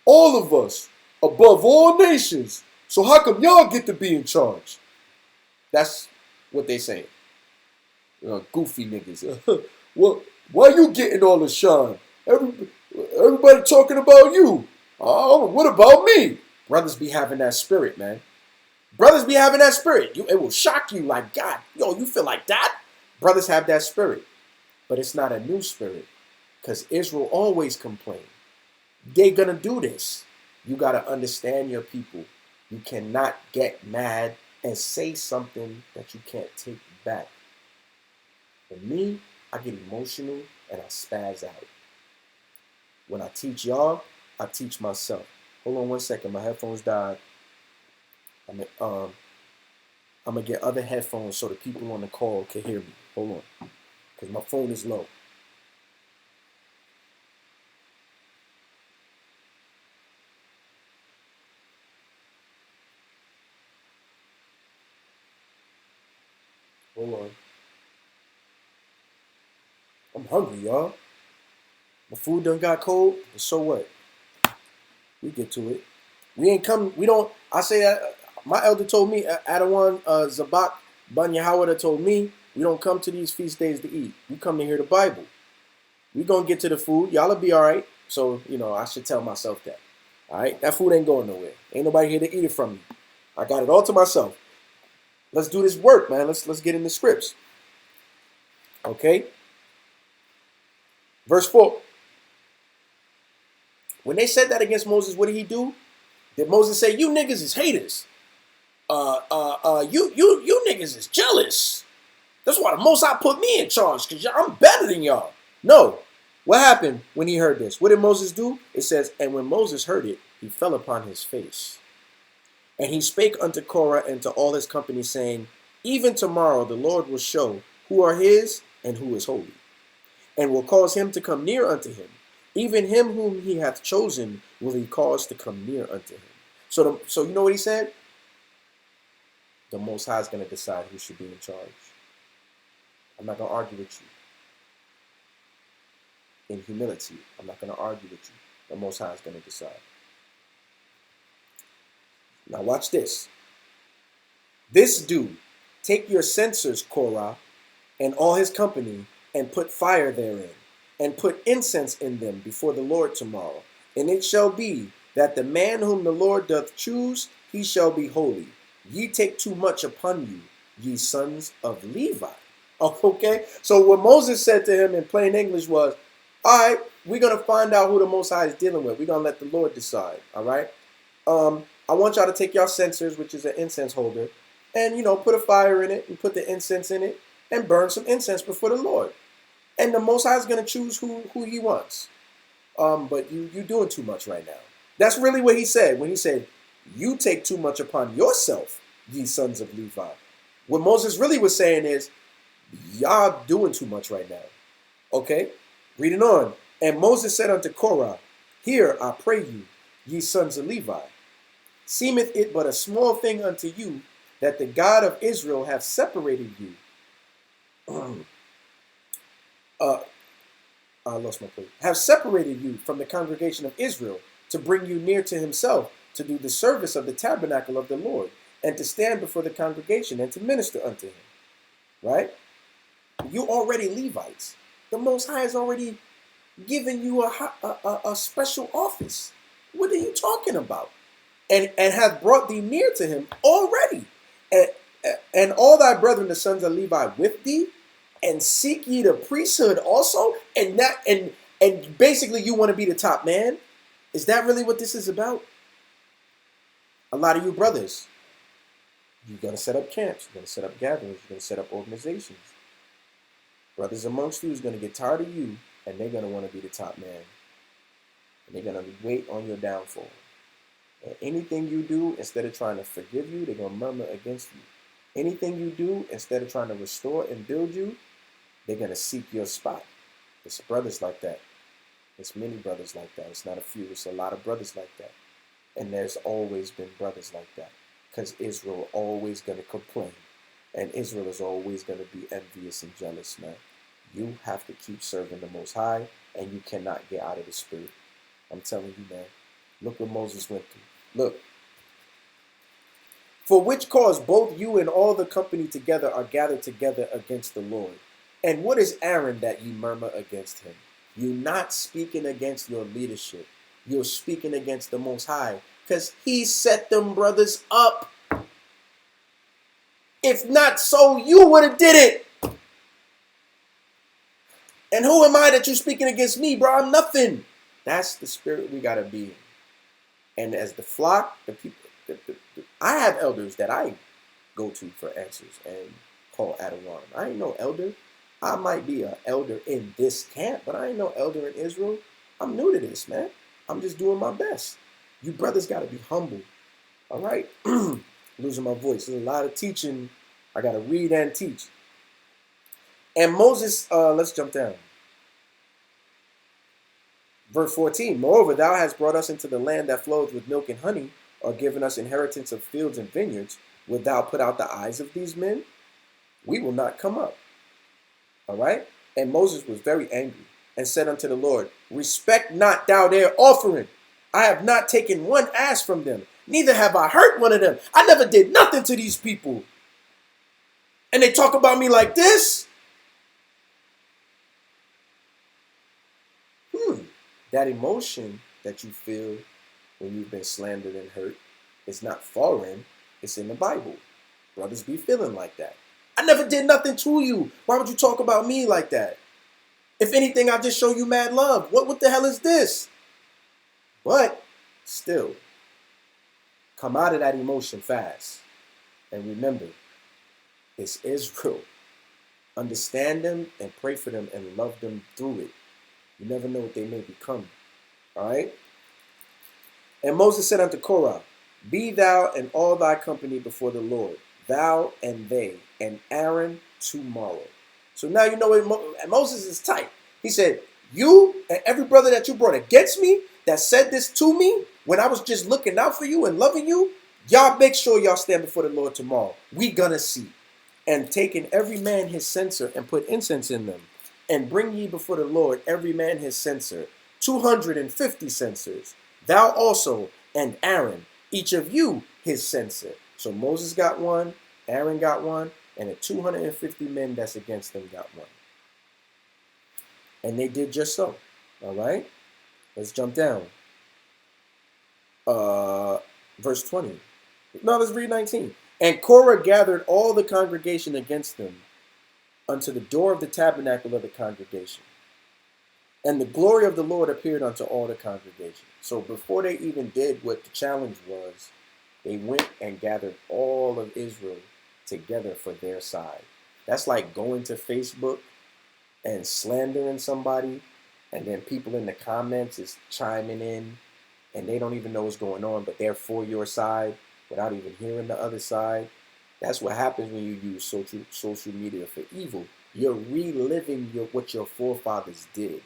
all of us, above all nations. So how come y'all get to be in charge? That's what they say. Goofy niggas. Well, why you getting all the shine? Everybody talking about you. Oh, what about me? Brothers be having that spirit, man. Brothers be having that spirit. It will shock you like, God, you feel like that? Brothers have that spirit. But it's not a new spirit. Because Israel always complained. They're going to do this. You got to understand your people. You cannot get mad and say something that you can't take back. For me, I get emotional and I spaz out. When I teach y'all, I teach myself. Hold on one second. My headphones died. I'm gonna get other headphones so the people on the call can hear me. Hold on, because my phone is low. Hold on. I'm hungry, y'all. My food done got cold, but so what? We get to it. We ain't come. We don't. I say that. My elder told me, Adawan Zabak Banya Howard told me, we don't come to these feast days to eat. We come to hear the Bible. We gonna get to the food. Y'all'll be all right. So I should tell myself that. All right, that food ain't going nowhere. Ain't nobody here to eat it from me. I got it all to myself. Let's do this work, man. Let's get in the scripts. Okay. Verse 4. When they said that against Moses, what did he do? Did Moses say, "You niggas is haters? You niggas is jealous. That's why the Most High put me in charge, because I'm better than y'all." No. What happened when he heard this? What did Moses do? It says, and when Moses heard it, he fell upon his face. And he spake unto Korah and to all his company, saying, even tomorrow the Lord will show who are his and who is holy, and will cause him to come near unto him. Even him whom he hath chosen will he cause to come near unto him. So you know what he said? The Most High is going to decide who should be in charge. I'm not going to argue with you. In humility, I'm not going to argue with you. The Most High is going to decide. Now watch this. This do, take your censers, Korah, and all his company, and put fire therein, and put incense in them before the Lord tomorrow. And it shall be that the man whom the Lord doth choose, he shall be holy. Ye take too much upon you, ye sons of Levi. Okay? So what Moses said to him in plain English was, all right, we're going to find out who the Most High is dealing with. We're going to let the Lord decide. All right? I want y'all to take y'all censers, which is an incense holder, and, put a fire in it and put the incense in it and burn some incense before the Lord. And the Most High is going to choose who he wants. But you're doing too much right now. That's really what he said when he said, you take too much upon yourself, ye sons of Levi. What Moses really was saying is, y'all doing too much right now. Okay? Reading on. And Moses said unto Korah, hear, I pray you, ye sons of Levi. Seemeth it but a small thing unto you that the God of Israel hath separated you. I lost my place. Have separated you from the congregation of Israel to bring you near to himself, to do the service of the tabernacle of the Lord, and to stand before the congregation and to minister unto him. Right? You already Levites. The Most High has already given you a special office. What are you talking about? And hath brought thee near to him already. And all thy brethren, the sons of Levi, with thee, and seek ye the priesthood also, and basically you want to be the top man. Is that really what this is about? A lot of you brothers, you're going to set up camps, you're going to set up gatherings, you're going to set up organizations. Brothers amongst you is going to get tired of you, and they're going to want to be the top man. And they're going to wait on your downfall. And anything you do, instead of trying to forgive you, they're going to murmur against you. Anything you do, instead of trying to restore and build you, they're going to seek your spot. It's brothers like that. It's many brothers like that. It's not a few. It's a lot of brothers like that. And there's always been brothers like that. Because Israel always going to complain. And Israel is always going to be envious and jealous, man. You have to keep serving the Most High, and you cannot get out of the spirit. I'm telling you, man. Look what Moses went through. Look. For which cause both you and all the company together are gathered together against the Lord. And what is Aaron that ye murmur against him? You're not speaking against your leadership. You're speaking against the Most High, because he set them brothers up. If not so, you would have did it. And who am I that you're speaking against me, bro? I'm nothing. That's the spirit we got to be in. And as the flock, the people, I have elders that I go to for answers and call Adawan. I ain't no elder. I might be an elder in this camp, but I ain't no elder in Israel. I'm new to this, man. I'm just doing my best. You brothers got to be humble. All right? Losing my voice. There's a lot of teaching. I got to read and teach. And Moses, let's jump down. Verse 14, moreover, thou hast brought us into the land that flows with milk and honey, or given us inheritance of fields and vineyards. Wilt thou put out the eyes of these men? We will not come up. All right? And Moses was very angry and said unto the Lord, respect not thou their offering. I have not taken one ass from them, neither have I hurt one of them. I never did nothing to these people. And they talk about me like this? That emotion that you feel when you've been slandered and hurt is not foreign. It's in the Bible. Brothers be feeling like that. I never did nothing to you. Why would you talk about me like that? If anything, I just show you mad love. What the hell is this? But still, come out of that emotion fast. And remember, it's Israel. Understand them and pray for them and love them through it. You never know what they may become. All right? And Moses said unto Korah, be thou and all thy company before the Lord, thou and they, and Aaron tomorrow. So now you know what Moses is tight. He said, you and every brother that you brought against me, that said this to me, when I was just looking out for you and loving you, y'all make sure y'all stand before the Lord tomorrow. We gonna see. And taking every man his censer and put incense in them. And bring ye before the Lord every man his censer, 250 censers. Thou also and Aaron, each of you his censer. So Moses got one, Aaron got one, and the 250 men that's against them got one. And they did just so. All right? Let's jump down. Verse 20. No, let's read 19. And Korah gathered all the congregation against them unto the door of the tabernacle of the congregation. And the glory of the Lord appeared unto all the congregation. So before they even did what the challenge was, they went and gathered all of Israel together for their side. That's like going to Facebook and slandering somebody, and then people in the comments is chiming in, and they don't even know what's going on, but they're for your side without even hearing the other side. That's what happens when you use social media for evil. You're reliving what your forefathers did.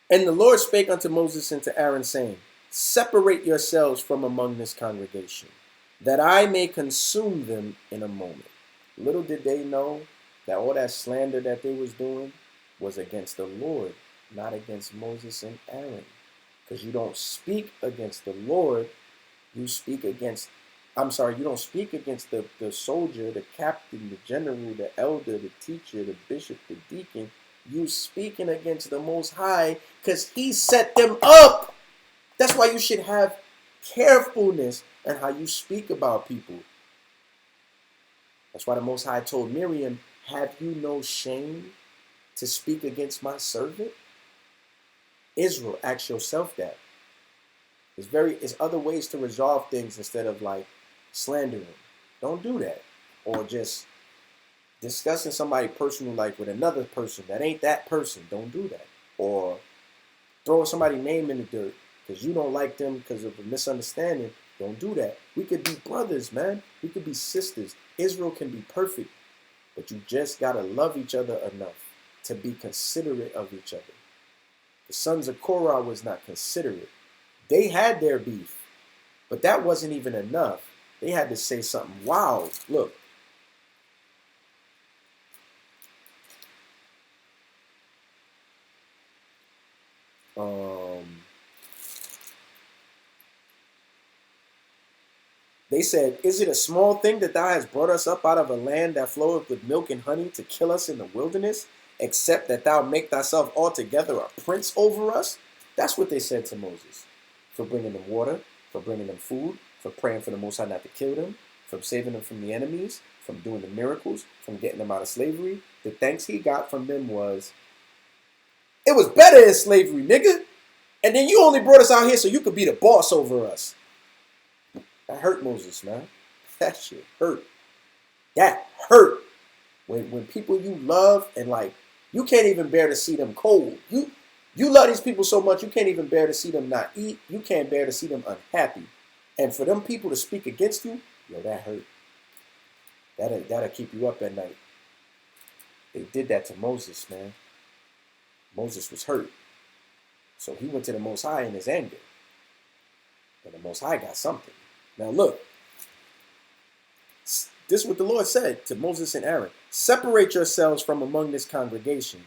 And the Lord spake unto Moses and to Aaron, saying, separate yourselves from among this congregation, that I may consume them in a moment. Little did they know that all that slander that they was doing was against the Lord, not against Moses and Aaron. Because you don't speak against the Lord, you speak against, you don't speak against the soldier, the captain, the general, the elder, the teacher, the bishop, the deacon. You speaking against the Most High because he set them up. That's why you should have carefulness in how you speak about people. That's why the Most High told Miriam, have you no shame to speak against my servant? Israel, ask yourself that. There's other ways to resolve things instead of like slandering. Don't do that. Or just discussing somebody's personal life with another person that ain't that person. Don't do that. Or throwing somebody's name in the dirt because you don't like them because of a misunderstanding. Don't do that. We could be brothers, man. We could be sisters. Israel can be perfect. But you just got to love each other enough to be considerate of each other. The sons of Korah was not considerate. They had their beef, but that wasn't even enough. They had to say something wild. Look. They said, is it a small thing that thou hast brought us up out of a land that floweth with milk and honey to kill us in the wilderness, except that thou make thyself altogether a prince over us? That's what they said to Moses. For bringing them water, for bringing them food, for praying for the Most High not to kill them, from saving them from the enemies, from doing the miracles, from getting them out of slavery. The thanks he got from them was, it was better in slavery, nigga. And then you only brought us out here so you could be the boss over us. That hurt Moses, man. That shit hurt. That hurt. When people you love and like, you can't even bear to see them cold. You love these people so much you can't even bear to see them not eat. You can't bear to see them unhappy. And for them people to speak against you, yo, that hurt. That'll keep you up at night. They did that to Moses, man. Moses was hurt. So he went to the Most High in his anger. And the Most High got something. Now look. This is what the Lord said to Moses and Aaron. Separate yourselves from among this congregation,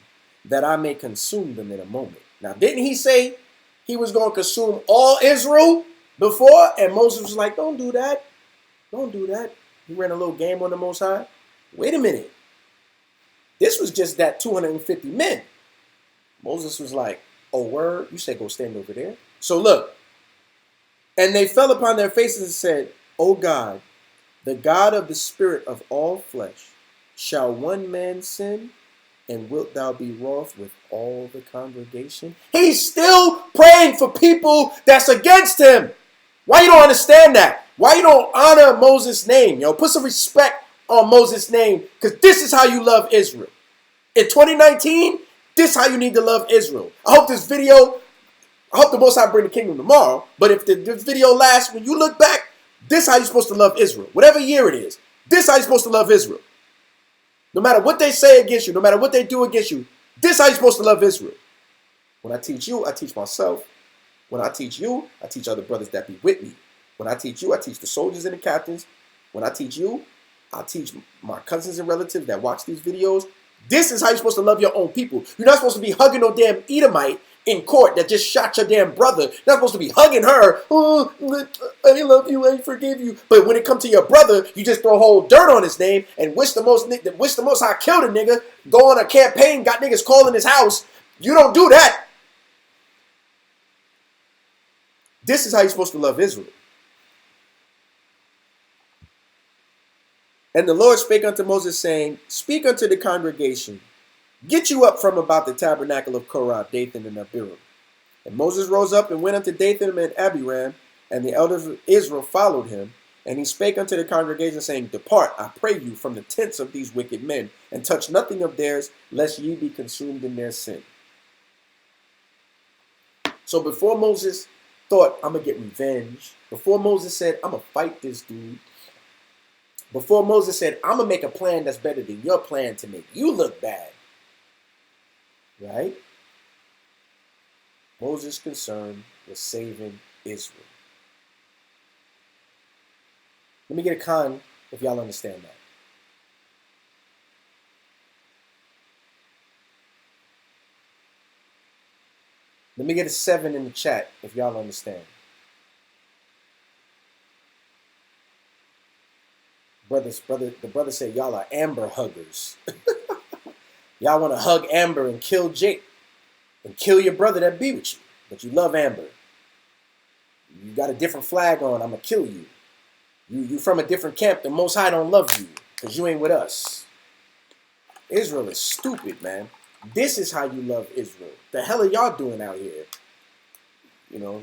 that I may consume them in a moment. Now, didn't he say he was going to consume all Israel before? And Moses was like, don't do that. Don't do that. He ran a little game on the Most High. Wait a minute. This was just that 250 men. Moses was like, oh, word? You said go stand over there? So look. And they fell upon their faces and said, O God, the God of the spirit of all flesh, shall one man sin, and wilt thou be wroth with all the congregation? He's still praying for people that's against him. Why you don't understand that? Why you don't honor Moses' name? Yo, put some respect on Moses' name, because this is how you love Israel. In 2019, this is how you need to love Israel. I hope the Most High bring the kingdom tomorrow, but if this video lasts, when you look back, this is how you're supposed to love Israel. Whatever year it is, this is how you're supposed to love Israel. No matter what they say against you, no matter what they do against you, this is how you're supposed to love Israel. When I teach you, I teach myself. When I teach you, I teach other brothers that be with me. When I teach you, I teach the soldiers and the captains. When I teach you, I teach my cousins and relatives that watch these videos. This is how you're supposed to love your own people. You're not supposed to be hugging no damn Edomite in court that just shot your damn brother. You're not supposed to be hugging her. Oh, I love you, I forgive you. But when it comes to your brother, you just throw whole dirt on his name and wish the most high killed a nigga. Go on a campaign, got niggas calling his house. You don't do that. This is how you're supposed to love Israel. And the Lord spake unto Moses, saying, speak unto the congregation, get you up from about the tabernacle of Korah, Dathan, and Abiram. And Moses rose up and went unto Dathan and Abiram, and the elders of Israel followed him. And he spake unto the congregation, saying, depart, I pray you, from the tents of these wicked men, and touch nothing of theirs, lest ye be consumed in their sin. So before Moses thought, I'm going to get revenge, before Moses said, I'm going to fight this dude, before Moses said, I'm going to make a plan that's better than your plan to make you look bad, right? Moses' concern was saving Israel. Let me get a con if y'all understand that. Let me get a 7 in the chat if y'all understand. The brother said y'all are Amber huggers. Y'all want to hug Amber and kill Jake and kill your brother that be with you, but you love Amber. You got a different flag on, I'm going to kill you. You from a different camp, the Most High don't love you because you ain't with us. Israel is stupid, man. This is how you love Israel. The hell are y'all doing out here? You know,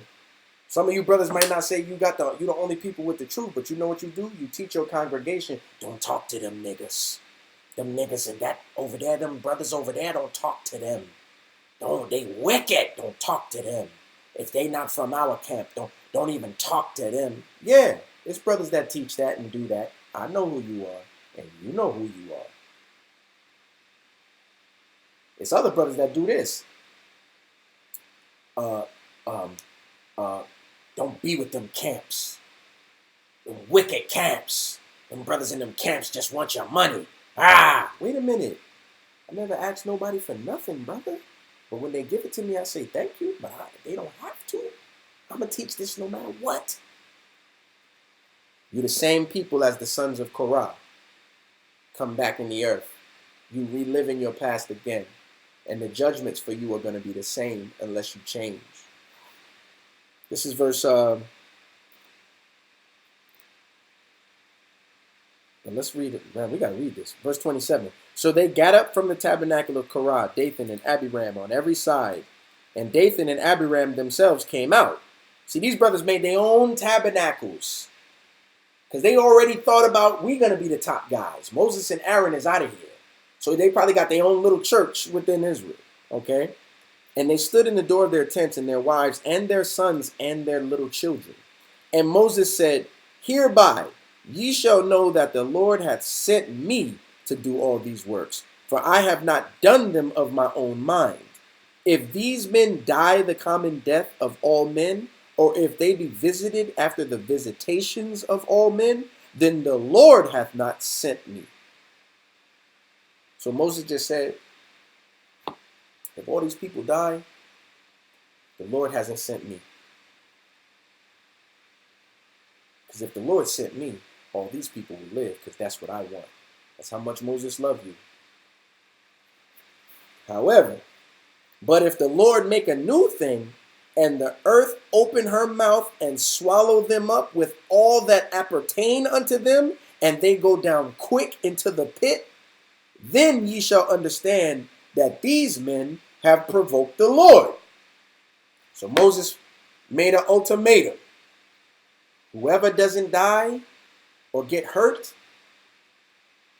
some of you brothers might not say you're the only people with the truth, but you know what you do? You teach your congregation, don't talk to them niggas. Them niggas and that over there, them brothers over there, don't talk to them. They wicked. Don't talk to them. If they not from our camp, don't even talk to them. Yeah, it's brothers that teach that and do that. I know who you are, and you know who you are. It's other brothers that do this. Don't be with them camps. Them wicked camps. Them brothers in them camps just want your money. Wait a minute. I never asked nobody for nothing, brother. But when they give it to me, I say thank you. But they don't have to. I'm going to teach this no matter what. You're the same people as the sons of Korah. Come back in the earth. You reliving your past again. And the judgments for you are going to be the same unless you change. This is verse, and let's read it. Man, we got to read this. Verse 27. So they got up from the tabernacle of Korah, Dathan and Abiram on every side. And Dathan and Abiram themselves came out. See, these brothers made their own tabernacles. Because they already thought about, we're going to be the top guys. Moses and Aaron is out of here. So they probably got their own little church within Israel. Okay? And they stood in the door of their tents, and their wives and their sons and their little children. And Moses said, hereby ye shall know that the Lord hath sent me to do all these works, for I have not done them of my own mind. If these men die the common death of all men, or if they be visited after the visitations of all men, then the Lord hath not sent me. So Moses just said, if all these people die, the Lord hasn't sent me. Because if the Lord sent me, all these people will live, because that's what I want. That's how much Moses loved you. However, but if the Lord make a new thing, and the earth open her mouth and swallow them up with all that appertain unto them, and they go down quick into the pit, then ye shall understand that these men have provoked the Lord. So Moses made an ultimatum. Whoever doesn't die or get hurt,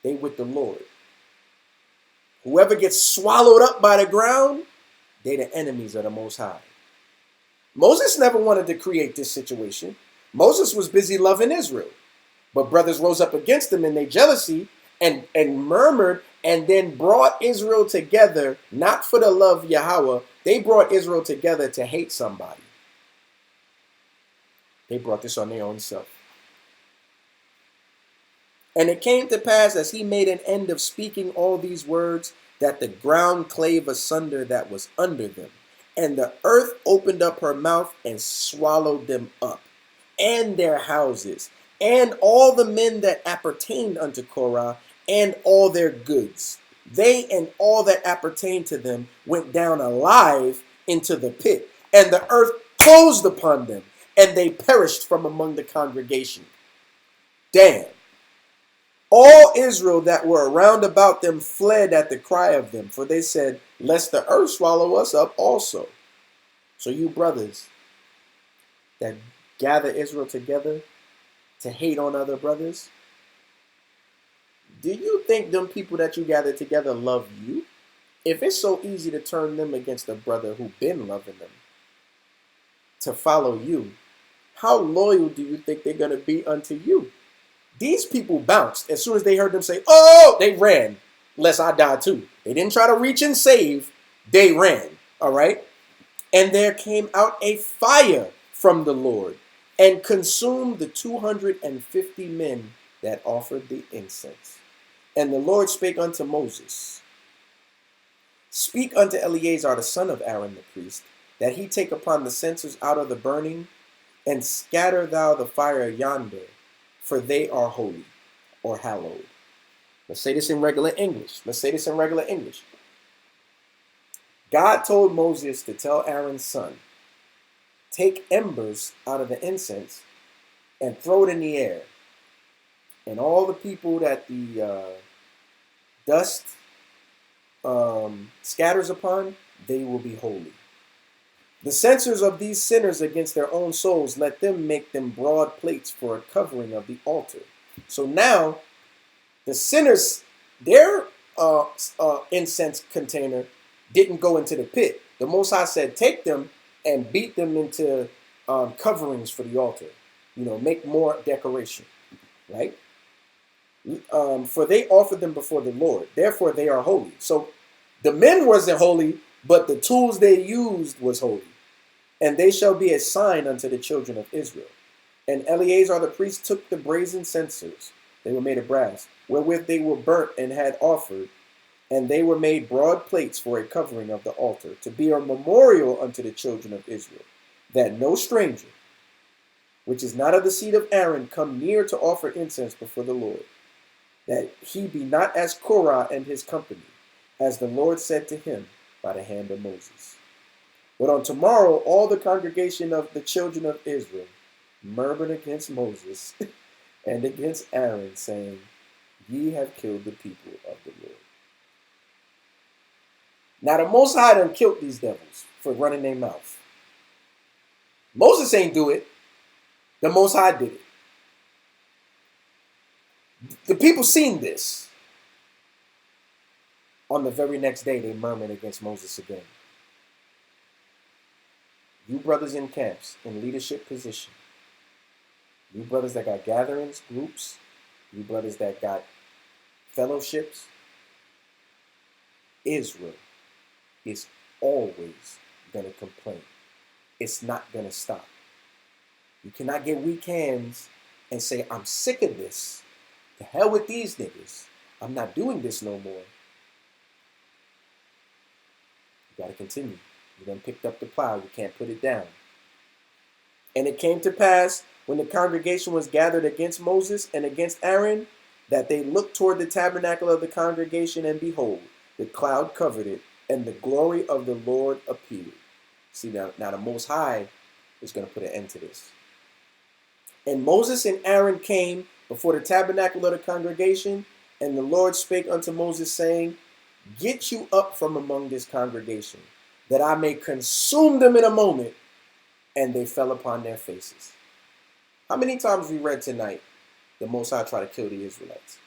they with the Lord. Whoever gets swallowed up by the ground, they the enemies of the Most High. Moses never wanted to create this situation. Moses was busy loving Israel. But brothers rose up against him in their jealousy and murmured, and then brought Israel together, not for the love of Yahweh. They brought Israel together to hate somebody. They brought this on their own self. And it came to pass, as he made an end of speaking all these words, that the ground clave asunder that was under them. And the earth opened up her mouth and swallowed them up, and their houses, and all the men that appertained unto Korah, and all their goods. They and all that appertained to them went down alive into the pit, and the earth closed upon them, and they perished from among the congregation. Damn. All Israel that were around about them fled at the cry of them, for they said, lest the earth swallow us up also. So you brothers that gather Israel together to hate on other brothers, do you think them people that you gather together love you? If it's so easy to turn them against a brother who been loving them to follow you, how loyal do you think they're going to be unto you? These people bounced. As soon as they heard them say, oh, they ran, lest I die too. They didn't try to reach and save. They ran. All right. And there came out a fire from the Lord and consumed the 250 men that offered the incense. And the Lord spake unto Moses, speak unto Eleazar the son of Aaron the priest, that he take upon the censers out of the burning, and scatter thou the fire yonder, for they are holy, or hallowed. Let's say this in regular English. God told Moses to tell Aaron's son, take embers out of the incense and throw it in the air. And all the people that the dust scatters upon, they will be holy. The censers of these sinners against their own souls, let them make them broad plates for a covering of the altar. So now, the sinners, their incense container didn't go into the pit. The Most High said, take them and beat them into coverings for the altar. Make more decoration, right? For they offered them before the Lord. Therefore, they are holy. So the men wasn't holy, but the tools they used was holy. And they shall be a sign unto the children of Israel. And Eleazar the priest took the brazen censers, they were made of brass, wherewith they were burnt and had offered, and they were made broad plates for a covering of the altar, to be a memorial unto the children of Israel, that no stranger, which is not of the seed of Aaron, come near to offer incense before the Lord, that he be not as Korah and his company, as the Lord said to him by the hand of Moses. But on tomorrow, all the congregation of the children of Israel murmured against Moses and against Aaron, saying, ye have killed the people of the Lord. Now the Most High done killed these devils for running their mouth. Moses ain't do it. The Most High did it. The people seen this. On the very next day, they murmured against Moses again. You brothers in camps, in leadership position, you brothers that got gatherings, groups, you brothers that got fellowships, Israel is always going to complain. It's not going to stop. You cannot get weak hands and say, I'm sick of this. To hell with these niggas. I'm not doing this no more. You got to continue. You done picked up the plow. You can't put it down. And it came to pass, when the congregation was gathered against Moses and against Aaron, that they looked toward the tabernacle of the congregation, and behold, the cloud covered it, and the glory of the Lord appeared. See, now the Most High is going to put an end to this. And Moses and Aaron came before the tabernacle of the congregation, and the Lord spake unto Moses, saying, Get you up from among this congregation, that I may consume them in a moment. And they fell upon their faces. How many times we read tonight the Most High tried to kill the Israelites?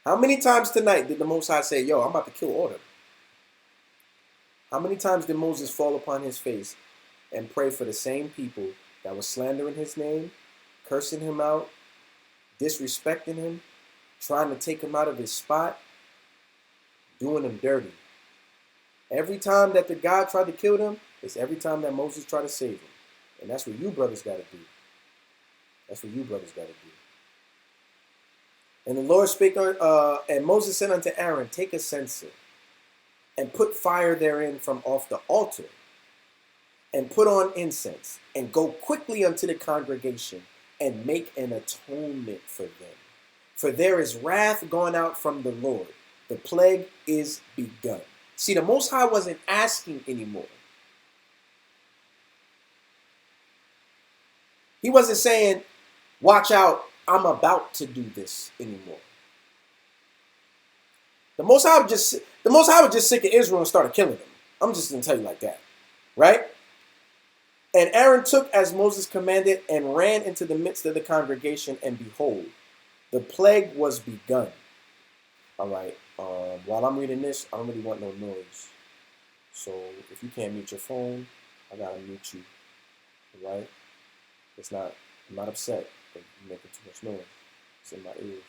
How many times tonight did the Most High say, yo, I'm about to kill all of them? How many times did Moses fall upon his face and pray for the same people that were slandering his name, cursing him out, disrespecting him, trying to take him out of his spot, doing him dirty? Every time that the God tried to kill them, it's every time that Moses tried to save them. And that's what you brothers got to do. That's what you brothers got to do. And the Lord spake, and Moses said unto Aaron, Take a censer, and put fire therein from off the altar, and put on incense, and go quickly unto the congregation, and make an atonement for them. For there is wrath gone out from the Lord. The plague is begun. See, the Most High wasn't asking anymore. He wasn't saying, watch out, I'm about to do this anymore. The Most High was just sick of Israel and started killing them. I'm just going to tell you like that. Right? And Aaron took as Moses commanded and ran into the midst of the congregation, and behold, the plague was begun. All right. While I'm reading this, I don't really want no noise. So if you can't mute your phone, I gotta mute you. All right? I'm not upset that you're making too much noise. It's in my ears.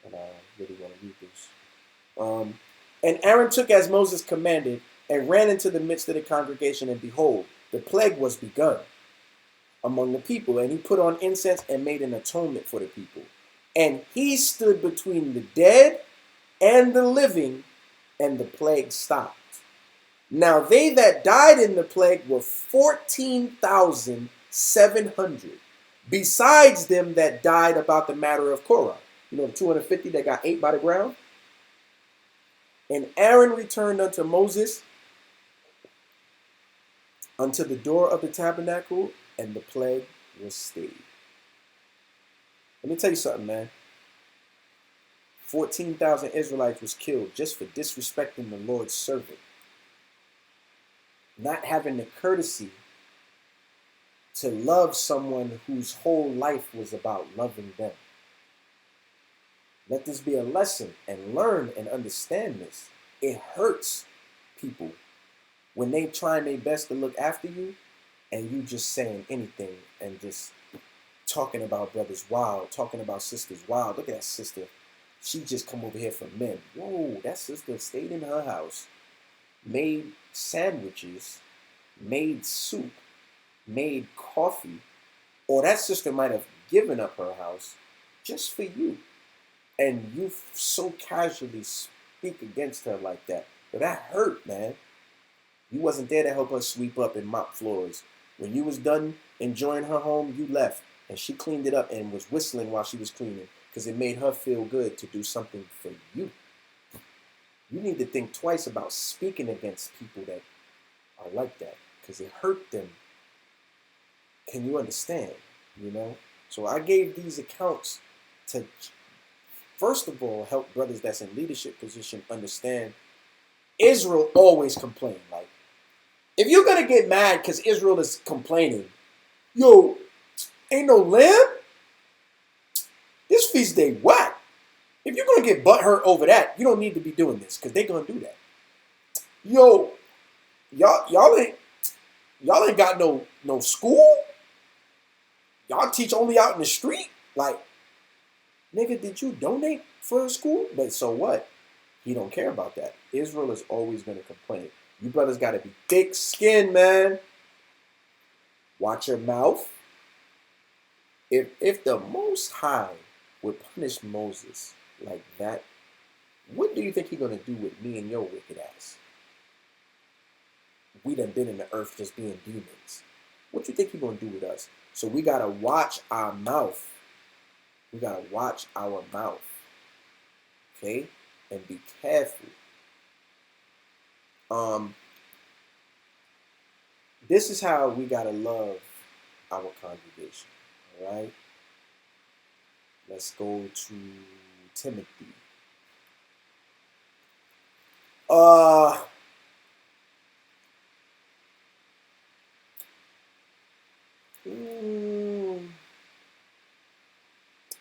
And I really want to read this. And Aaron took as Moses commanded and ran into the midst of the congregation, and behold, the plague was begun among the people. And he put on incense and made an atonement for the people. And he stood between the dead and the living, and the plague stopped. Now they that died in the plague were 14,700, besides them that died about the matter of Korah. You know, the 250 that got ate by the ground? And Aaron returned unto Moses unto the door of the tabernacle, and the plague was stayed. Let me tell you something, man. 14,000 Israelites was killed just for disrespecting the Lord's servant. Not having the courtesy to love someone whose whole life was about loving them. Let this be a lesson, and learn and understand this. It hurts people when they trying their best to look after you, and you just saying anything and just talking about brothers wild, talking about sisters wild. Look at that sister. She just come over here for men. Whoa, that sister stayed in her house, made sandwiches, made soup, made coffee, or that sister might have given up her house just for you. And you so casually speak against her like that. But that hurt, man. You wasn't there to help her sweep up and mop floors. When you was done enjoying her home, you left. And she cleaned it up and was whistling while she was cleaning, because it made her feel good to do something for you. You need to think twice about speaking against people that are like that, because it hurt them. Can you understand? You know? So I gave these accounts to, first of all, help brothers that's in leadership position understand Israel always complain. Like, if you're going to get mad because Israel is complaining, yo, Ain't no lamb? This feast day whack. If you're gonna get butthurt over that, you don't need to be doing this because they're gonna do that. Yo, y'all ain't got no school. Y'all teach only out in the street. Like, nigga, did you donate for a school? But so what? He don't care about that. Israel is always gonna complain. You brothers gotta be thick skinned, man. Watch your mouth. If the Most High would punish Moses like that, what do you think he's gonna do with me and your wicked ass? We done been in the earth just being demons. What you think he's gonna do with us? So we gotta watch our mouth. We gotta watch our mouth. Okay? And be careful. This is how we gotta love our congregation. Alright? Let's go to Timothy.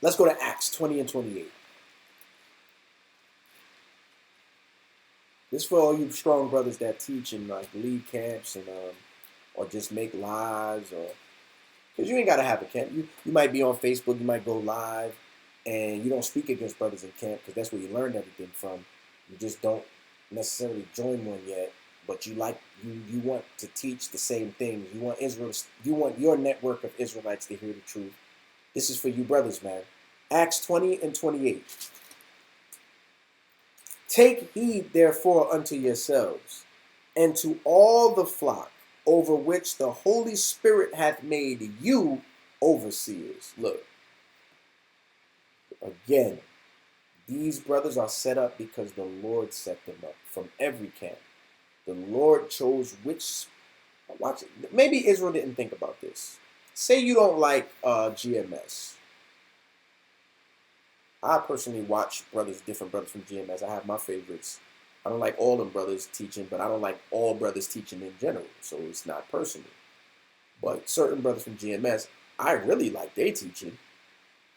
Let's go to Acts 20 and 28. This is for all you strong brothers that teach in like lead camps and or just make lives, or because you ain't gotta have a camp. You might be on Facebook, you might go live, and you don't speak against brothers in camp because that's where you learned everything from. You just don't necessarily join one yet, but you want to teach the same things. You want Israel. You want your network of Israelites to hear the truth. This is for you brothers, man. Acts 20 and 28. Take heed, therefore, unto yourselves, and to all the flock over which the Holy Spirit hath made you overseers. Look, again, these brothers are set up because the Lord set them up from every camp. The Lord chose which, watch it. Maybe Israel didn't think about this. Say you don't like GMS. I personally watch different brothers from GMS. I have my favorites. I don't like all them brothers teaching, but I don't like all brothers teaching in general. So it's not personal. But certain brothers from GMS, I really like their teaching.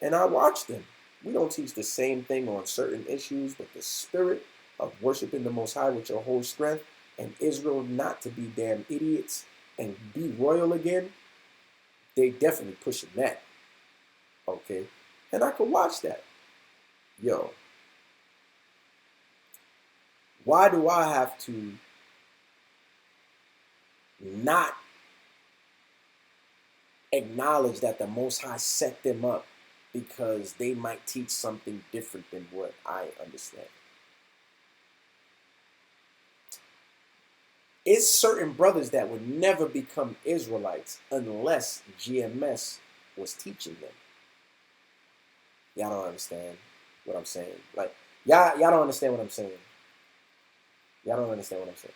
And I watch them. We don't teach the same thing on certain issues, but the spirit of worshiping the Most High with your whole strength, and Israel not to be damn idiots and be royal again, they definitely pushing that. Okay? And I could watch that. Yo, why do I have to not acknowledge that the Most High set them up because they might teach something different than what I understand? It's certain brothers that would never become Israelites unless GMS was teaching them. Y'all don't understand what I'm saying. Like, y'all don't understand what I'm saying. Y'all don't understand what I'm saying.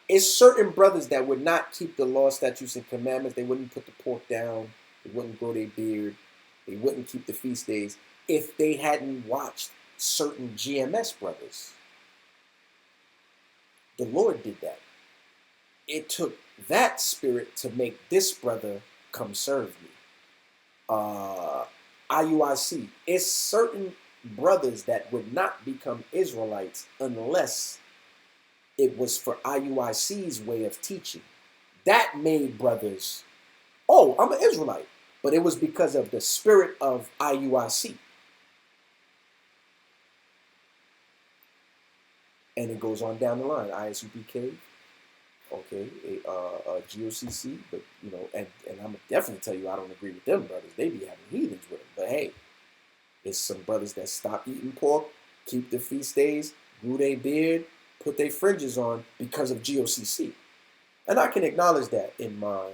It's certain brothers that would not keep the law, statutes, and commandments. They wouldn't put the pork down. They wouldn't grow their beard. They wouldn't keep the feast days if they hadn't watched certain GMS brothers. The Lord did that. It took that spirit to make this brother come serve me. IUIC. It's certain brothers that would not become Israelites unless it was for IUIC's way of teaching. That made brothers, oh, I'm an Israelite. But it was because of the spirit of IUIC. And it goes on down the line. ISUPK, okay, GOCC, but you know, and I'm gonna definitely tell you I don't agree with them brothers. They be having heathens with them. But hey, it's some brothers that stop eating pork, keep the feast days, grew their beard, put their fringes on because of GOCC. And I can acknowledge that in my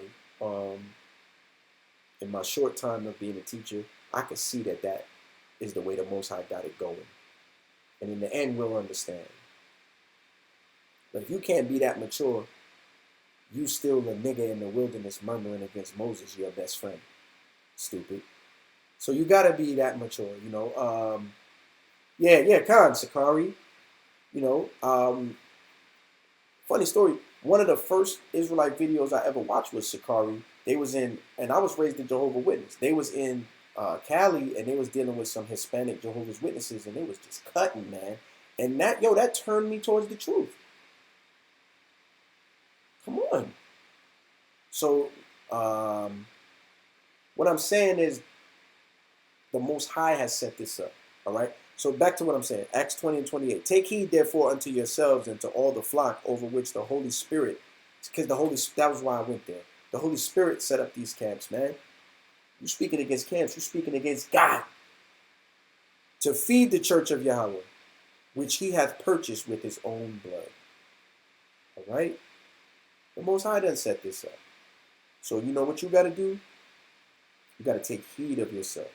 short time of being a teacher, I can see that that is the way the Most High got it going. And in the end, we'll understand. But if you can't be that mature, you still a nigga in the wilderness murmuring against Moses, your best friend. Stupid. So you gotta be that mature, you know. Khan, Sakari. You know, funny story. One of the first Israelite videos I ever watched was Sakari They was in, and I was raised in Jehovah's Witness. They was in Cali, and they was dealing with some Hispanic Jehovah's Witnesses, and they was just cutting, man. And that turned me towards the truth. Come on. So, what I'm saying is, the Most High has set this up. All right. So back to what I'm saying. Acts 20 and 28. Take heed, therefore, unto yourselves and to all the flock over which the Holy Spirit, because that was why I went there. The Holy Spirit set up these camps, man. You're speaking against camps. You're speaking against God. To feed the church of Yahweh, which he hath purchased with his own blood. All right? The Most High done set this up. So you know what you got to do? You got to take heed of yourself.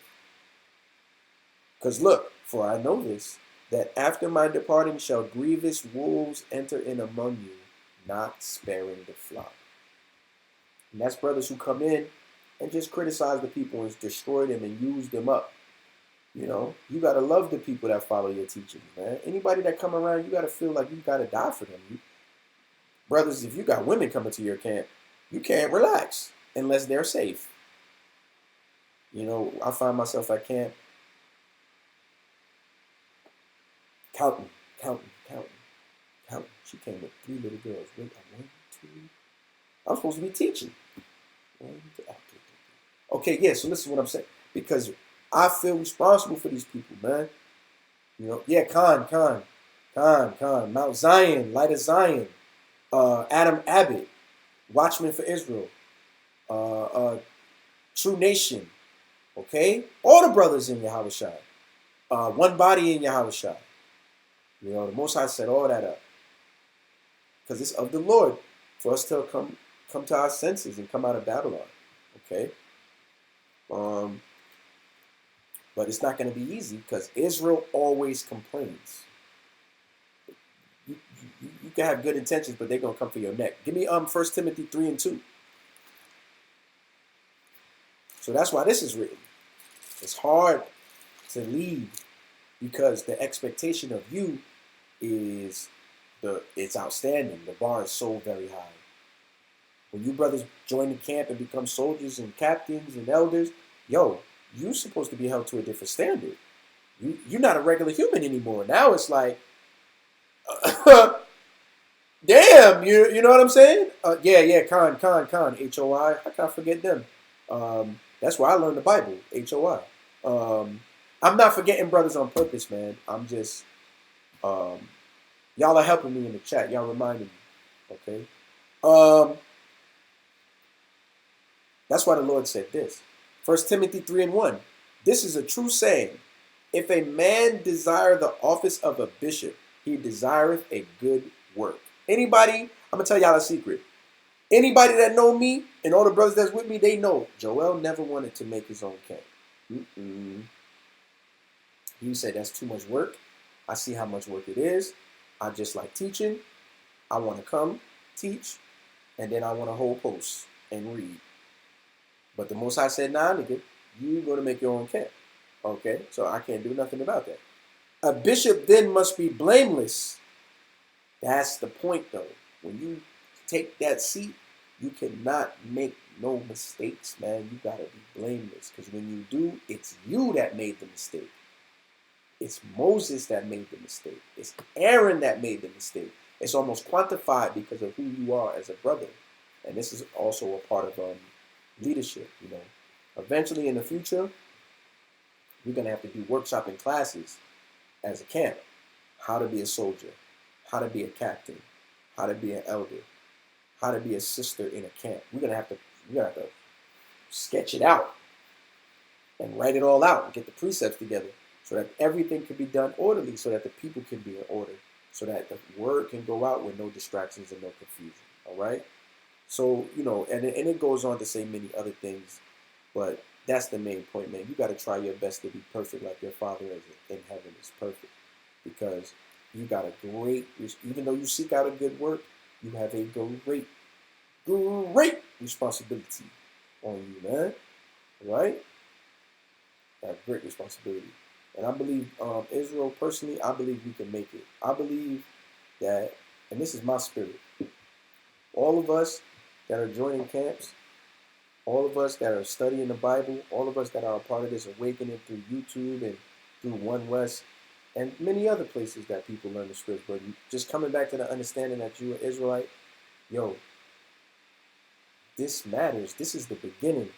Because look, for I know this, that after my departing shall grievous wolves enter in among you, not sparing the flock. And that's brothers who come in and just criticize the people and destroy them and use them up. You know, you got to love the people that follow your teachings, man. Anybody that come around, you got to feel like you got to die for them. Brothers, if you got women coming to your camp, you can't relax unless they're safe. You know, I find myself at camp counting. She came with 3 little girls. Wait, 1, 2. I'm supposed to be teaching. 1, 2. Okay, yeah, so listen to what I'm saying. Because I feel responsible for these people, man. You know, yeah, Khan. Mount Zion, Light of Zion. Adam Abbott, Watchman for Israel. True Nation. Okay? All the brothers in Yahushua. One body in Yahushua. You know, the Most High set all that up. Because it's of the Lord for us to come to our senses and come out of Babylon. Okay? But it's not going to be easy because Israel always complains. You can have good intentions, but they're going to come for your neck. Give me 1 Timothy 3 and 2. So that's why this is written. It's hard to lead because the expectation of you is it's outstanding. The bar is so very high. When you brothers join the camp and become soldiers and captains and elders, you're supposed to be held to a different standard. You're not a regular human anymore. Now it's like, damn, you know what I'm saying? Khan, HOI. How can I forget them? That's why I learned the Bible, HOI. I'm not forgetting brothers on purpose, man. I'm just, y'all are helping me in the chat. Y'all reminding me, okay? That's why the Lord said this. 1 Timothy 3 and 1. This is a true saying. If a man desire the office of a bishop, he desireth a good work. Anybody, I'm going to tell y'all a secret. Anybody that know me and all the brothers that's with me, they know Joel never wanted to make his own camp. He said, that's too much work. I see how much work it is. I just like teaching. I want to come teach, and then I want to hold posts and read. But the Most High said, nah, nigga, you're going to make your own camp. Okay, so I can't do nothing about that. A bishop then must be blameless. That's the point, though. When you take that seat, you cannot make no mistakes, man. You got to be blameless. Because when you do, it's you that made the mistake. It's Moses that made the mistake. It's Aaron that made the mistake. It's almost quantified because of who you are as a brother. And this is also a part of leadership, you know. Eventually in the future, we're going to have to do workshopping classes as a camp. How to be a soldier, how to be a captain, how to be an elder, how to be a sister in a camp. We're going to have to sketch it out and write it all out and get the precepts together so that everything can be done orderly, so that the people can be in order, so that the word can go out with no distractions and no confusion. All right? So, you know, and it goes on to say many other things, but that's the main point, man. You got to try your best to be perfect like your Father in heaven is perfect, because you got a great, even though you seek out a good work, you have a great responsibility on you, man. Right? You have great responsibility. And I believe Israel, personally, I believe we can make it. I believe that, and this is my spirit, all of us that are joining camps, All of us that are studying the Bible, all of us that are a part of this awakening through YouTube and through One West and many other places that people learn the scripts, but just coming back to the understanding that you're an Israelite, yo, this matters. This is the beginning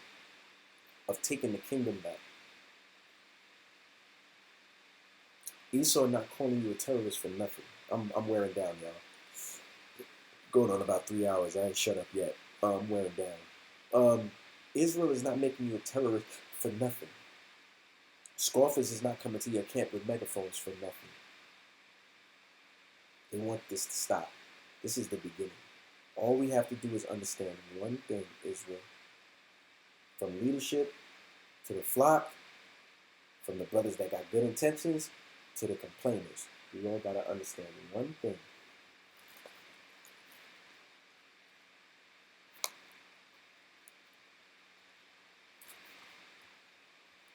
of taking the kingdom back. Esau not calling you a terrorist for nothing. I'm wearing down, y'all. Going on about 3 hours. I ain't shut up yet. I'm wearing down. Israel is not making you a terrorist for nothing. Scoffers is not coming to your camp with megaphones for nothing. They want this to stop. This is the beginning. All we have to do is understand one thing, Israel. From leadership to the flock, from the brothers that got good intentions to the complainers. We all got to understand one thing.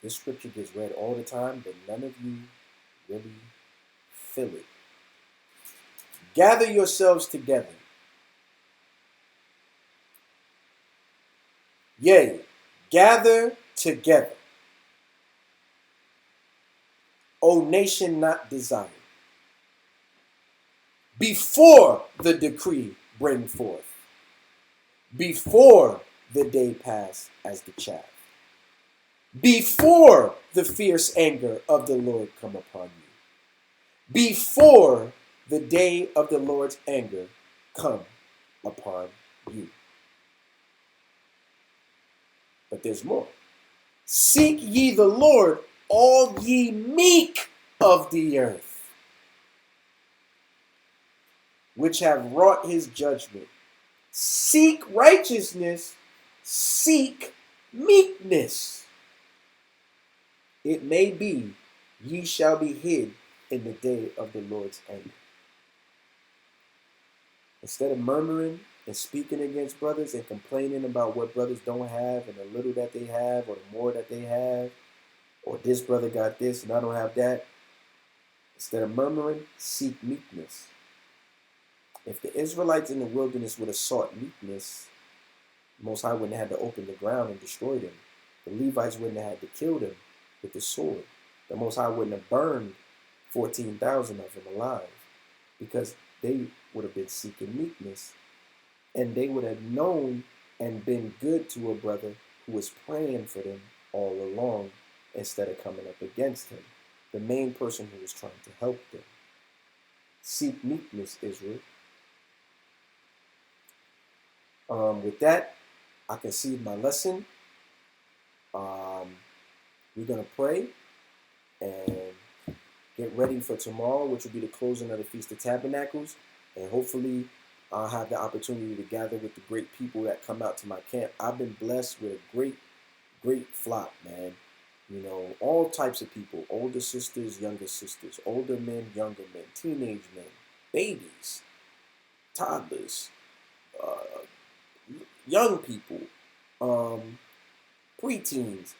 This scripture gets read all the time, but none of you really feel it. Gather yourselves together. Yea, gather together. O nation not desired. Before the decree bring forth. Before the day pass as the chaff. Before the fierce anger of the Lord come upon you. Before the day of the Lord's anger come upon you. But there's more. Seek ye the Lord, all ye meek of the earth, which have wrought his judgment. Seek righteousness, seek meekness. It may be ye shall be hid in the day of the Lord's anger. Instead of murmuring and speaking against brothers and complaining about what brothers don't have and the little that they have or the more that they have, or this brother got this and I don't have that, instead of murmuring, seek meekness. If the Israelites in the wilderness would have sought meekness, the Most High wouldn't have had to open the ground and destroy them. The Levites wouldn't have had to kill them with the sword. The Most High wouldn't have burned 14,000 of them alive, because they would have been seeking meekness, and they would have known and been good to a brother who was praying for them all along instead of coming up against him, the main person who was trying to help them. Seek meekness, Israel. With that, I concede my lesson. We're going to pray and get ready for tomorrow, which will be the closing of the Feast of Tabernacles. And hopefully I'll have the opportunity to gather with the great people that come out to my camp. I've been blessed with a great flock, man. You know, all types of people, older sisters, younger sisters, older men, younger men, teenage men, babies, toddlers, young people, preteens.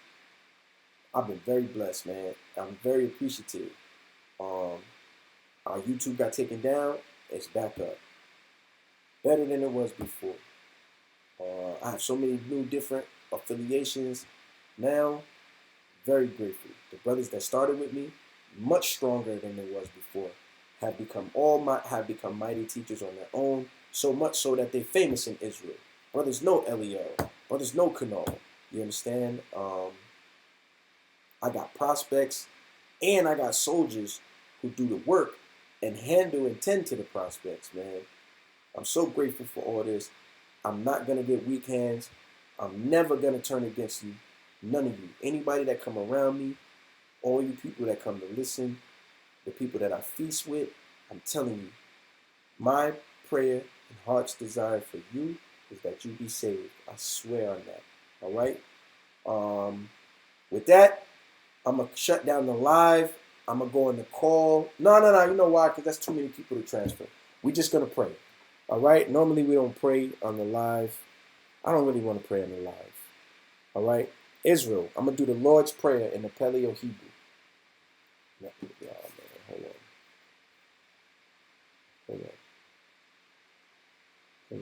I've been very blessed, man. I'm very appreciative. Our YouTube got taken down. It's back up. Better than it was before. I have so many new different affiliations now. Very grateful. The brothers that started with me, much stronger than they was before, have become mighty teachers on their own. So much so that they're famous in Israel. Brothers know Eliel. Brothers know Kanal. You understand? I got prospects and I got soldiers who do the work and handle and tend to the prospects, man. I'm so grateful for all this. I'm not going to get weak hands. I'm never going to turn against you. None of you. Anybody that come around me, all you people that come to listen, the people that I feast with, I'm telling you, my prayer and heart's desire for you is that you be saved. I swear on that. All right? With that, I'm going to shut down the live. I'm going to go on the call. No. You know why? Because that's too many people to transfer. We're just going to pray. All right? Normally, we don't pray on the live. I don't really want to pray on the live. All right? Israel, I'm going to do the Lord's Prayer in the Paleo Hebrew. Hold on.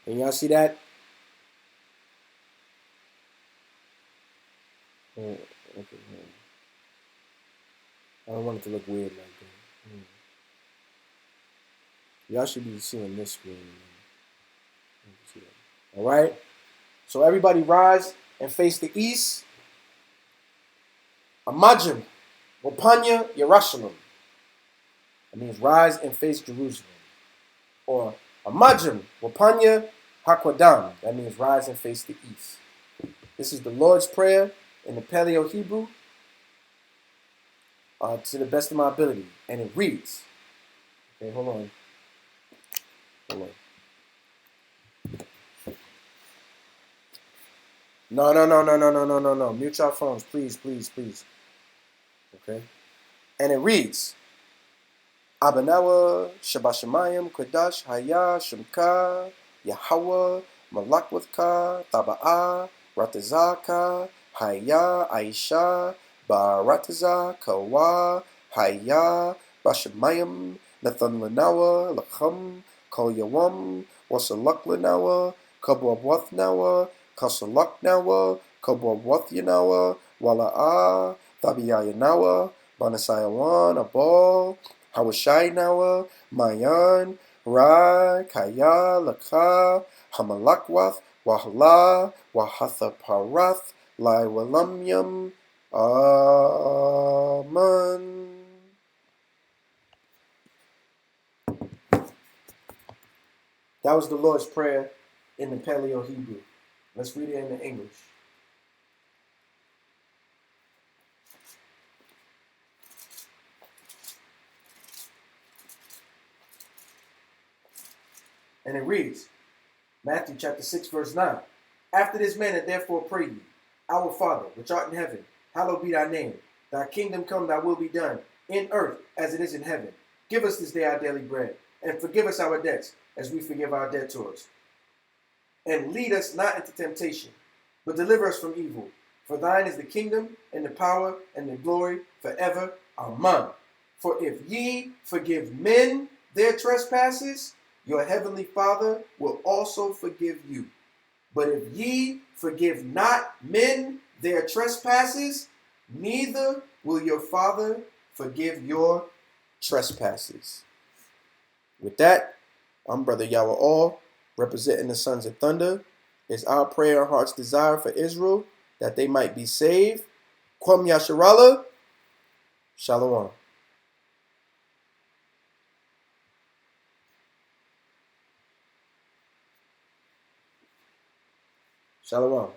Can y'all see that? Okay. I don't want it to look weird like that. Y'all should be seeing this screen. All right. So everybody rise and face the east. Amajim, Wapanya, Yerushalayim. That means rise and face Jerusalem. Or Amajim, Wapanya, Hakwadam. That means rise and face the east. This is the Lord's Prayer in the Paleo Hebrew to the best of my ability. And it reads, okay, hold on. No. Mute your phones, please. Okay. And it reads, Abanawa, Shabashamayim, Kodash, Haya, Shemka, Yahweh, Malakwithka, Taba'a, Ratazaka, Haya, Aisha, Barataza, Kawa, Haya, Bashamayim, Nathan Lanawa, Lacham, Kol Yawam, Wasalak Lanawa, Kabwabwath Nawa, Kasalak Nawa, Kabwabwath Yanawa, Wala'a, Thabiyayanawa, Banasayawan, Abal, Hawashai Nawa, Mayan, Rai, Kaya, Lakha, Hamalakwath, Wahala, Wahatha Parath, Lai Walamyam, Amen. That was the Lord's Prayer in the Paleo Hebrew. Let's read it in the English. And it reads, Matthew chapter 6, verse 9. After this manner, therefore, pray ye, Our Father, which art in heaven, hallowed be thy name. Thy kingdom come, thy will be done, in earth as it is in heaven. Give us this day our daily bread, and forgive us our debts, as we forgive our debtors. And lead us not into temptation, but deliver us from evil. For thine is the kingdom, and the power, and the glory, forever. Amen. For if ye forgive men their trespasses, your heavenly Father will also forgive you. But if ye forgive not men their trespasses, neither will your Father forgive your trespasses. With that, I'm Brother Yaw'al, representing the Sons of Thunder. It's our prayer and heart's desire for Israel that they might be saved. Kwam Yasharallah. Shalom. Shalom.